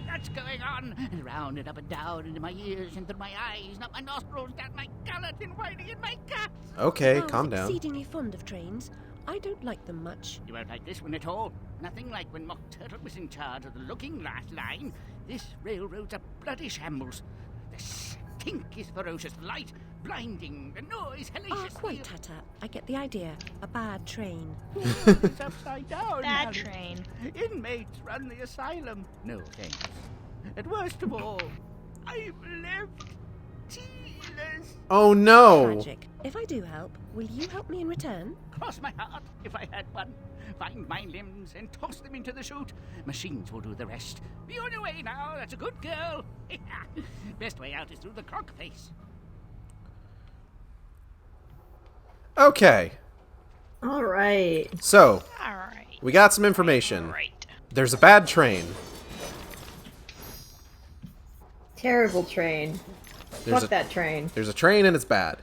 That's going on. And round and up and down into my ears and through my eyes and up my nostrils, down my gullet and whining in my guts. Okay, I calm was down. exceedingly fond of trains. I don't like them much. You won't like this one at all. Nothing like when Mock Turtle was in charge of the looking glass line. This railroad's a bloody shambles. The stink is ferocious, the light blinding, the noise hellacious. Quite, Hatter. I get the idea. A bad train. It's upside down. Bad Harry. train. Inmates run the asylum. No thanks. And worst of all, I'm left tealess. Oh no! Tragic. If I do help, will you help me in return? Cross my heart if I had one. Find my limbs and toss them into the chute. Machines will do the rest. Be on your way now, that's a good girl. Best way out is through the croc face. Okay. Alright. So, Alright. we got some information. Right. There's a bad train. Terrible train. Fuck that train. There's a train and it's bad.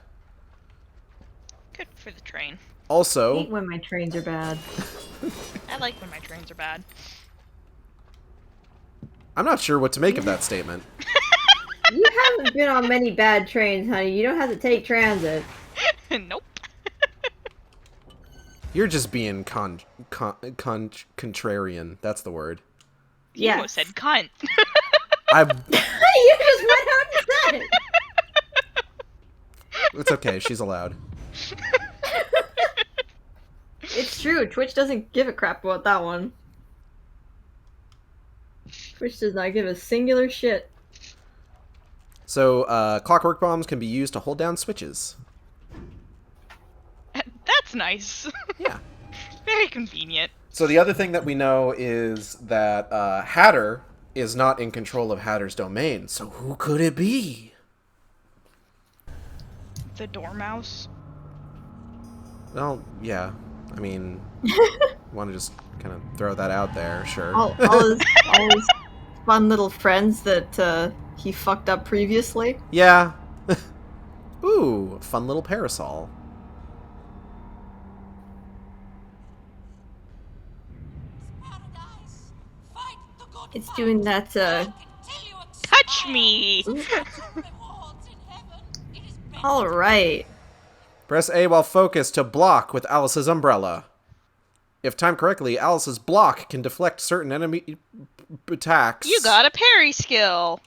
Good for the train. I Also, hate when my trains are bad. I like when my trains are bad. I'm not sure what to make of that statement. You haven't been on many bad trains, honey. You don't have to take transit. Nope. You're just being contrarian. That's the word. You almost said cunt. I'm. You just went out and said it. It's okay. She's allowed. It's true. Twitch doesn't give a crap about that one. Twitch does not give a singular shit. So, clockwork bombs can be used to hold down switches. That's nice. Yeah. Very convenient. So the other thing that we know is that Hatter is not in control of Hatter's domain. So who could it be? The dormouse. Well, yeah. I mean, want to just kind of throw that out there, sure. All his fun little friends that he fucked up previously. Yeah. Ooh, fun little parasol. It's doing that, Touch me! Alright. Press A while focused to block with Alice's umbrella. If timed correctly, Alice's block can deflect certain enemy attacks. You got a parry skill.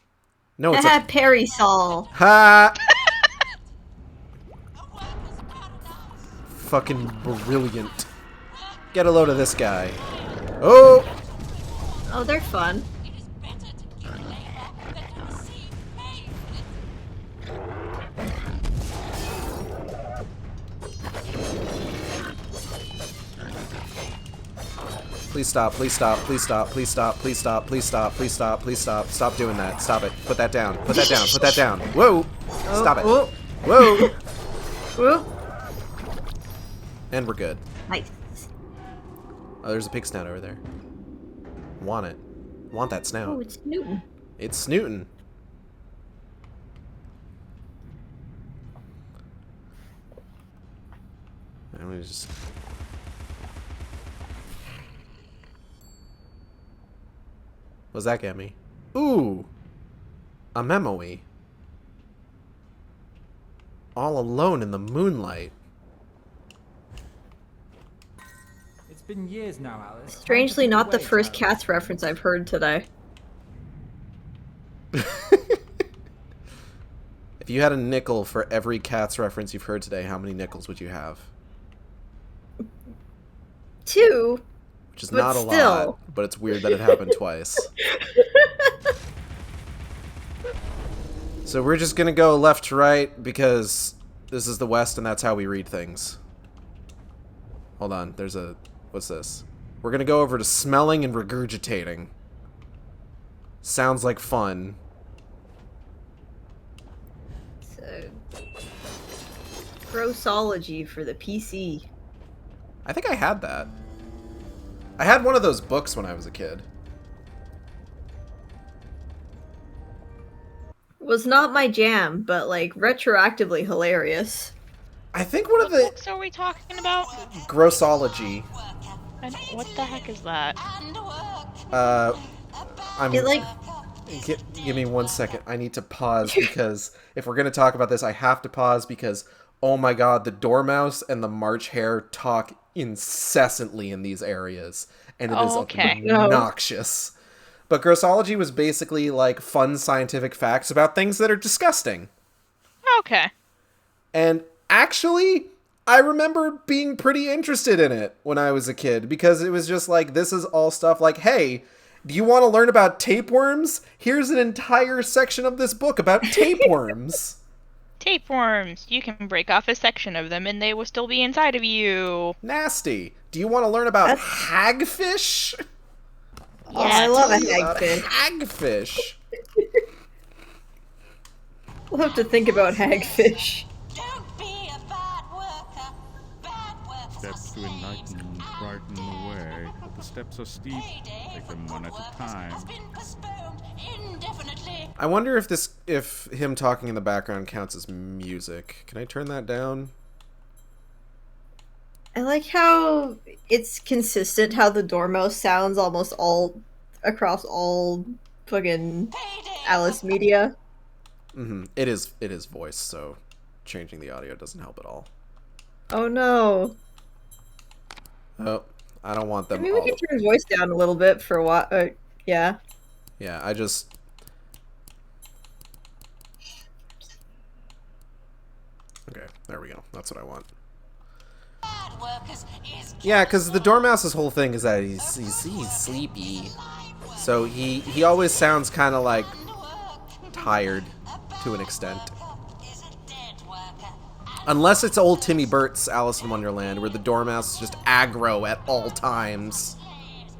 No, it's a... Parasol. Ha! Fucking brilliant. Get a load of this guy. Oh! Oh, they're fun. Please stop, please stop, please stop, please stop, please stop, please stop, please stop, please stop. Stop doing that. Stop it. Put that down. Put that down. Put that down. Whoa! Stop it. Whoa. Whoa! Whoa. And we're good. Nice. Oh, there's a pig snout over there. Want it. Want that snout. Oh, it's Newton. It's snootin'. I'm gonna just... What's that get me? Ooh! A memo-y. All alone in the moonlight. It's been years now, Alice. Strangely not the first Cats reference I've heard today. If you had a nickel for every Cats reference you've heard today, how many nickels would you have? 2. Which is but not a still. lot, but it's weird that it happened twice. So we're just gonna go left to right because this is the West and that's how we read things. Hold on. There's a... What's this? We're gonna go over to smelling and regurgitating. Sounds like fun. So, grossology for the PC. I think I had that. I had one of those books when I was a kid. Was not my jam, but like retroactively hilarious. I think one of the... What books are we talking about? Grossology. What the heck is that? I'm... It like... Give me 1 second. I need to pause because if we're going to talk about this, I have to pause because, oh my god, the Dormouse and the March Hare talk incessantly in these areas. And it is obnoxious. But grossology was basically like fun scientific facts about things that are disgusting. Okay. And actually, I remember being pretty interested in it when I was a kid because it was just like, this is all stuff like, hey, do you want to learn about tapeworms? Here's an entire section of this book about tapeworms. Tapeworms. You can break off a section of them and they will still be inside of you. Nasty. Do you want to learn about hagfish? Oh, I love a hagfish. Hagfish. We'll have to think about hagfish. Steps to enlighten and brighten the way, but the steps are steep. Take them one at a time. I wonder if him talking in the background counts as music. Can I turn that down? I like how it's consistent how the Dormouse sounds almost all across all fucking Alice media. Mm-hmm. It is voice, so changing the audio doesn't help at all. Oh no. Oh, I don't want them. Maybe we can turn his voice down a little bit for what? Yeah. Yeah, I just. Okay, there we go. That's what I want. Yeah, because the Dormouse's whole thing is that he's sleepy, so he always sounds kind of like tired to an extent. Unless it's old Timmy Burt's Alice in Wonderland, where the Dormouse is just aggro at all times.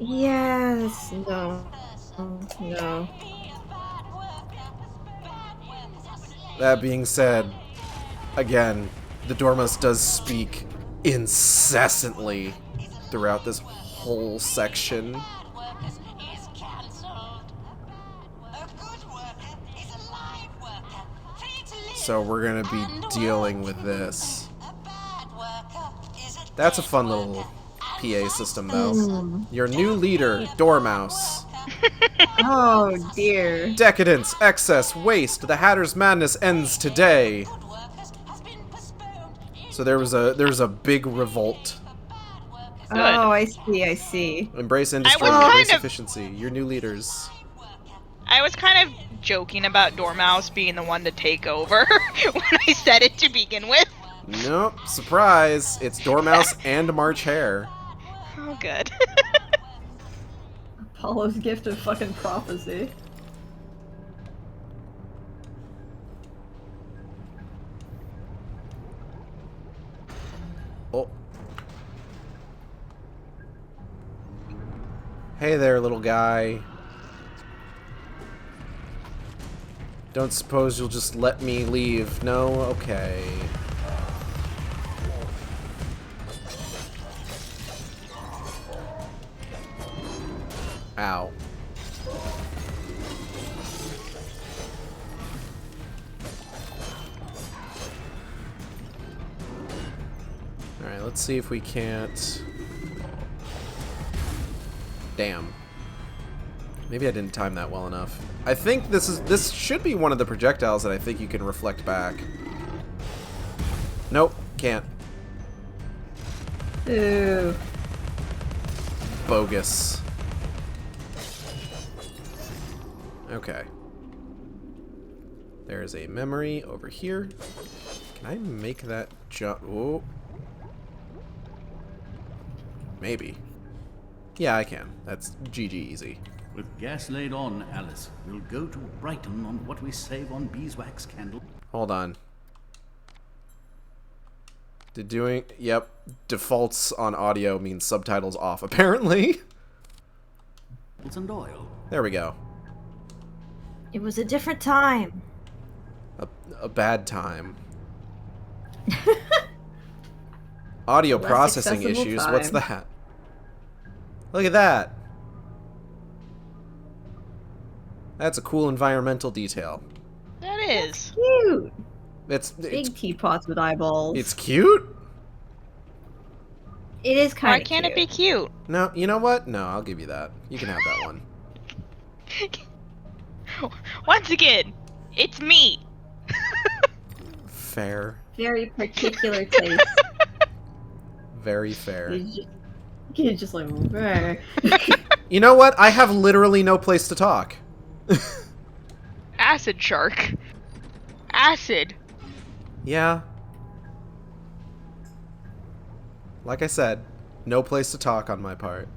Yes. No. No. That being said, again, the Dormouse does speak incessantly throughout this whole section. So we're gonna be dealing with this. That's a fun little PA system, though. Your new leader, Dormouse. Oh dear. Decadence, excess, waste. The Hatter's madness ends today. So there was a big revolt. Oh, I see. Embrace industry, embrace efficiency. Your new leaders. I was kind of joking about Dormouse being the one to take over when I said it to begin with. Nope, surprise. It's Dormouse and March Hare. Oh, good. Apollo's gift of fucking prophecy. Oh. Hey there, little guy. Don't suppose you'll just let me leave? No? Okay. Ow. Alright, let's see if we can't... Damn. Maybe I didn't time that well enough. I think this should be one of the projectiles that I think you can reflect back. Nope, can't. Ew. Bogus. Okay. There's a memory over here. Can I make that jump? Oh. Maybe. Yeah, I can. That's GG easy. With gas laid on, Alice, we'll go to Brighton on what we save on beeswax candle. Hold on. Yep. Defaults on audio means subtitles off, apparently. And oil. There we go. It was a different time. A bad time. Audio Less processing accessible issues. time. What's that? Look at that. That's a cool environmental detail. That is. Cute. It's Big teapots with eyeballs. It's cute? It is kind of Why can't it be cute? No, you know what? No, I'll give you that. You can have that one. Once again, it's me. Fair. Very particular taste. Very fair. You're just like, "Meh." You know what? I have literally no place to talk. Acid shark. Acid. Yeah. Like I said, no place to talk on my part.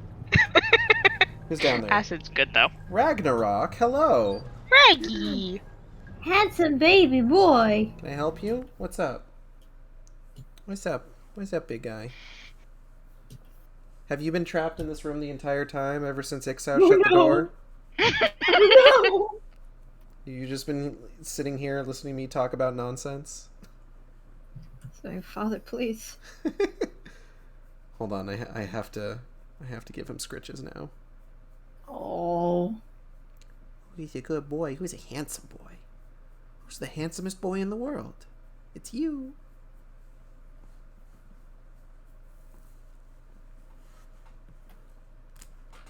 Who's down there? Acid's good though. Ragnarok, hello. Raggy. Handsome baby boy. Can I help you? What's up? What's up? What's up, big guy? Have you been trapped in this room the entire time ever since Ixao shut the door? No. You just been sitting here listening to me talk about nonsense? So, Father, please. Hold on, I have to give him scritches now. Oh. He's a good boy. Who's a handsome boy? Who's the handsomest boy in the world? It's you.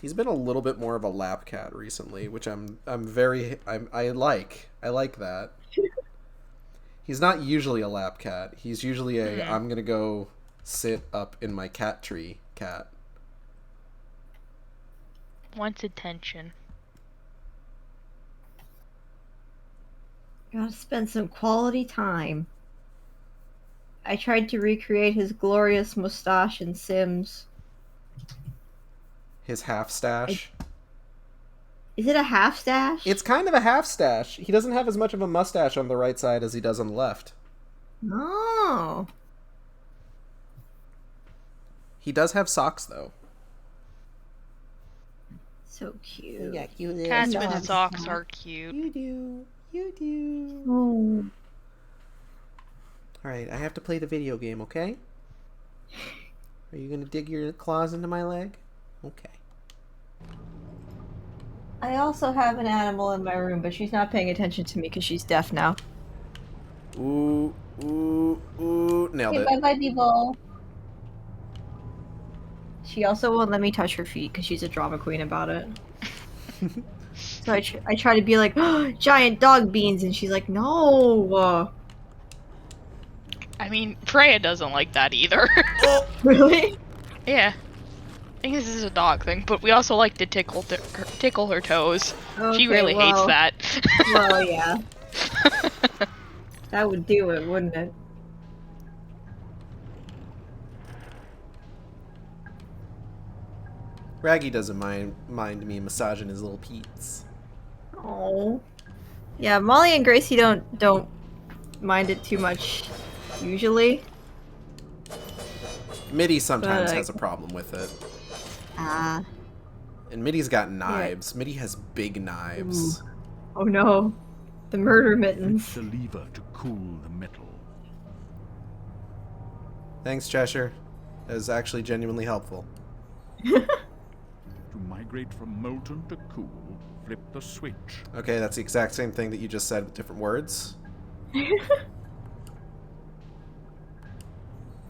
He's been a little bit more of a lap cat recently, which I like. I like that. He's not usually a lap cat. He's usually a I'm gonna go sit up in my cat tree cat. Wants attention. Gotta spend some quality time. I tried to recreate his glorious mustache in Sims. His half stash. Is it a half stash? It's kind of a half stash. He doesn't have as much of a mustache on the right side as he does on the left. Oh. He does have socks, though. So cute. Yeah, cute little Cats socks. with socks are cute. You do. You do. Oh. Alright, I have to play the video game, okay? Are you gonna dig your claws into my leg? Okay. I also have an animal in my room, but she's not paying attention to me because she's deaf now. Ooh, ooh, ooh. Nailed it. Bye-bye, people. She also won't let me touch her feet because she's a drama queen about it. So I try to be like, oh, giant dog beans, and she's like, no. I mean, Freya doesn't like that either. Really? Yeah. I think this is a dog thing, but we also like to tickle her toes. Okay, She really hates that. Well, yeah. That would do it, wouldn't it? Raggy doesn't mind me massaging his little peats. Oh. Yeah, Molly and Gracie don't mind it too much usually. Mitty sometimes has a problem with it. Ah. And Mitty's got knives. Mitty has big knives. Ooh. Oh no. The murder mittens. The lever to cool the metal. Thanks, Cheshire. That was actually genuinely helpful. To migrate from molten to cool, flip the switch. Okay, that's the exact same thing that you just said with different words.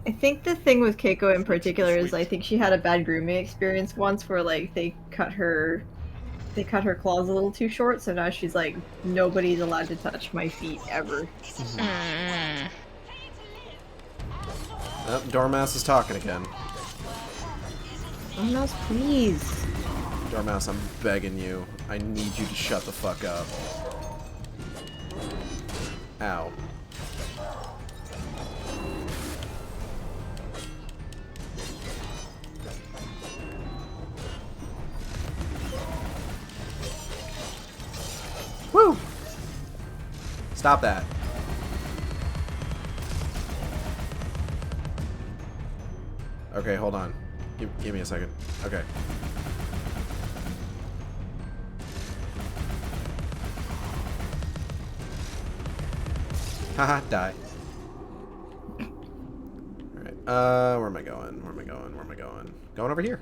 I think the thing with Keiko in particular is I think she had a bad grooming experience once where like they cut her claws a little too short, so now she's like, nobody's allowed to touch my feet ever. Oh, Dormouse is talking again. Dormouse, please. Dormouse, I'm begging you. I need you to shut the fuck up. Ow. Woo! Stop that. Okay, hold on. Give me a second. Okay. Haha, die. Alright, where am I going? Where am I going? Where am I going? Going over here.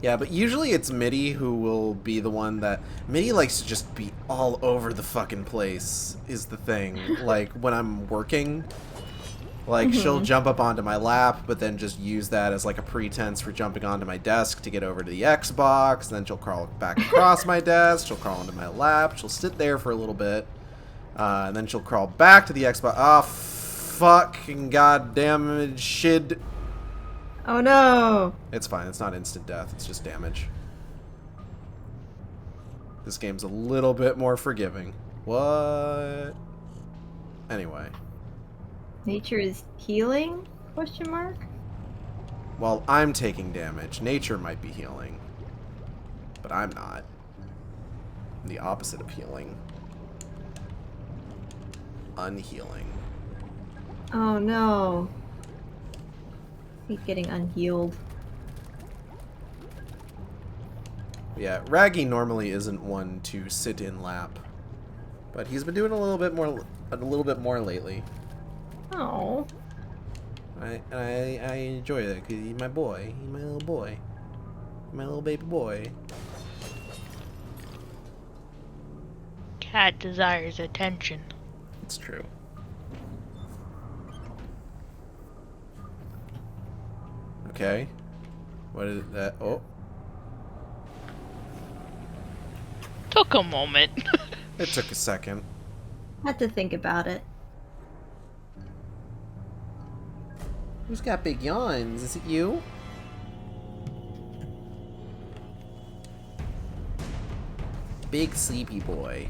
Yeah, but usually it's Mitty who will be the one that... Mitty likes to just be all over the fucking place, is the thing. Like, when I'm working, like, she'll jump up onto my lap, but then just use that as, like, a pretense for jumping onto my desk to get over to the Xbox, then she'll crawl back across my desk, she'll crawl onto my lap, she'll sit there for a little bit, and then she'll crawl back to the Xbox. Oh, fucking goddamn shit. Oh no! It's fine, it's not instant death, it's just damage. This game's a little bit more forgiving. What? Anyway. Nature is healing? Question mark? Well, I'm taking damage. Nature might be healing. But I'm not. I'm the opposite of healing. Unhealing. Oh no. He's getting unhealed. Yeah, Raggy normally isn't one to sit in lap. But he's been doing a little bit more lately. Oh. I enjoy that because he's my boy. He's my little boy. My little baby boy. Cat desires attention. It's true. Okay. What is that? Oh. Took a moment. It took a second. Had to think about it. Who's got big yawns? Is it you? Big sleepy boy.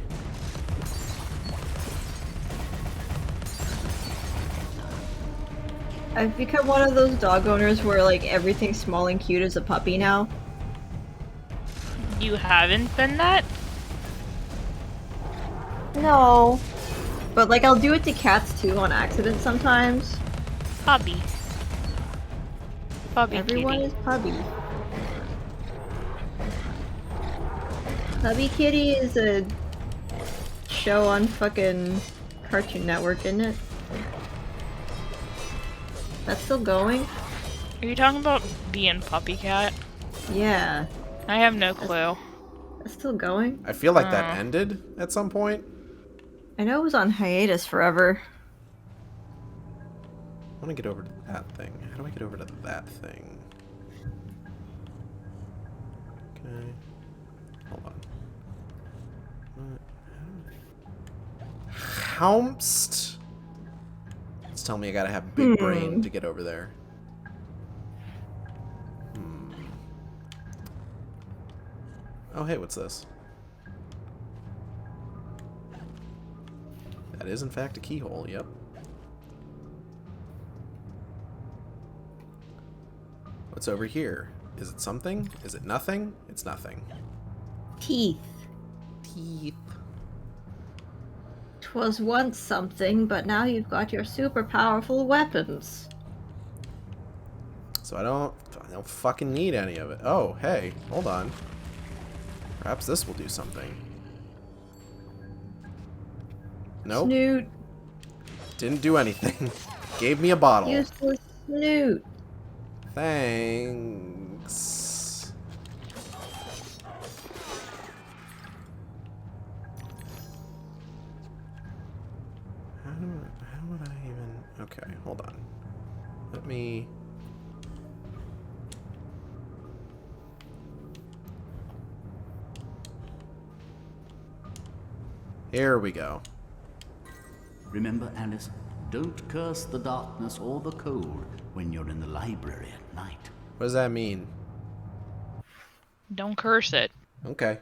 I've become one of those dog owners where like everything small and cute is a puppy now. You haven't been that? No. But like I'll do it to cats too on accident sometimes. Puppy. Puppy Everyone kitty. is Pubby. Pubby Kitty is a show on fucking Cartoon Network, isn't it? That's still going? Are you talking about being Puppy Cat? Yeah. I have no clue. That's still going? I feel like that ended at some point. I know it was on hiatus forever. I want to get over to that thing. How do I get over to that thing? Okay. Hold on. Houmst? It's telling me I gotta have a big brain to get over there. Oh, hey, what's this? That is, in fact, a keyhole, yep. What's over here? Is it something? Is it nothing? It's nothing. Teeth. Teeth. 'Twas once something, but now you've got your super powerful weapons. So I don't fucking need any of it. Oh, hey, hold on. Perhaps this will do something. Nope. Snoot. Didn't do anything. Gave me a bottle. Useless snoot. Thanks. How would I even... Okay, hold on. Let me... Here we go. Remember, Alice, don't curse the darkness or the cold when you're in the library at night. What does that mean? Don't curse it. Okay.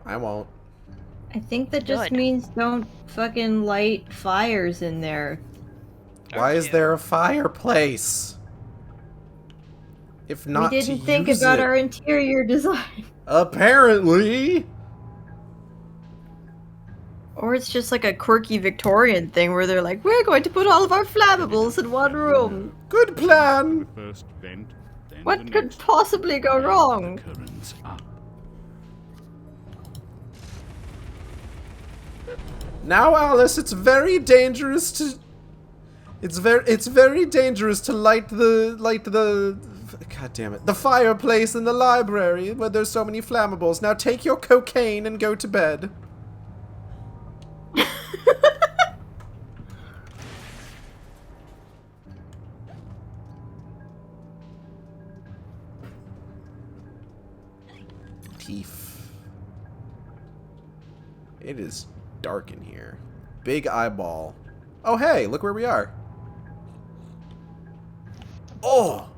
I won't. I think that just Good. means don't fucking light fires in there. Why is there a fireplace? If not We didn't to think use about it. our interior design. Apparently. Or it's just like a quirky Victorian thing where they're like, we're going to put all of our flammables in one room. Good plan! First vent, then What the could next. possibly go wrong? Currents up. Now, Alice, it's very dangerous to... It's very dangerous to light the... God damn it. The fireplace in the library where there's so many flammables. Now take your cocaine and go to bed. Teeth. It is dark in here. Big eyeball. Oh, hey, look where we are. Oh!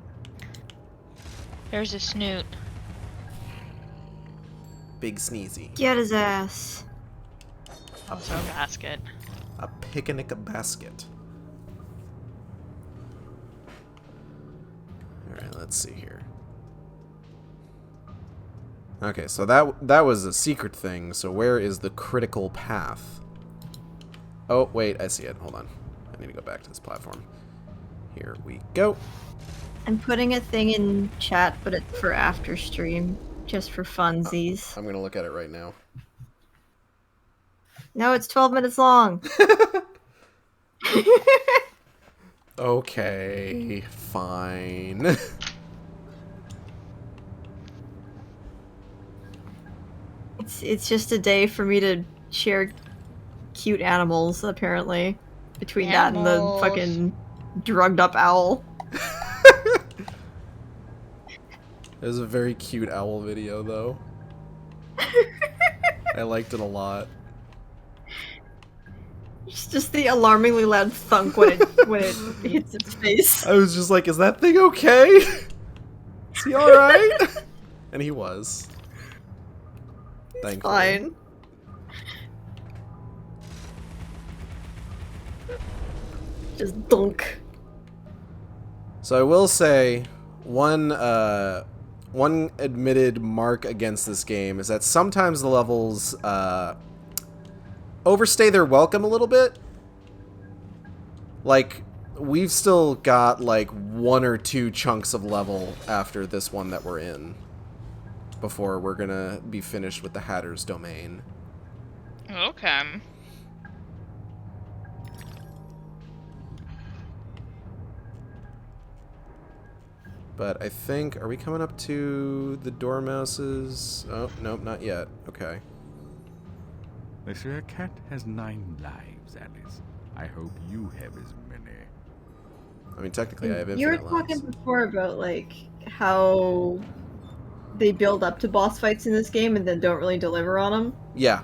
There's a snoot. Big sneezy. Get his ass. Also a basket. A picnic basket. Alright, let's see here. Okay, so that was a secret thing, so where is the critical path? Oh, wait, I see it. Hold on. I need to go back to this platform. Here we go. I'm putting a thing in chat, but it's for after stream, just for funsies. I'm gonna look at it right now. No, it's 12 minutes long. Okay, fine. It's just a day for me to share cute animals, apparently. Between that and the fucking drugged up owl. It was a very cute owl video, though. I liked it a lot. It's just the alarmingly loud thunk when it hits its face. I was just like, is that thing okay? Is he alright? And he was. Thankfully. Fine. Just dunk. So I will say, one admitted mark against this game is that sometimes the levels overstay their welcome a little bit. Like, we've still got like 1 or 2 chunks of level after this one that we're in before we're gonna be finished with the Hatter's domain. Okay. But I think, are we coming up to the dormouses? Oh, nope, not yet. Okay. They say a cat has 9 lives, Alice. I hope you have as many. I mean, technically I have infinite You were lives. talking before about, like, how they build up to boss fights in this game and then don't really deliver on them. Yeah.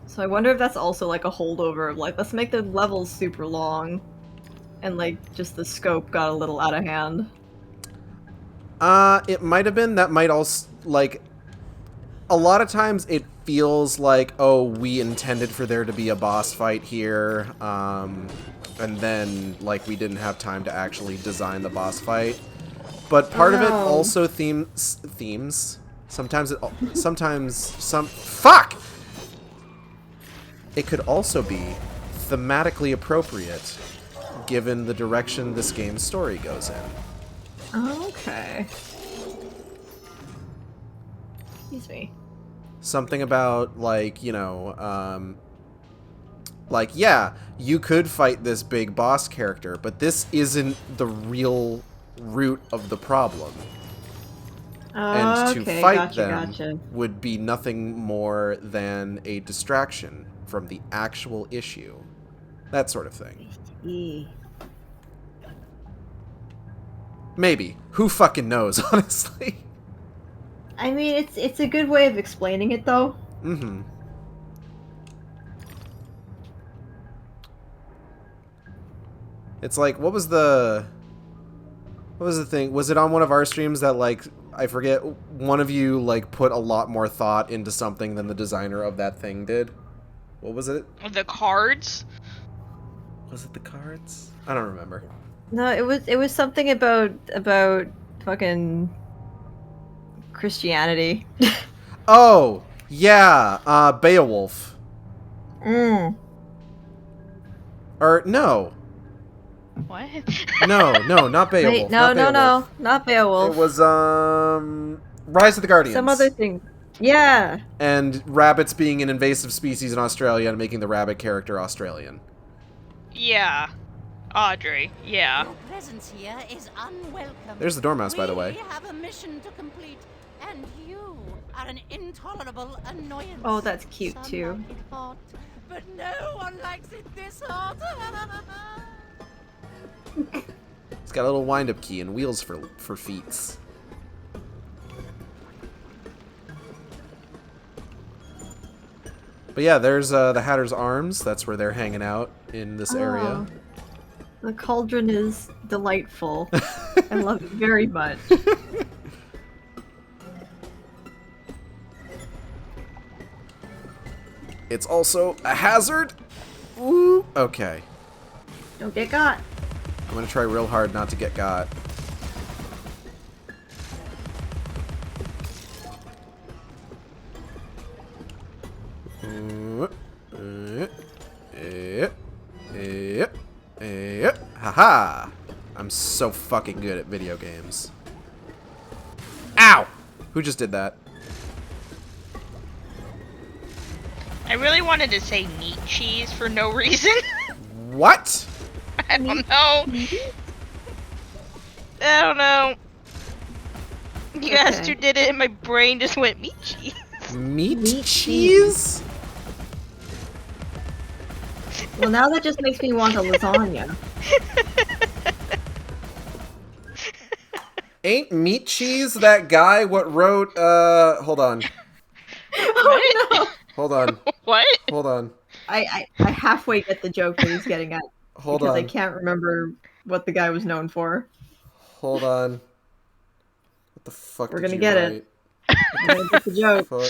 So I wonder if that's also, like, a holdover of, like, let's make the levels super long. And, like, just the scope got a little out of hand. It might have been. That might also, like, a lot of times it feels like, oh, we intended for there to be a boss fight here, and then, like, we didn't have time to actually design the boss fight. But part of it also themes. Sometimes fuck! It could also be thematically appropriate given the direction this game's story goes in. Okay. Excuse me. Something about, like, you know, like, yeah, you could fight this big boss character, but this isn't the real root of the problem. And to fight them would be nothing more than a distraction from the actual issue. That sort of thing. Maybe. Who fucking knows, honestly? I mean, it's a good way of explaining it, though. Mm-hmm. It's like, what was the thing? Was it on one of our streams that, like, I forget, one of you, like, put a lot more thought into something than the designer of that thing did? What was it? The cards? Was it the cards? I don't remember. No, it was something about fucking Christianity. Oh, Yeah, Beowulf. Mm. Or, no. What? No, not Beowulf. Wait, no, not Beowulf. It was, Rise of the Guardians. Some other thing. Yeah. And rabbits being an invasive species in Australia and making the rabbit character Australian. Yeah. Audrey, yeah. Your presence here is unwelcome. There's the dormouse, by the way. We have a mission to complete, and you are an intolerable annoyance. Oh, that's cute Some too. like it hot, but no one likes it this hot. It's got a little wind-up key and wheels for feet. But yeah, there's the Hatter's Arms. That's where they're hanging out in this area. The cauldron is delightful. I love it very much. It's also a hazard. Ooh, okay. Don't get got. I'm gonna try real hard not to get got. Haha! I'm so fucking good at video games. Ow! Who just did that? I really wanted to say meat cheese for no reason. What? I don't know. I don't know. You asked who did it and my brain just went meat cheese. Meat cheese? Well, now that just makes me want a lasagna. Ain't meat cheese that guy what wrote, hold on. Oh no! Hold on. What? Hold on. I halfway get the joke that he's getting at. Hold because on. I can't remember what the guy was known for. Hold on. What the fuck We're did gonna you get write? it. We're gonna get the joke. Fuck.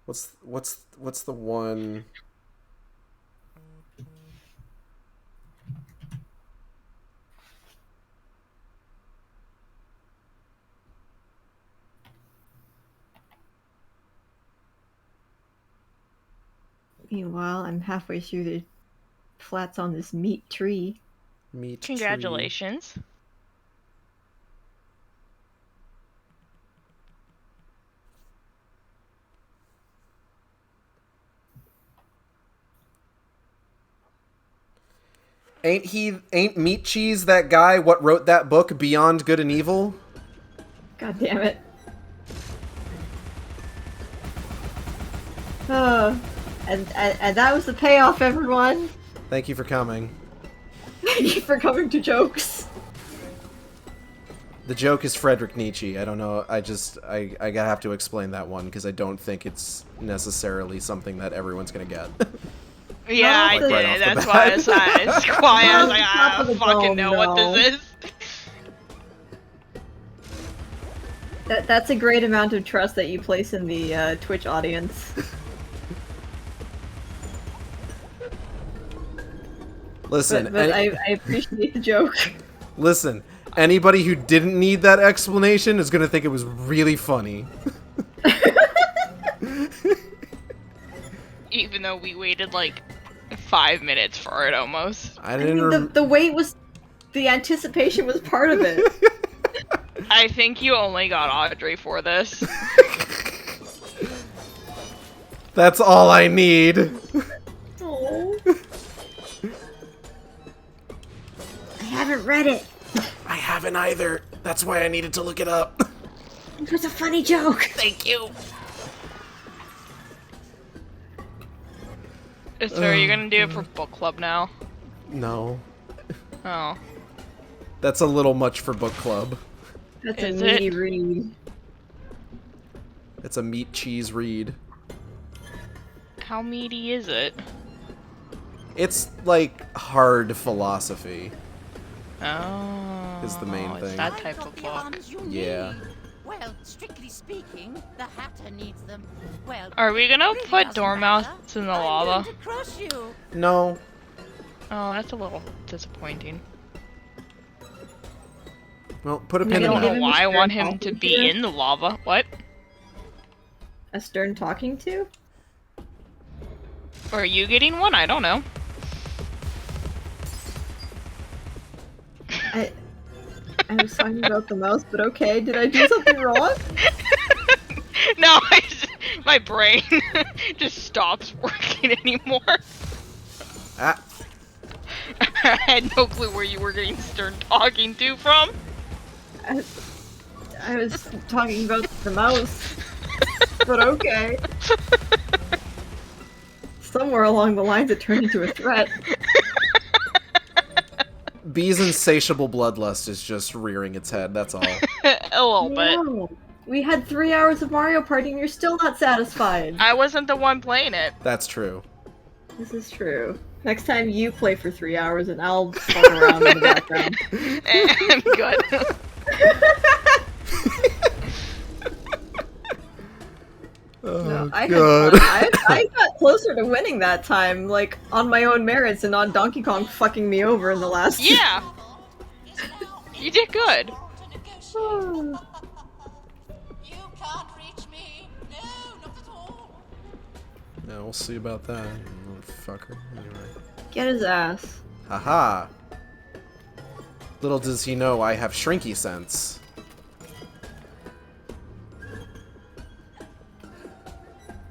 What's the one? Meanwhile, I'm halfway through the flats on this meat tree. Meat Congratulations. Ain't meat cheese that guy what wrote that book Beyond Good and Evil? God damn it. And that was the payoff, everyone. Thank you for coming. Thank you for coming to jokes. The joke is Friedrich Nietzsche. I don't know. I gotta have to explain that one because I don't think it's necessarily something that everyone's gonna get. Yeah, I Like, right did. off the That's bat. why I was quiet. I was like, Top I of the don't fucking dome, know what no. this is. That's a great amount of trust that you place in the Twitch audience. Listen, but I appreciate the joke. Listen, anybody who didn't need that explanation is gonna think it was really funny. Even though we waited like 5 minutes for it almost. I The wait was... The anticipation was part of it. I think you only got Audrey for this. That's all I need. Oh. I haven't read it. I haven't either. That's why I needed to look it up. It was a funny joke. Thank you. So are you gonna do it for book club now? No. Oh. That's a little much for book club. That's Is a meaty it? read. It's a meat cheese read. How meaty is it? It's like hard philosophy. Oh. Is the main it's thing. that type of book. Arms you Yeah. need. Well, strictly speaking, the Hatter needs them. Well, Are we gonna really put doesn't dormouse matter. in the I'm lava? going to crush you. No. Oh, that's a little disappointing. Well, put a I pin in don't know that. why I want him to be in the lava. What? A stern talking to? Are you getting one? I don't know. I was talking about the mouse, but okay, did I do something wrong? No, my brain just stops working anymore. Ah. I had no clue where you were getting stern talking to from. I was talking about the mouse, but okay. Somewhere along the lines it turned into a threat. Bee's insatiable bloodlust is just rearing its head, that's all. A little bit. No. We had 3 hours of Mario Party and you're still not satisfied. I wasn't the one playing it. That's true. This is true. Next time you play for 3 hours and I'll fuck around in the background. I'm good. No, I God. had fun. I got closer to winning that time, like, on my own merits and not Donkey Kong fucking me over in the last... Yeah! You did good. Yeah, we'll see about that, fucker. Anyway. Get his ass. Haha. Little does he know I have shrinky sense.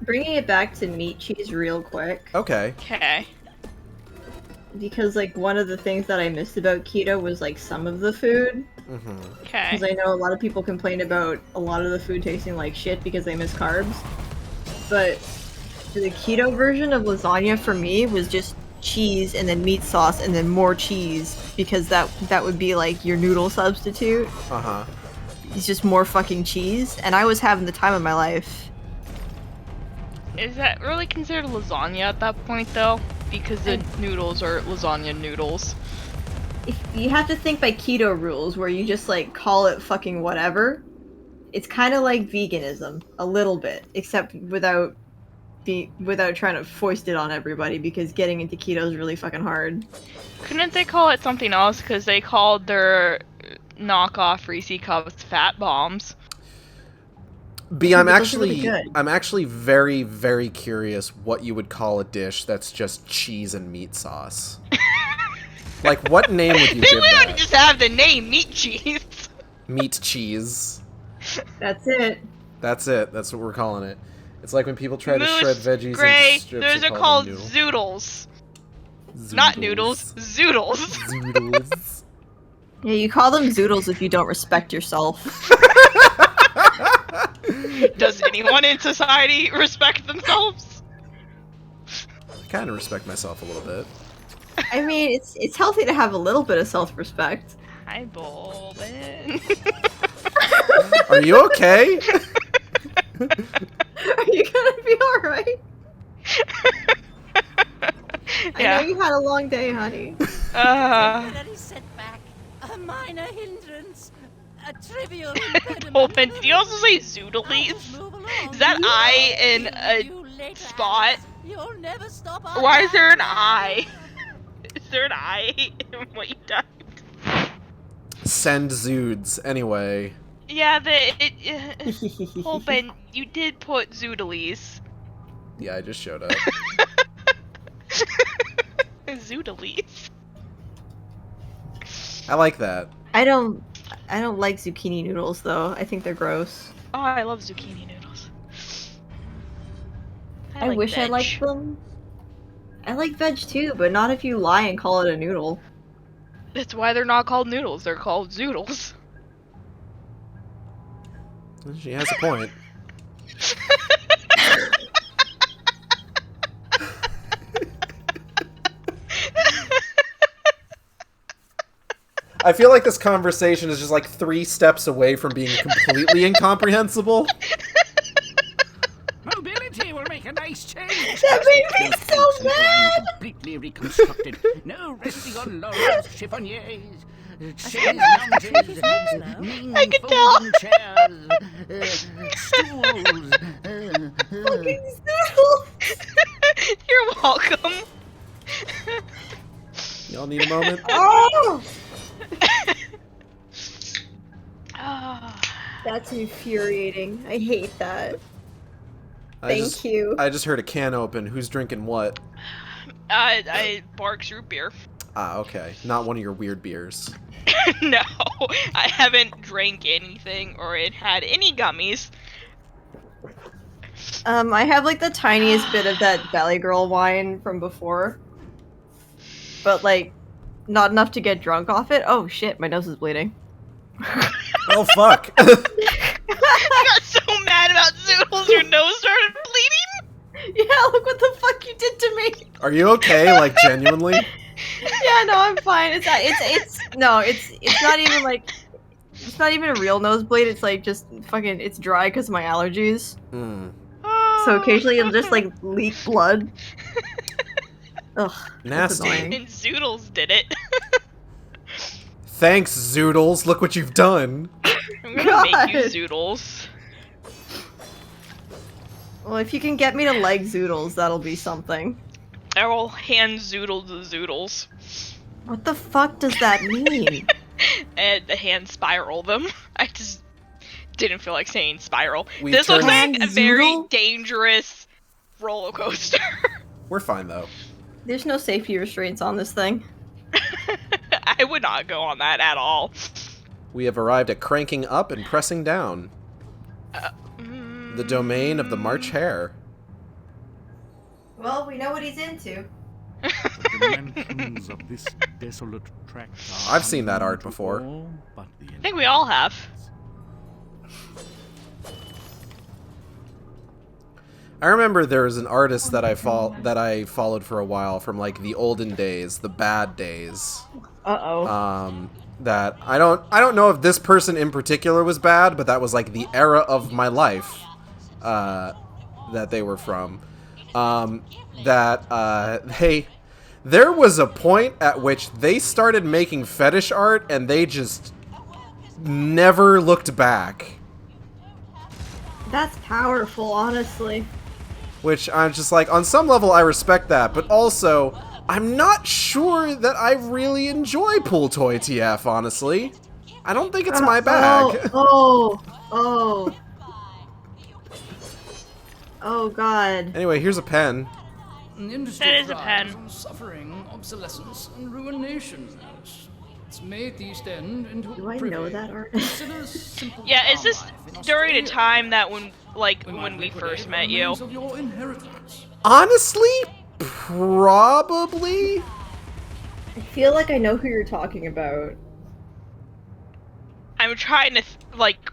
Bringing it back to meat cheese real quick. Okay. Okay. Because, like, one of the things that I missed about keto was, like, some of the food. Okay. Because I know a lot of people complain about a lot of the food tasting like shit because they miss carbs. But the keto version of lasagna for me was just cheese and then meat sauce and then more cheese because that would be like your noodle substitute. Uh-huh. It's just more fucking cheese, and I was having the time of my life. Is that really considered lasagna at that point, though? Because the noodles are lasagna noodles. If you have to think by keto rules, where you just like call it fucking whatever. It's kind of like veganism, a little bit, except without trying to foist it on everybody, because getting into keto is really fucking hard. Couldn't they call it something else? Because they called their knockoff Reese's Cups Fat Bombs. B, I'm actually very, very curious what you would call a dish that's just cheese and meat sauce. Like, what name would you give that? They would just have the name meat cheese. Meat cheese. That's it. That's it. That's what we're calling it. It's like when people try to Moose, shred veggies Gray, into strips. those are called zoodles. Not noodles, zoodles. Zoodles. Yeah, you call them zoodles if you don't respect yourself. Does anyone in society respect themselves? I kind of respect myself a little bit. I mean, it's healthy to have a little bit of self-respect. Hi, Bolden. Are you okay? Are you gonna be alright? I know you had a long day, honey. Temporary setback, a minor hindrance, a trivial impediment. Bolden, did you also say zoodlies? Is that I in a spot? You'll never stop. Why is there an I? Is there an I in what you typed? Send zoods. Anyway. Yeah, Bolden, you did put zoodlies. Yeah, I just showed up. Zoodlies. I like that. I don't like zucchini noodles though. I think they're gross. Oh, I love zucchini noodles. I like wish I veg. liked them. I like veg too, but not if you lie and call it a noodle. That's why they're not called noodles, they're called zoodles. She has a point. I feel like this conversation is just like 3 steps away from being completely incomprehensible. Mobility will make a nice change. That made me so mad! Completely reconstructed. No resting on laurels, chiffoniers, chaise lounges, I can tell. chairs, stools. Fucking zoodles! You're welcome. Y'all need a moment? Oh! That's infuriating. I hate that. I Thank you. I just heard a can open. Who's drinking what? I Bark's root beer. Ah, okay. Not one of your weird beers. No, I haven't drank anything or had any gummies. I have like the tiniest bit of that Valley Girl wine from before. But like, not enough to get drunk off it. Oh shit, my nose is bleeding. Oh fuck. I got so mad about Zoodles, your nose started bleeding? Yeah, look what the fuck you did to me. Are you okay? Like, genuinely? Yeah, no, I'm fine. It's not even like, it's not even a real nosebleed. It's like just fucking, it's dry because of my allergies. So occasionally it'll just like leak blood. Ugh, Nasty. And Zoodles did it. Thanks, Zoodles. Look what you've done. I'm gonna make you Zoodles. Well, if you can get me to like Zoodles, that'll be something. I will hand Zoodle the Zoodles. What the fuck does that mean? And hand spiral them. I just didn't feel like saying spiral. We This looks turned- like a very dangerous roller coaster. We're fine, though. There's no safety restraints on this thing. I would not go on that at all. We have arrived at cranking up and pressing down. The domain of the March Hare. Well, we know what he's into. The dimensions of this desolate tract are I've seen that art unknown to before. all but the I think we all have. I remember there was an artist that I followed for a while from like the olden days, the bad days. That I don't know if this person in particular was bad, but that was like the era of my life that they were from. There was a point at which they started making fetish art and they just never looked back. That's powerful, honestly. Which I'm just like, on some level I respect that, but also, I'm not sure that I really enjoy Pool Toy TF, honestly. I don't think it's my bag. Oh god. Anyway, here's a pen. That is a pen. Suffering, obsolescence, and ruination. It's made the East End into Do I know that artist? Yeah, is this during a time that when we first met you? Honestly, probably. I feel like I know who you're talking about. I'm trying to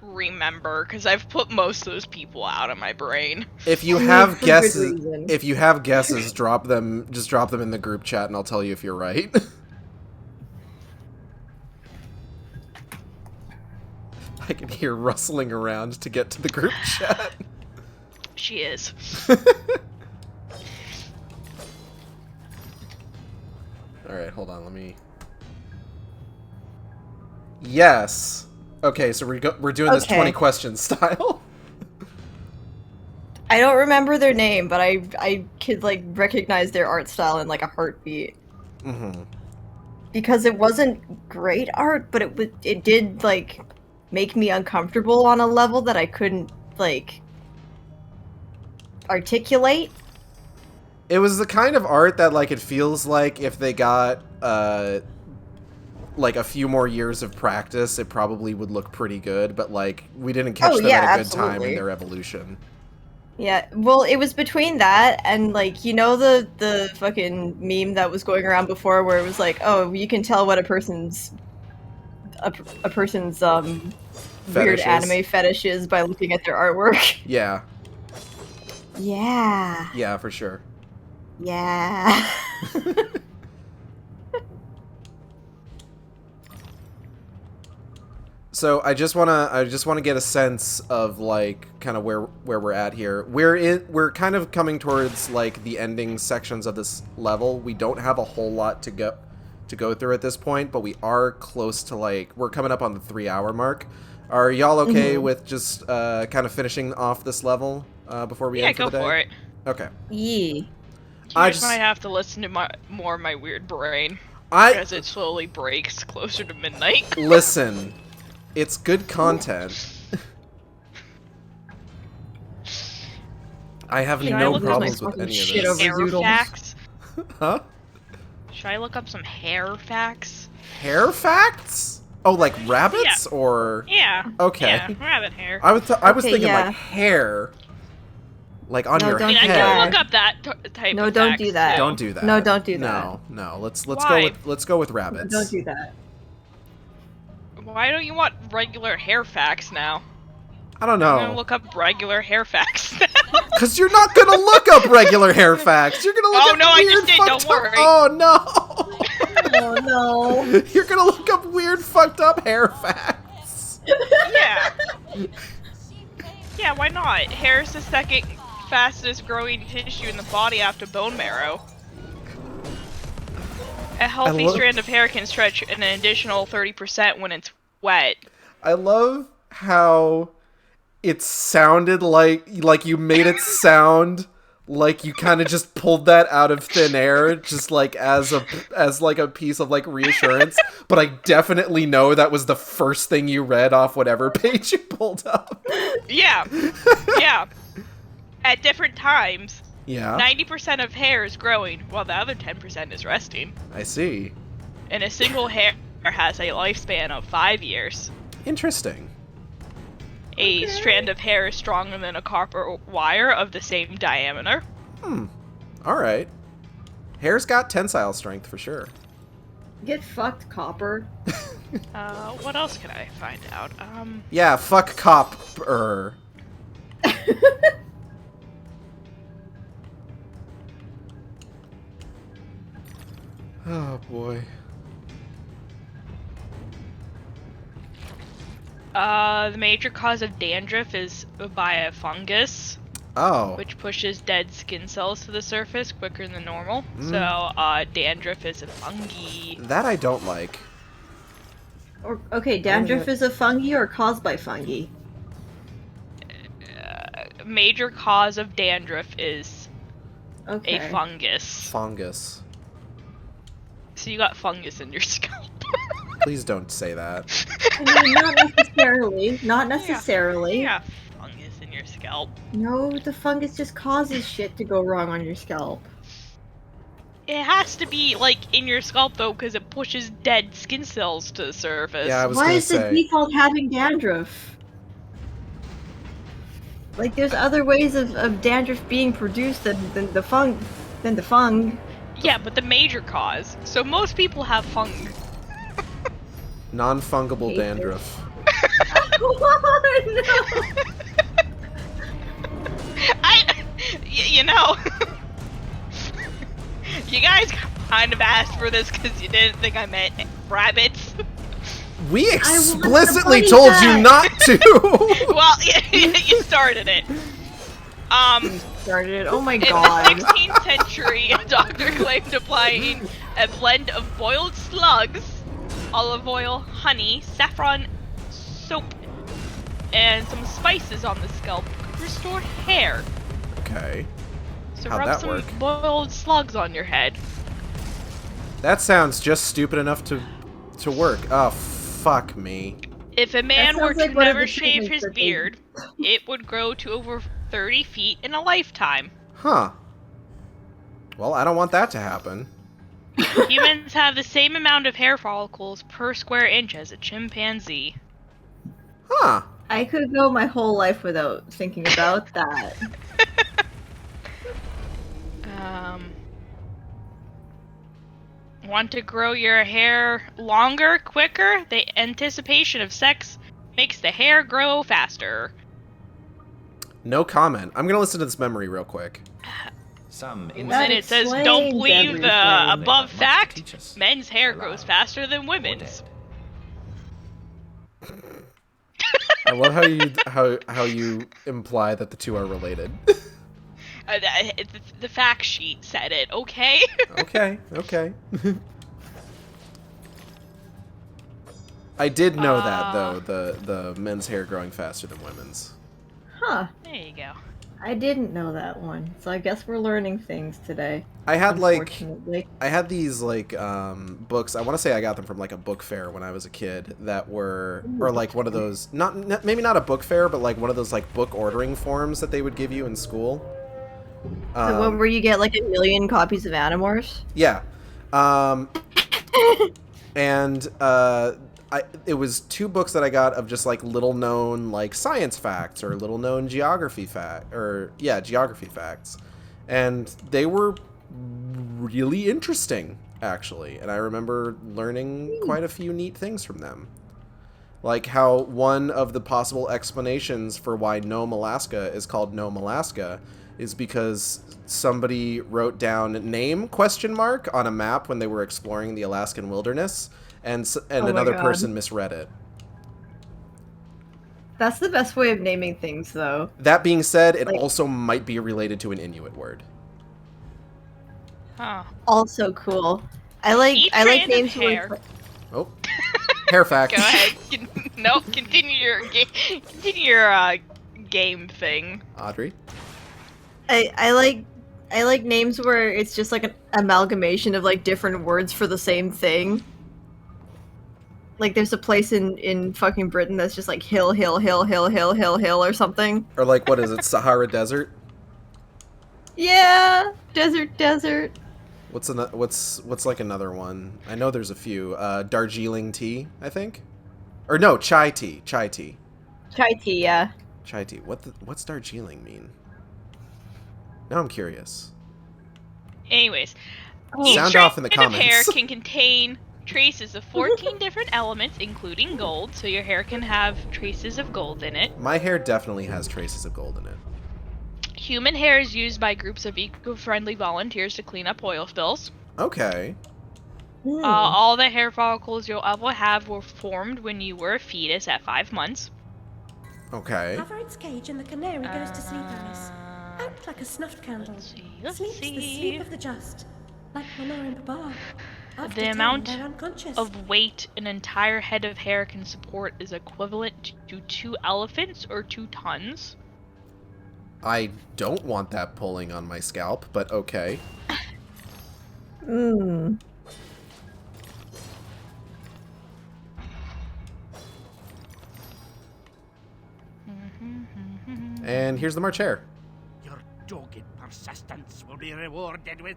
remember because I've put most of those people out of my brain. If you have guesses, drop them in the group chat and I'll tell you if you're right. I can hear rustling around to get to the group chat. She is. Alright, hold on, let me... Yes! Okay, so we're doing this 20 questions style. I don't remember their name, but I could recognize their art style in a heartbeat. Mm-hmm. Because it wasn't great art, but it did make me uncomfortable on a level that I couldn't articulate. It was the kind of art that it feels like if they got a few more years of practice, it probably would look pretty good, but we didn't catch them at a good time in their evolution. Yeah, well, it was between that and the fucking meme that was going around before where it was oh, you can tell what a person's weird anime fetish is by looking at their artwork. Yeah. Yeah. Yeah, for sure. Yeah. So I just wanna get a sense of kind of where we're at here. We're kind of coming towards the ending sections of this level. We don't have a whole lot to go through at this point, but we are close to we're coming up on the 3-hour mark. Are y'all okay with just kind of finishing off this level before we end for the day? Yeah, go for it. Okay. Yeah. I might have to listen to more of my weird brain because it slowly breaks closer to midnight. Listen, it's good content. I have Should no look up problems some with any of shit this. over hair zoodles? facts? Huh? Should I look up some hair facts? Hair facts? Oh, like rabbits or? Yeah. Okay. Yeah, rabbit hair. I was Okay, thinking yeah. like hair, like on No, your don't I do mean, I head. can that. look up that type No, of don't facts, do that. too. Don't do that. No, don't do that. No. Let's Why? go with rabbits. Don't do that. Why don't you want regular hair facts now? I don't I'm gonna know. look up regular hair facts. Because you're not gonna look up regular hair facts. You're gonna look Oh, up no, I weird just did, fucked don't up- worry. Oh no! Oh no. You're gonna look up weird fucked up hair facts. Yeah. Yeah, why not? Hair is the second fastest growing tissue in the body after bone marrow. A healthy strand of hair can stretch an additional 30% when it's wet. I love how it sounded like you made it sound like you kind of just pulled that out of thin air, just like as like a piece of like reassurance. But I definitely know that was the first thing you read off whatever page you pulled up. Yeah. Yeah. At different times. Yeah. 90% of hair is growing, while the other 10% is resting. I see. And a single hair has a lifespan of 5 years. Interesting. A strand of hair is stronger than a copper wire of the same diameter. Alright. Hair's got tensile strength for sure. Get fucked, copper. What else can I find out? Yeah, fuck copper. Oh boy. The major cause of dandruff is by a fungus. Oh. Which pushes dead skin cells to the surface quicker than normal. So, dandruff is a fungi. That I don't like. Or, okay, dandruff is a fungi or caused by fungi? Major cause of dandruff is Okay. a fungus. Fungus. So you got fungus in your scalp. Please don't say that. I mean, not necessarily. Not necessarily. Yeah, fungus in your scalp. No, the fungus just causes shit to go wrong on your scalp. It has to be, like, in your scalp, though, because it pushes dead skin cells to the surface. Yeah, I was Why gonna is the say. default having dandruff? Like, there's other ways of dandruff being produced than the fung. Yeah, but the major cause. So most people have fung. Non-fungible dandruff. You know, you guys kind of asked for this because you didn't think I meant rabbits. We explicitly told you not to! Well, you started it. Started it. Oh my In god. the 16th century, a doctor claimed applying a blend of boiled slugs, olive oil, honey, saffron, soap, and some spices on the scalp could restore hair. Okay. So How'd rub that some work? boiled slugs on your head. That sounds just stupid enough to work. Oh, fuck me. If a man That were sounds to like one of never the shave treatments his that they- beard, it would grow to over 30 feet in a lifetime. Huh. Well, I don't want that to happen. Humans have the same amount of hair follicles per square inch as a chimpanzee. Huh. I could go my whole life without thinking about that. Want to grow your hair longer, quicker? The anticipation of sex makes the hair grow faster. No comment. I'm gonna listen to this memory real quick. Some And then it says, don't believe the above fact, men's hair grows faster than women's. I love how you imply that the two are related. The fact sheet said it, okay? Okay. I did know that though, the men's hair growing faster than women's. Huh. There you go. I didn't know that one, so I guess we're learning things today. I had unfortunately. these books. I want to say I got them from like a book fair when I was a kid that were, or like one of those, maybe not a book fair, but like one of those like book ordering forms that they would give you in school. The one where you get like 1 million copies of Animorphs? Yeah. And it was 2 books that I got of just like little known like science facts or little known geography facts. And they were really interesting, actually. And I remember learning quite a few neat things from them. Like how one of the possible explanations for why Nome, Alaska is called Nome, Alaska is because somebody wrote down name ? On a map when they were exploring the Alaskan wilderness, and another person misread it. That's the best way of naming things, though. That being said, it also might be related to an Inuit word. Huh. Also cool. I like names hair. Oh, hair fact. Go ahead. No, continue your game thing. Audrey. I like names where it's just like an amalgamation of like different words for the same thing. Like there's a place in fucking Britain that's just like hill or something. Or like, what is it, Sahara Desert? Yeah, desert. What's like another one? I know there's a few. Darjeeling tea, I think, or no, chai tea. Chai tea, yeah. Chai tea. What's Darjeeling mean? Now I'm curious. Anyways, sound off in the comments. comments. Hair can contain traces of 14 different elements, including gold, so your hair can have traces of gold in it. My hair definitely has traces of gold in it. Human hair is used by groups of eco-friendly volunteers to clean up oil spills. Okay. All the hair follicles you'll ever have were formed when you were a fetus at 5 months. Okay. Cover its cage and the canary goes to sleep, Alice. Out like a snuffed candle. Let's Sleeps the sleep of the just, like Mama and Papa. After The 10, amount they're unconscious. of weight an entire head of hair can support is equivalent to 2 elephants or 2 tons. I don't want that pulling on my scalp, but okay. And here's the March hare. Your dogged persistence will be rewarded with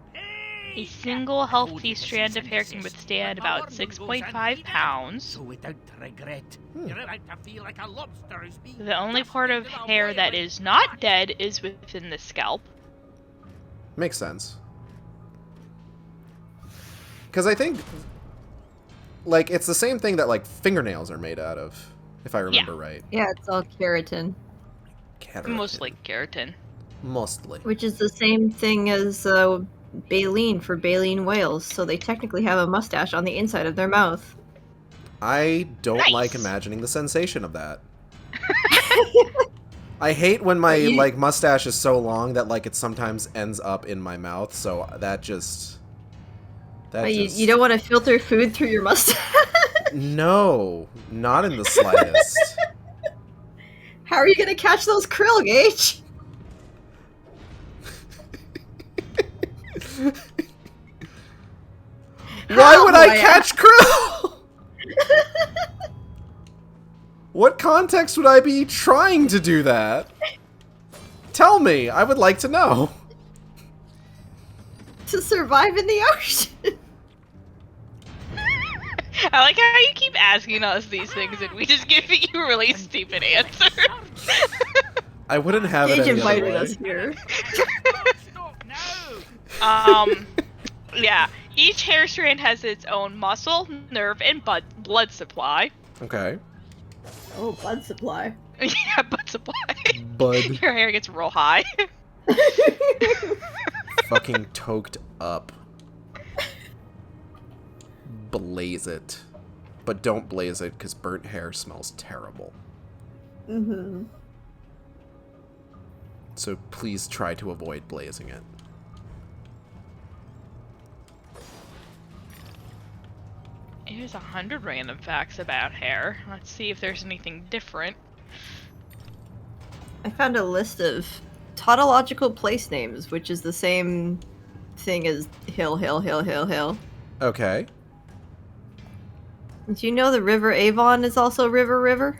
A single healthy strand of hair can withstand about 6.5 pounds. So without regret, you're about to feel like a lobster who's being The only part of hair that is not dead is within the scalp. Makes sense. Because I think, like, it's the same thing that, like, fingernails are made out of, if I remember right. Yeah, it's all keratin. Mostly keratin. Mostly. Which is the same thing as baleen for baleen whales, so they technically have a mustache on the inside of their mouth. I don't like imagining the sensation of that. I hate when my like mustache is so long that like it sometimes ends up in my mouth, so that just you don't want to filter food through your mustache? No, not in the slightest. How are you gonna catch those krill, Gage? Why would I catch krill? What context would I be trying to do that? Tell me, I would like to know. To survive in the ocean. I like how you keep asking us these things and we just give you really stupid answers. I wouldn't have it Gage any other invited way. us here. Yeah. Each hair strand has its own muscle, nerve, and blood supply. Okay. Oh, blood supply. Yeah, blood supply. Bud. Your hair gets real high. Fucking toked up. Blaze it. But don't blaze it, because burnt hair smells terrible. Mm-hmm. So please try to avoid blazing it. Here's 100 random facts about hair. Let's see if there's anything different. I found a list of tautological place names, which is the same thing as hill. Okay. Do you know the River Avon is also river?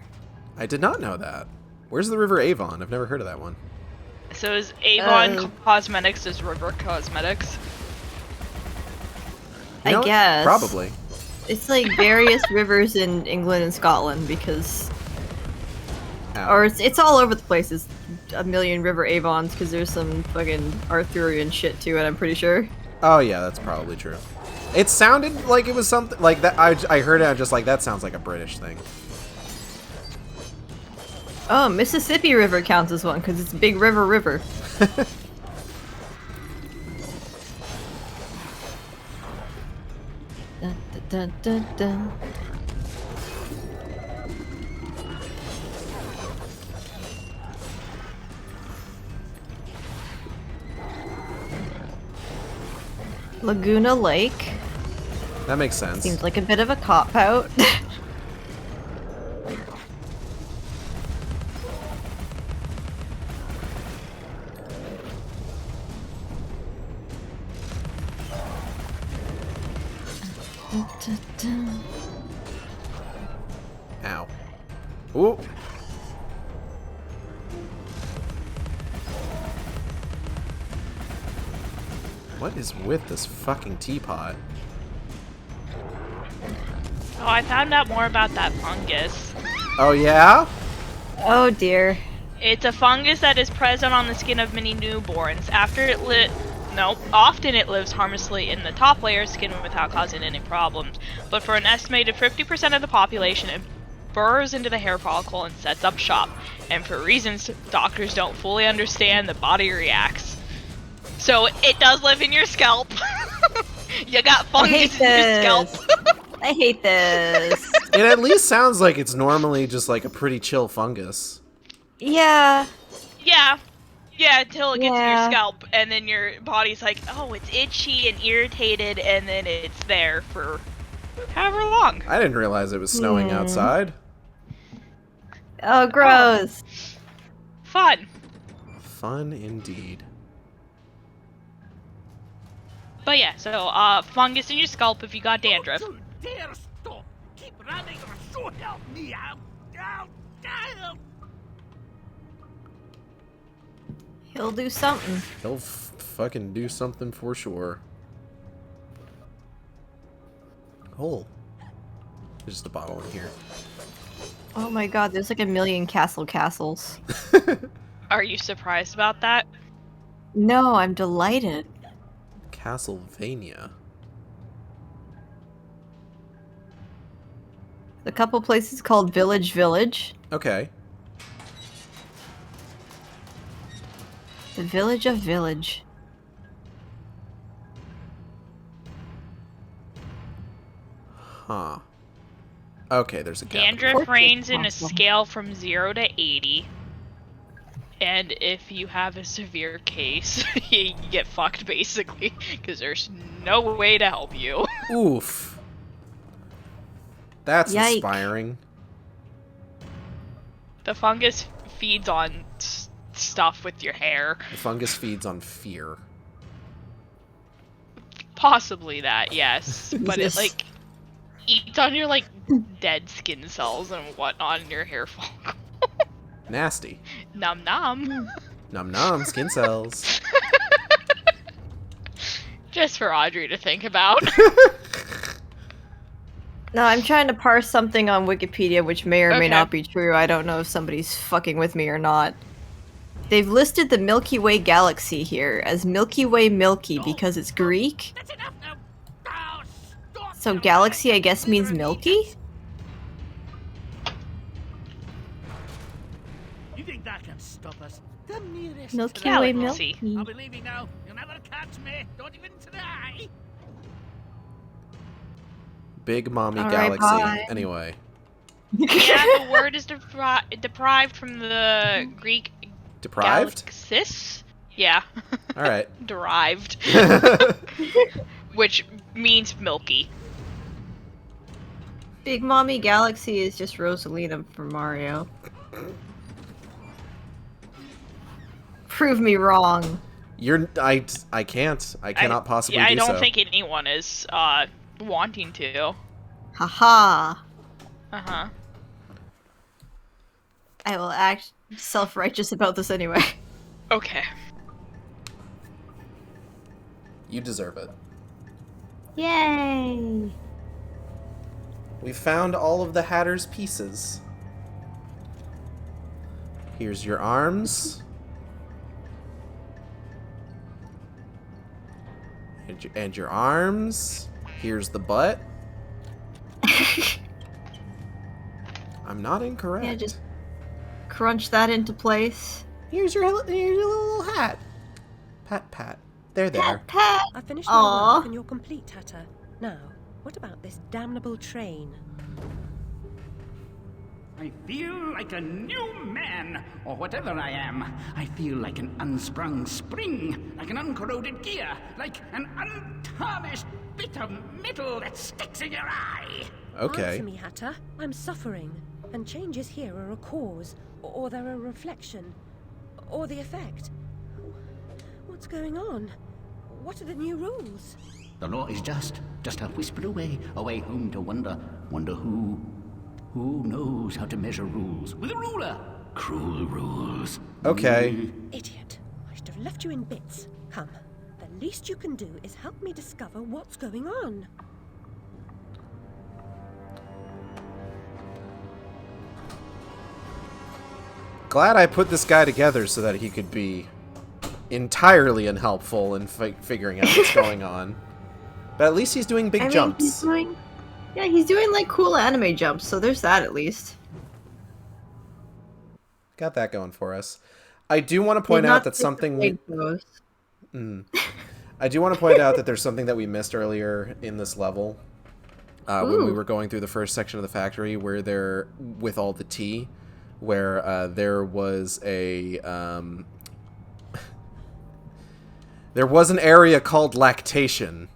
I did not know that. Where's the River Avon? I've never heard of that one. So is Avon Cosmetics is River Cosmetics? You know I what? guess. Probably. It's like various rivers in England and Scotland because... Or it's all over the place. It's a million river Avons because there's some fucking Arthurian shit to it, I'm pretty sure. Oh yeah, that's probably true. It sounded like it was something like that. I heard it, I'm just like, that sounds like a British thing. Oh, Mississippi River counts as one because it's Big River. Dun, dun, dun, dun, dun. Laguna Lake. That makes sense. Seems like a bit of a cop-out. Ow. Ooh. What is with this fucking teapot? Oh, I found out more about that fungus. Oh yeah? Oh dear. It's a fungus that is present on the skin of many newborns. Often it lives harmlessly in the top layer of skin without causing any problems. But for an estimated 50% of the population, it burrows into the hair follicle and sets up shop. And for reasons doctors don't fully understand, the body reacts. So it does live in your scalp. You got fungus in your scalp. I hate this. It at least sounds like it's normally just like a pretty chill fungus. Yeah. Yeah, until it gets in your scalp, and then your body's like, oh, it's itchy and irritated, and then it's there for however long. I didn't realize it was snowing outside. Oh, gross. Fun. Fun indeed. But yeah, so, fungus in your scalp if you got dandruff. Don't you dare stop! Keep running or so help me out! Out! Out! He'll do something. He'll fucking do something for sure. Oh. There's just a bottle in here. Oh my god, there's like a million castles. Are you surprised about that? No, I'm delighted. Castlevania. A couple places called Village. Okay. The Village of Village. Huh. Okay, there's a gap. Dandruff reigns in a scale from 0 to 80. And if you have a severe case, you get fucked basically, because there's no way to help you. Oof. That's Yike. inspiring. The fungus feeds on stuff with your hair. The fungus feeds on fear. Possibly that, yes. But it, Jesus. like, eats on your, like, dead skin cells and whatnot in your hair follicle. Nasty. Num num. Num num, skin cells. Just for Audrey to think about. No, I'm trying to parse something on Wikipedia which may or may Okay. not be true. I don't know if somebody's fucking with me or not. They've listed the Milky Way galaxy here as Milky Way Milky because it's Greek. So galaxy, I guess, means milky? You think that can stop us? The nearest Milky train. Way Galaxy. Milky. I'll be leaving now. You'll never catch me. Don't even try. Big mommy All right, galaxy. bye. Anyway. Yeah, the word is deprived from the Greek Deprived? galaxis. Yeah. Alright. Derived. Which means milky. Big Mommy Galaxy is just Rosalina from Mario. Prove me wrong. I can't. I cannot possibly Yeah, I do don't so. think anyone is wanting to. Haha. Uh-huh. I will act self-righteous about this anyway. Okay. You deserve it. Yay! We found all of the Hatter's pieces. Here's your arms. And your arms. Here's the butt. I'm not incorrect. Yeah, just crunch that into place. Here's your little hat. Pat, pat. There. Pat. I finished my work and you're complete, Hatter. Now, what about this damnable train? I feel like a new man, or whatever I am. I feel like an unsprung spring, like an uncorroded gear, like an untarnished bit of metal that sticks in your eye. Okay. Answer me, Hatter. I'm suffering, and changes here are a cause, or they're a reflection, or the effect. What's going on? What are the new rules? The law is just a whisper away home to wonder who knows how to measure rules with a ruler. Cruel rules. Okay. Idiot. I should have left you in bits. Come. The least you can do is help me discover what's going on. Glad I put this guy together so that he could be entirely unhelpful in figuring out what's going on. But at least he's doing big jumps. He's doing like cool anime jumps, so there's that at least. Got that going for us. I do want to point out that something I do want to point out that there's something that we missed earlier in this level. When we were going through the first section of the factory where they're with all the tea, where there was a there was an area called lactation.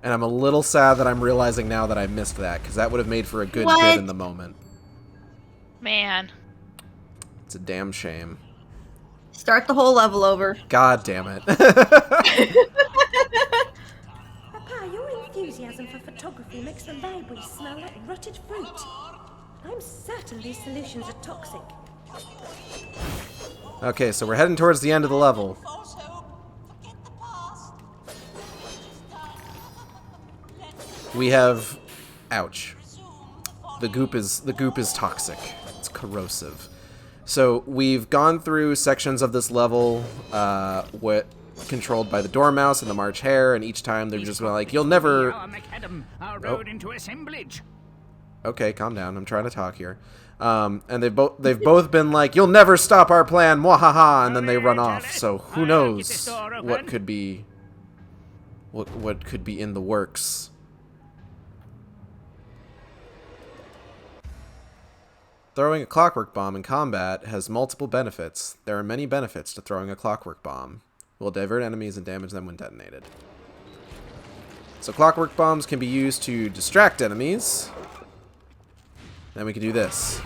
And I'm a little sad that I'm realizing now that I missed that, because that would have made for a good bit in the moment. Man. It's a damn shame. Start the whole level over. God damn it. Papa, your enthusiasm for photography makes the library smell like rotted fruit. I'm certain these solutions are toxic. Okay, so we're heading towards the end of the level. We have, ouch. The goop is toxic. It's corrosive. So we've gone through sections of this level, controlled by the Dormouse and the March Hare, and each time they're just like, "You'll never." Okay, calm down. I'm trying to talk here. And they've both been like, "You'll never stop our plan, mwahaha," and then they run off. So who knows what could be, what could be in the works. Throwing a clockwork bomb in combat has multiple benefits. There are many benefits to throwing a clockwork bomb. It will divert enemies and damage them when detonated. So clockwork bombs can be used to distract enemies. Then we can do this.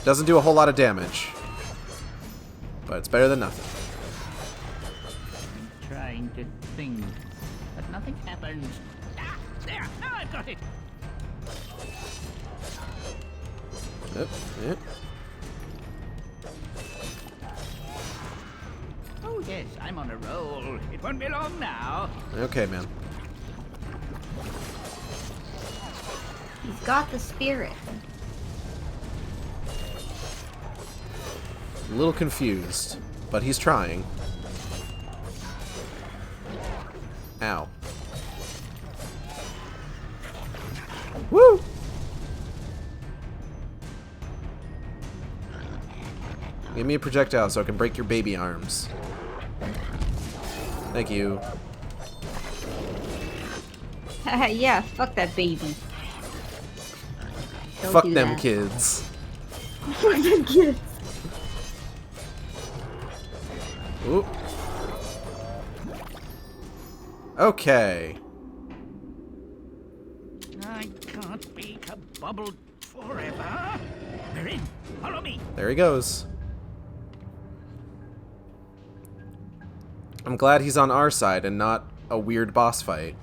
Doesn't do a whole lot of damage, but it's better than nothing. I'm trying to think, but nothing happens. Ah, there! Now I've got it! Yep. Oh yes, I'm on a roll. It won't be long now. Okay, man. He's got the spirit. A little confused, but he's trying. Ow. Woo! Give me a projectile so I can break your baby arms. Thank you. Yeah, fuck that baby. Fuck them kids. Fuck them kids. Oop. Okay. I can't be kabobbled forever. We're in. Follow me. There he goes. I'm glad he's on our side and not a weird boss fight.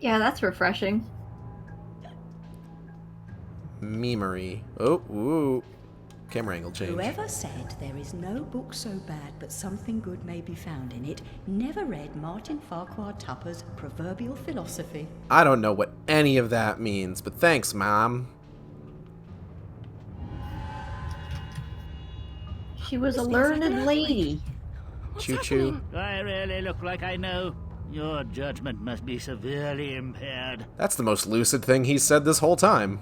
Yeah, that's refreshing. Memery. Oh, ooh. Camera angle change. Whoever said there is no book so bad but something good may be found in it never read Martin Farquhar Tupper's proverbial philosophy. I don't know what any of that means, but thanks, Mom. She was a learned lady. Choo-choo. I really look like I know. Your judgment must be severely impaired. That's the most lucid thing he's said this whole time.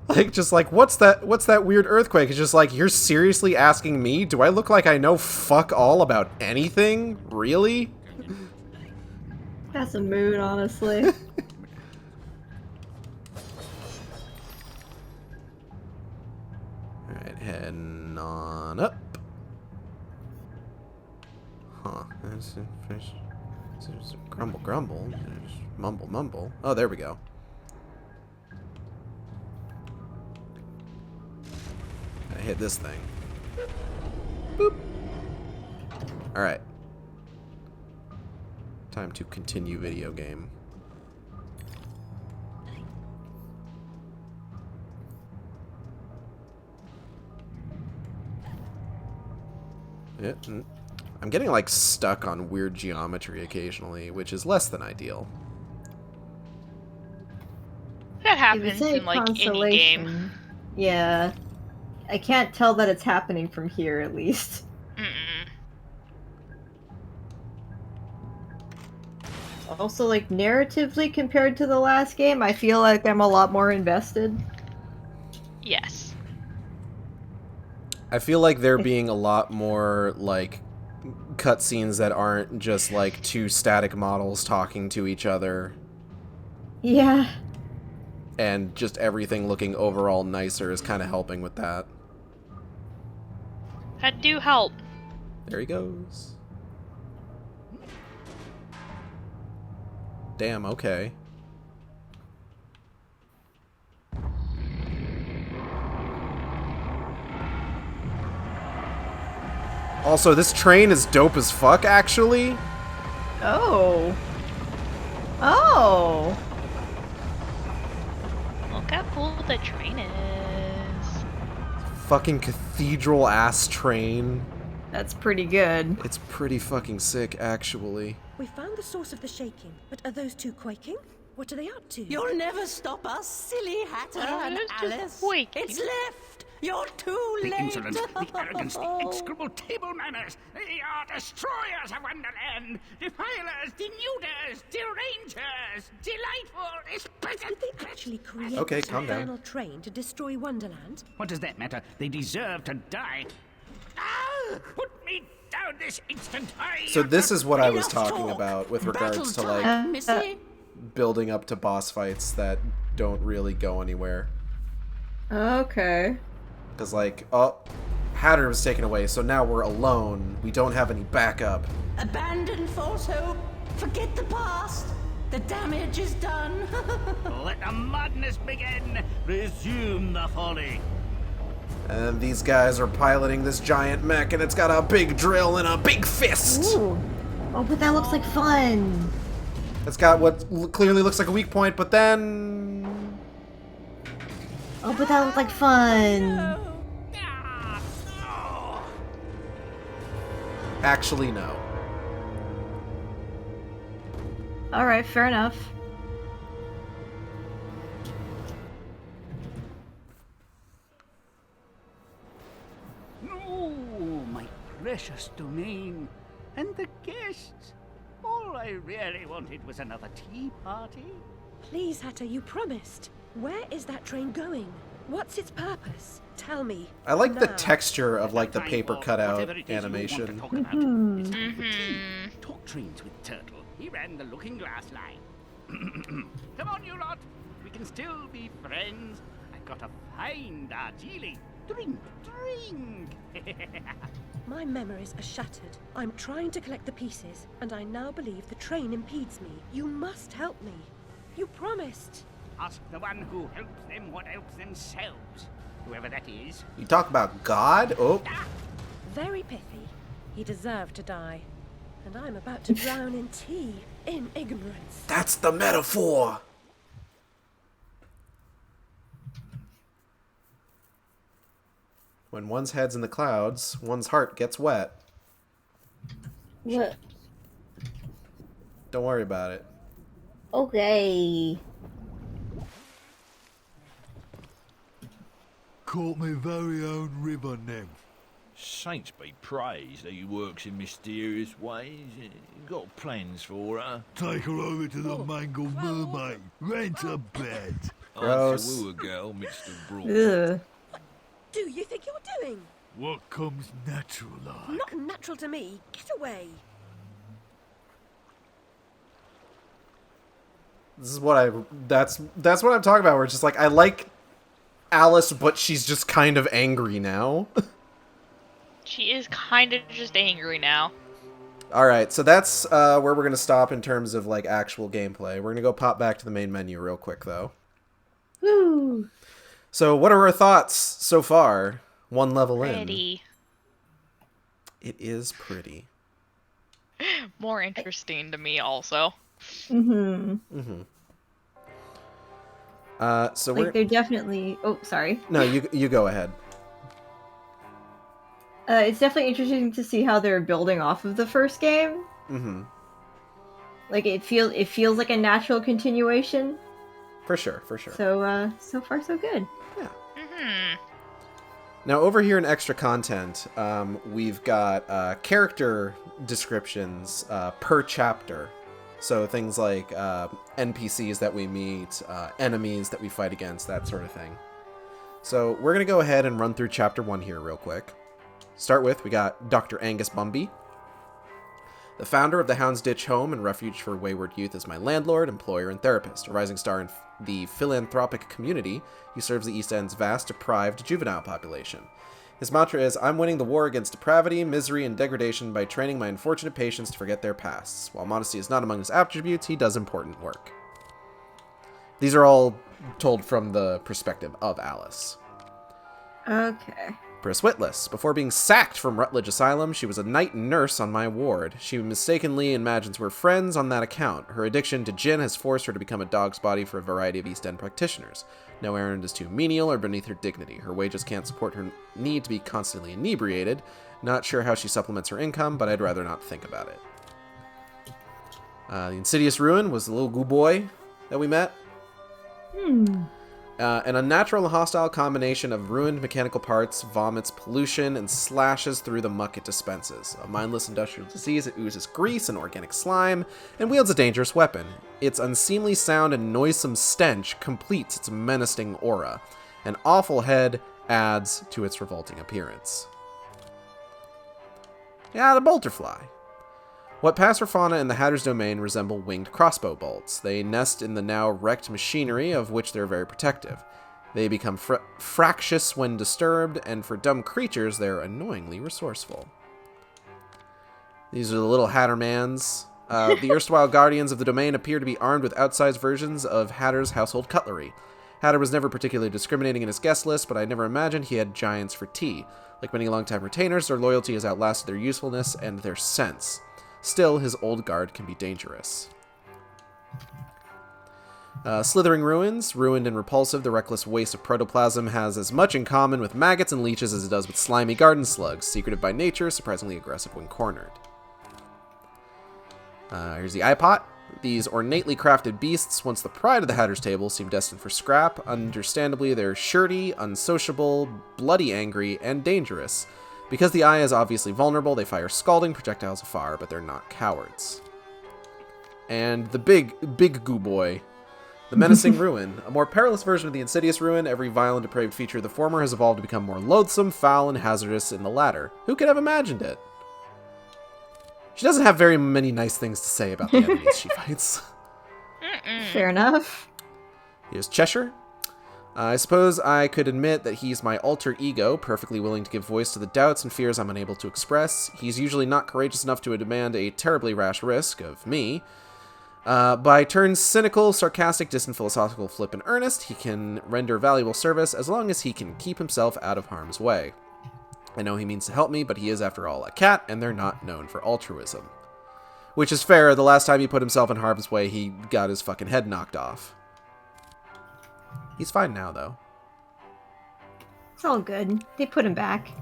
Like, just like, what's that weird earthquake? It's just like, you're seriously asking me? Do I look like I know fuck all about anything? Really? That's a mood, honestly. Alright, heading on up. Huh. There's grumble, grumble. There's mumble, mumble. Oh, there we go. Gotta hit this thing. Boop. Alright. Time to continue video game. Yeah. I'm getting, like, stuck on weird geometry occasionally, which is less than ideal. That happens in, like, any game. Yeah. I can't tell that it's happening from here, at least. Also, like, narratively compared to the last game, I feel like I'm a lot more invested. Yes. I feel like there being a lot more, like, cutscenes that aren't just, like, two static models talking to each other. Yeah. And just everything looking overall nicer is kind of helping with that. That do help. There he goes. Damn, okay. Also, this train is dope as fuck, actually. Oh. Oh. Look how cool the train is. Fucking cathedral-ass train. That's pretty good. It's pretty fucking sick, actually. We found the source of the shaking, but are those two quaking? What are they up to? You'll never stop us, silly Hatter and Alice. It's left. You're too The late. insolence, the arrogance, the execrable table manners. They are destroyers of Wonderland, defilers, denuders, derangers, delightful, exquisite. Did they actually create Okay, this calm down. infernal train to destroy Wonderland? What does that matter? They deserve to die. Ah! Put me down this instant. So this is what I was talking about with regards to, like, Missy. building up to boss fights that don't really go anywhere. Okay. Because, like, oh, Hatter was taken away, so now we're alone. We don't have any backup. Abandon false hope. Forget the past. The damage is done. Let the madness begin. Resume the folly. And these guys are piloting this giant mech, and it's got a big drill and a big fist. Ooh. Oh, but that looks like fun. It's got what clearly looks like a weak point, but then... Oh, but that looked like fun. Actually, no. Alright, fair enough. No, my precious domain. And the guests. All I really wanted was another tea party. Please, Hatter, you promised. Where is that train going? What's its purpose? Tell me. I like the now. texture of, like, the paper cutout animation. Talk trains with Turtle. He ran the Looking Glass line. Come on, you lot. We can still be friends. I've got a fine Darjeeling. Drink, drink. My memories are shattered. I'm trying to collect the pieces, and I now believe the train impedes me. You must help me. You promised. Ask the one who helps them what helps themselves. Whoever that is. You talk about God? Oh. Very pithy. He deserved to die. And I'm about to drown in tea, in ignorance. That's the metaphor. When one's head's in the clouds, one's heart gets wet. What? Don't worry about it. Okay. Caught my very own river nymph. Saints be praised that he works in mysterious ways. Got plans for her. Take her over to the Mangled Mermaid. Rent a bed. Gross. I woo a girl, Mr. Broad. Ugh. What do you think you're doing? What comes natural like? Not natural to me. Get away. This is what that's what I'm talking about, where it's just like, I like Alice, but she's just kind of angry now. She is kind of just angry now. Alright, so that's where we're going to stop in terms of, like, actual gameplay. We're going to go pop back to the main menu real quick, though. Woo! So, what are our thoughts so far? One level Pretty. in. It is pretty. More interesting to me, also. Mm-hmm. Mm-hmm. So like, they're definitely... Oh, sorry. No, you go ahead. It's definitely interesting to see how they're building off of the first game. Mm-hmm. Like, it feels like a natural continuation. For sure, for sure. So, so far so good. Yeah. Mm-hmm. Now, over here in extra content, we've got character descriptions per chapter. So things like NPCs that we meet, enemies that we fight against, that sort of thing. So we're going to go ahead and run through Chapter 1 here real quick. Start with, we got Dr. Angus Bumby. The founder of the Houndsditch Home and Refuge for Wayward Youth is my landlord, employer, and therapist. A rising star in the philanthropic community, he serves the East End's vast, deprived juvenile population. His mantra is, I'm winning the war against depravity, misery, and degradation by training my unfortunate patients to forget their pasts. While modesty is not among his attributes, he does important work. These are all told from the perspective of Alice. Okay. Pris Witless. Before being sacked from Rutledge Asylum, she was a night nurse on my ward. She mistakenly imagines we're friends on that account. Her addiction to gin has forced her to become a dog's body for a variety of East End practitioners. No errand is too menial or beneath her dignity. Her wages can't support her need to be constantly inebriated. Not sure how she supplements her income, but I'd rather not think about it. The Insidious Ruin was the little goo boy that we met. An unnatural and hostile combination of ruined mechanical parts, vomits pollution, and slashes through the muck it dispenses. A mindless industrial disease, it oozes grease and organic slime, and wields a dangerous weapon. Its unseemly sound and noisome stench completes its menacing aura. An awful head adds to its revolting appearance. Yeah, the Bolterfly. What pass for fauna in the Hatter's domain resemble winged crossbow bolts. They nest in the now wrecked machinery, of which they're very protective. They become fractious when disturbed, and for dumb creatures, they're annoyingly resourceful. These are the little Hattermans. The erstwhile guardians of the domain appear to be armed with outsized versions of Hatter's household cutlery. Hatter was never particularly discriminating in his guest list, but I never imagined he had giants for tea. Like many longtime retainers, their loyalty has outlasted their usefulness and their sense. Still, his old guard can be dangerous. Slithering Ruins. Ruined and repulsive, the reckless waste of protoplasm has as much in common with maggots and leeches as it does with slimy garden slugs. Secretive by nature, surprisingly aggressive when cornered. Here's the iPot. These ornately crafted beasts, once the pride of the Hatter's table, seem destined for scrap. Understandably, they're shirty, unsociable, bloody angry, and dangerous. Because the eye is obviously vulnerable, they fire scalding projectiles afar, but they're not cowards. And the big goo boy. The Menacing Ruin. A more perilous version of the Insidious Ruin, every vile and depraved feature of the former has evolved to become more loathsome, foul, and hazardous in the latter. Who could have imagined it? She doesn't have very many nice things to say about the enemies she fights. Fair enough. Here's Cheshire. I suppose I could admit that he's my alter ego, perfectly willing to give voice to the doubts and fears I'm unable to express. He's usually not courageous enough to demand a terribly rash risk of me. By turns cynical, sarcastic, distant, philosophical, flip, and earnest, he can render valuable service as long as he can keep himself out of harm's way. I know he means to help me, but he is, after all, a cat, and they're not known for altruism. Which is fair. The last time he put himself in harm's way, he got his fucking head knocked off. He's fine now, though. It's all good. They put him back.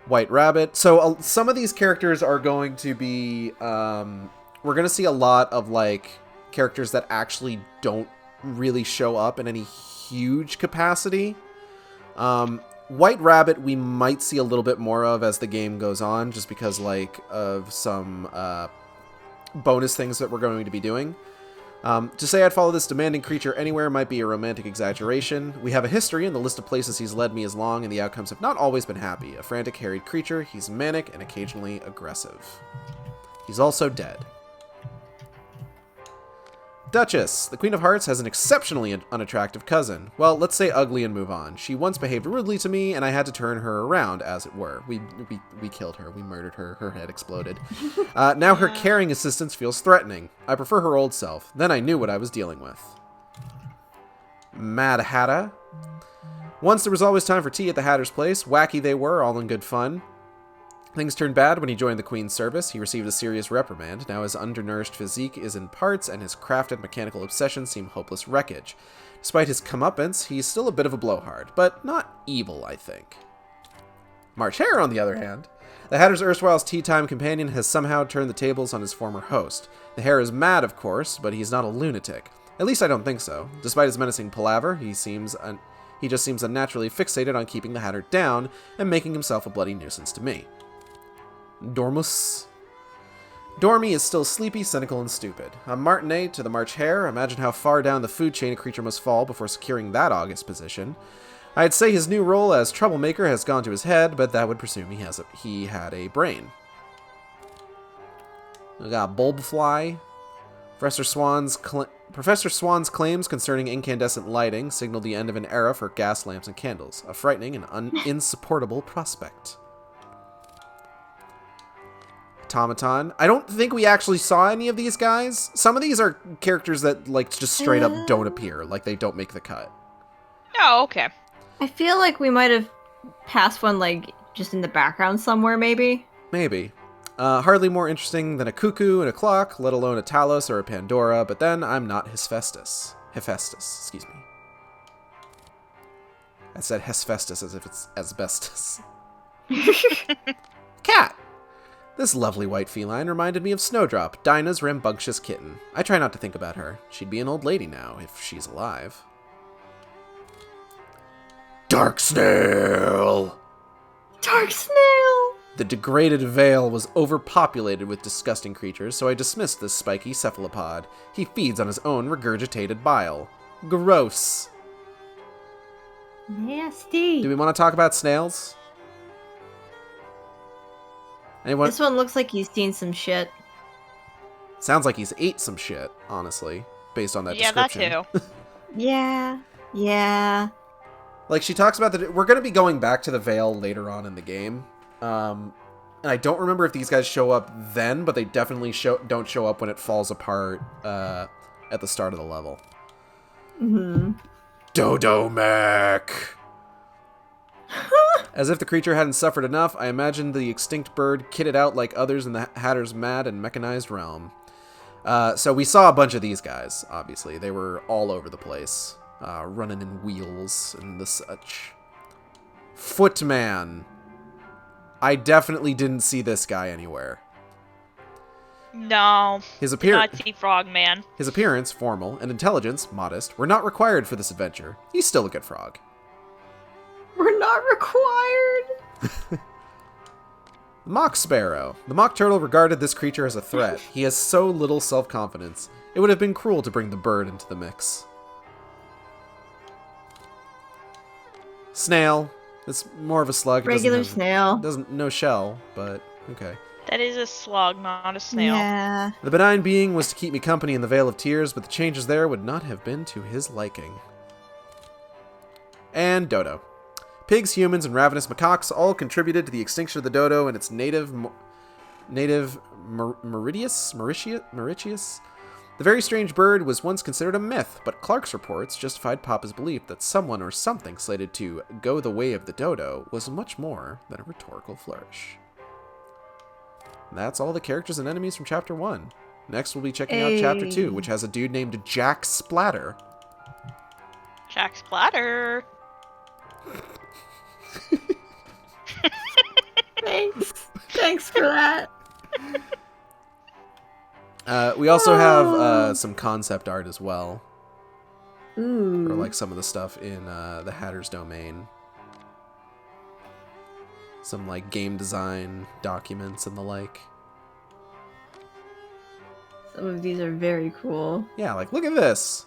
White Rabbit. So some of these characters are going to be... we're going to see a lot of, like, characters that actually don't really show up in any huge capacity. White Rabbit we might see a little bit more of as the game goes on, just because, like, of some bonus things that we're going to be doing. To say I'd follow this demanding creature anywhere might be a romantic exaggeration. We have a history, and the list of places he's led me is long, and the outcomes have not always been happy. A frantic, harried creature, he's manic and occasionally aggressive. He's also dead. Duchess. The Queen of Hearts has an exceptionally unattractive cousin. Well, let's say ugly and move on. She once behaved rudely to me, and I had to turn her around, as it were. We killed her. We murdered her. Her head exploded. Now her caring assistance feels threatening. I prefer her old self. Then I knew what I was dealing with. Mad Hatter. Once there was always time for tea at the Hatter's place. Wacky they were, all in good fun. Things turned bad when he joined the Queen's service. He received a serious reprimand. Now his undernourished physique is in parts, and his crafted mechanical obsessions seem hopeless wreckage. Despite his comeuppance, he's still a bit of a blowhard, but not evil, I think. March Hare, on the other hand. The Hatter's erstwhile tea-time companion has somehow turned the tables on his former host. The Hare is mad, of course, but he's not a lunatic. At least I don't think so. Despite his menacing palaver, he just seems unnaturally fixated on keeping the Hatter down and making himself a bloody nuisance to me. Dormus. Dormy is still sleepy, cynical, and stupid. A martinet to the March Hare. Imagine how far down the food chain a creature must fall before securing that august position. I'd say his new role as troublemaker has gone to his head, but that would presume he had a brain. We got Bulbfly. Professor Swan's claims concerning incandescent lighting signal the end of an era for gas lamps and candles. A frightening and insupportable prospect. Automaton. I don't think we actually saw any of these guys. Some of these are characters that, like, just straight up don't appear. Like, they don't make the cut. Oh, okay. I feel like we might have passed one, like, just in the background somewhere, maybe? Maybe. Hardly more interesting than a cuckoo and a clock, let alone a Talos or a Pandora, but then I'm not Hephaestus. Excuse me. I said Hephaestus as if it's asbestos. Cat! This lovely white feline reminded me of Snowdrop, Dinah's rambunctious kitten. I try not to think about her. She'd be an old lady now, if she's alive. Dark Snail! Dark Snail! The degraded Vale was overpopulated with disgusting creatures, so I dismissed this spiky cephalopod. He feeds on his own regurgitated bile. Gross. Nasty. Do we want to talk about snails? Anyone? This one looks like he's seen some shit. Sounds like he's ate some shit, honestly, based on that description. Yeah, that too. Yeah. Like, she talks about that we're going to be going back to the Vale later on in the game. And I don't remember if these guys show up then, but they definitely don't show up when it falls apart at the start of the level. Mm-hmm. Dodo Mech! As if the creature hadn't suffered enough, I imagined the extinct bird kitted out like others in the Hatter's mad and mechanized realm. So we saw a bunch of these guys, obviously. They were all over the place, running in wheels and the such. Footman. I definitely didn't see this guy anywhere. No. His appearance, not see Frogman. His appearance, formal, and intelligence, modest, were not required for this adventure. He's still a good frog. We're not required. The Mock Sparrow. The Mock Turtle regarded this creature as a threat. He has so little self-confidence. It would have been cruel to bring the bird into the mix. Snail. It's more of a slug. Regular snail. No shell, but okay. That is a slug, not a snail. Yeah. The benign being was to keep me company in the Vale of Tears, but the changes there would not have been to his liking. And Dodo. Pigs, humans, and ravenous macaques all contributed to the extinction of the dodo and its native Mauritius. The very strange bird was once considered a myth, but Clark's reports justified Papa's belief that someone or something slated to go the way of the dodo was much more than a rhetorical flourish. And that's all the characters and enemies from Chapter 1. Next we'll be checking out Chapter 2, which has a dude named Jack Splatter. Jack Splatter. Thanks for that. We also have some concept art as well. Ooh. Or like some of the stuff in the Hatter's domain. Some like game design documents and the like. Some of these are very cool. Yeah, like look at this.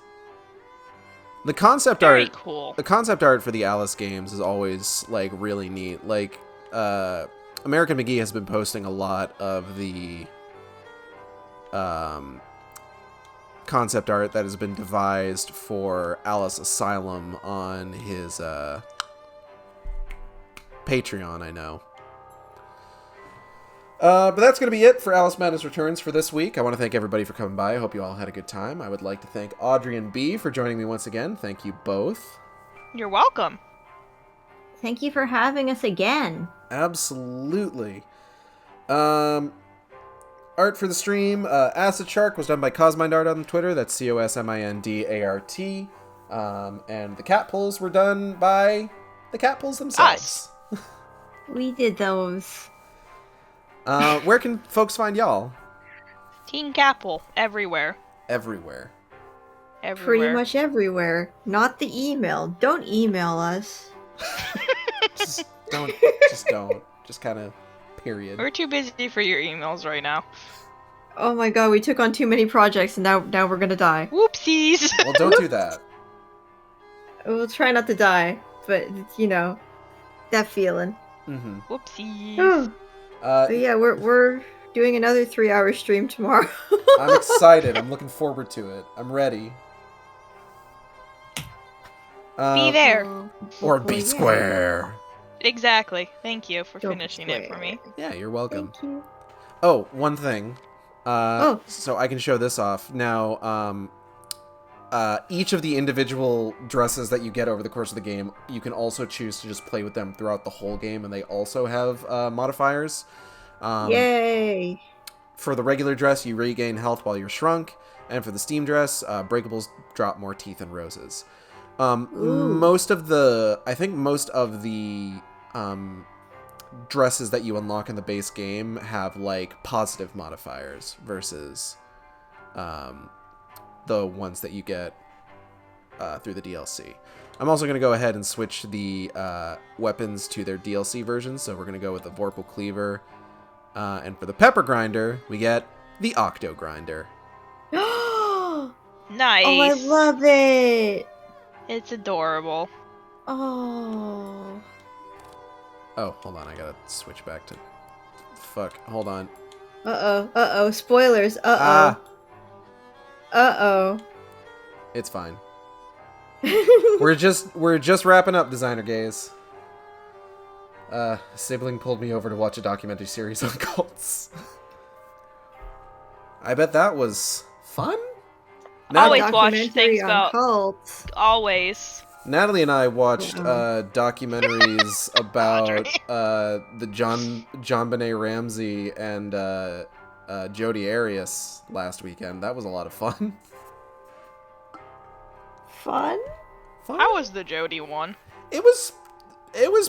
The concept art. Cool. The concept art for the Alice games is always like really neat. Like American McGee has been posting a lot of the concept art that has been devised for Alice Asylum on his Patreon, I know. But that's going to be it for Alice Madness Returns for this week. I want to thank everybody for coming by. I hope you all had a good time. I would like to thank Audrey and B for joining me once again. Thank you both. You're welcome. Thank you for having us again. Absolutely. Art for the stream, Acid Shark was done by Cosmindart on Twitter. That's COSMINDART. And the cat pulls were done by the cat pulls themselves. We did those. Where can folks find y'all? Team Capel, everywhere. Everywhere. Pretty much everywhere. Not the email. Don't email us. Just don't. Just kind of period. We're too busy for your emails right now. Oh my god, we took on too many projects and now we're gonna die. Whoopsies! Well, don't do that. We'll try not to die, but, you know, that feeling. Mm-hmm. Whoopsies. But yeah, we're doing another 3-hour stream tomorrow. I'm excited. I'm looking forward to it. I'm ready. Be there. Or be square. Exactly. Thank you for finishing it for me. Yeah, you're welcome. Thank you. Oh, one thing. So I can show this off. Now, each of the individual dresses that you get over the course of the game, you can also choose to just play with them throughout the whole game, and they also have modifiers. Yay! For the regular dress, you regain health while you're shrunk, and for the steam dress, breakables drop more teeth and roses. Most of the dresses that you unlock in the base game have like positive modifiers versus the ones that you get through the DLC. I'm also going to go ahead and switch the weapons to their DLC versions, so we're going to go with the Vorpal Cleaver, and for the Pepper Grinder, we get the Octo Grinder. Nice! Oh, I love it! It's adorable. Oh. Oh, hold on, I gotta switch back to... Fuck, hold on. Uh-oh, spoilers, Uh-oh. It's fine. We're just wrapping up, Designer Gaze. A sibling pulled me over to watch a documentary series on cults. I bet that was fun. Always watch things about cults. Always. Natalie and I watched documentaries about the John Benet Ramsey and Jodi Arias last weekend. That was a lot of fun. Fun? How was the Jodi one? It was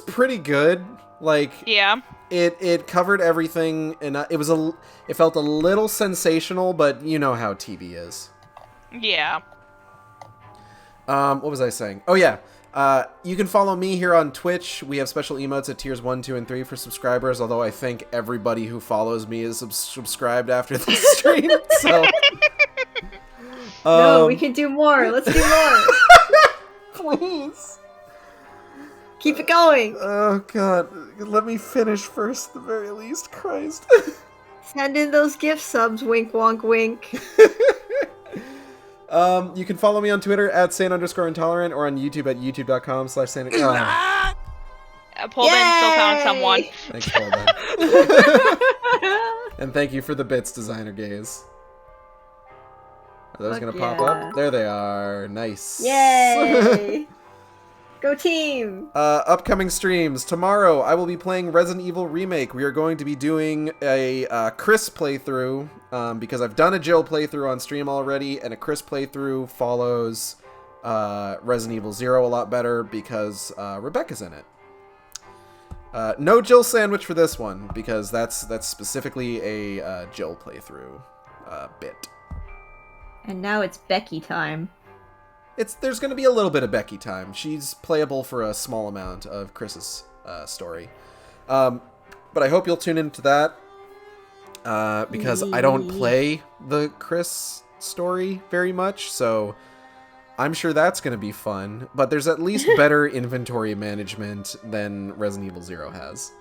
pretty good. Like, yeah, it covered everything, and it felt a little sensational, but you know how TV is. Yeah. What was I saying? Oh yeah. You can follow me here on Twitch. We have special emotes at tiers 1, 2, and 3 for subscribers, although I think everybody who follows me is subscribed after the stream, so... No, we can do more. Let's do more. Please. Keep it going. Oh, God. Let me finish first, at the very least. Christ. Send in those gift subs, wink, wonk, wink. You can follow me on Twitter at @Sane_intolerant or on YouTube at youtube.com/Sane. Pullman still found someone. Thanks, Pullman. And thank you for the bits, Designer Gaze. Are those going to pop up? There they are. Nice. Yay! Go team! Upcoming streams. Tomorrow, I will be playing Resident Evil Remake. We are going to be doing a Chris playthrough, because I've done a Jill playthrough on stream already, and a Chris playthrough follows Resident Evil 0 a lot better because Rebecca's in it. No Jill sandwich for this one, because that's specifically a Jill playthrough bit. And now it's Becky time. There's going to be a little bit of Becky time. She's playable for a small amount of Chris's story. But I hope you'll tune into that, because I don't play the Chris story very much, so I'm sure that's going to be fun. But there's at least better inventory management than Resident Evil 0 has.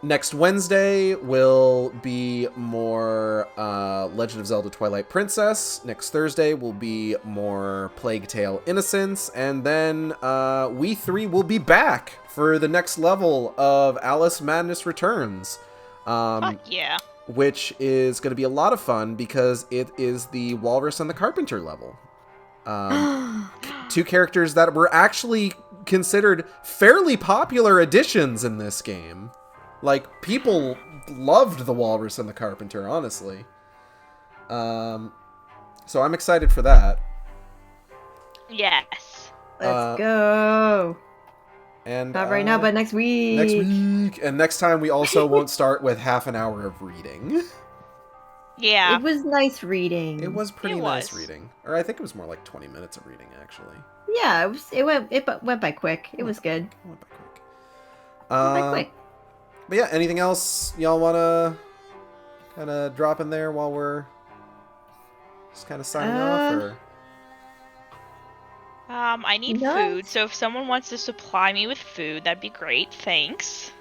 Next Wednesday will be more Legend of Zelda Twilight Princess. Next Thursday will be more Plague Tale Innocence. And then we three will be back for the next level of Alice Madness Returns. Fuck yeah. Which is going to be a lot of fun because it is the Walrus and the Carpenter level. Two characters that were actually considered fairly popular additions in this game. Like, people loved the Walrus and the Carpenter, honestly. So I'm excited for that. Yes. Let's go. And not right now, but next week. Next week. And next time we also won't start with half an hour of reading. Yeah. It was nice reading. It was pretty nice reading. Or I think it was more like 20 minutes of reading, actually. Yeah, it went by quick. It was good. Went by quick. But yeah, anything else y'all want to kind of drop in there while we're just kind of signing off? Or? I need food, so if someone wants to supply me with food, that'd be great. Thanks.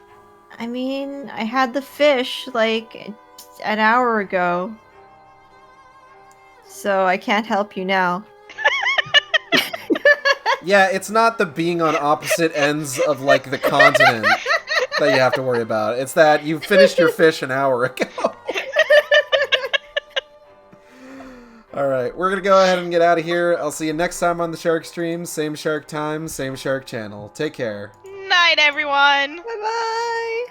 I mean, I had the fish, like, an hour ago. So I can't help you now. Yeah, it's not the being on opposite ends of, like, the continent that you have to worry about. It's that you finished your fish an hour ago. Alright, we're gonna go ahead and get out of here. I'll see you next time on the Shark Stream. Same Shark time, same Shark channel. Take care. Night, everyone! Bye-bye!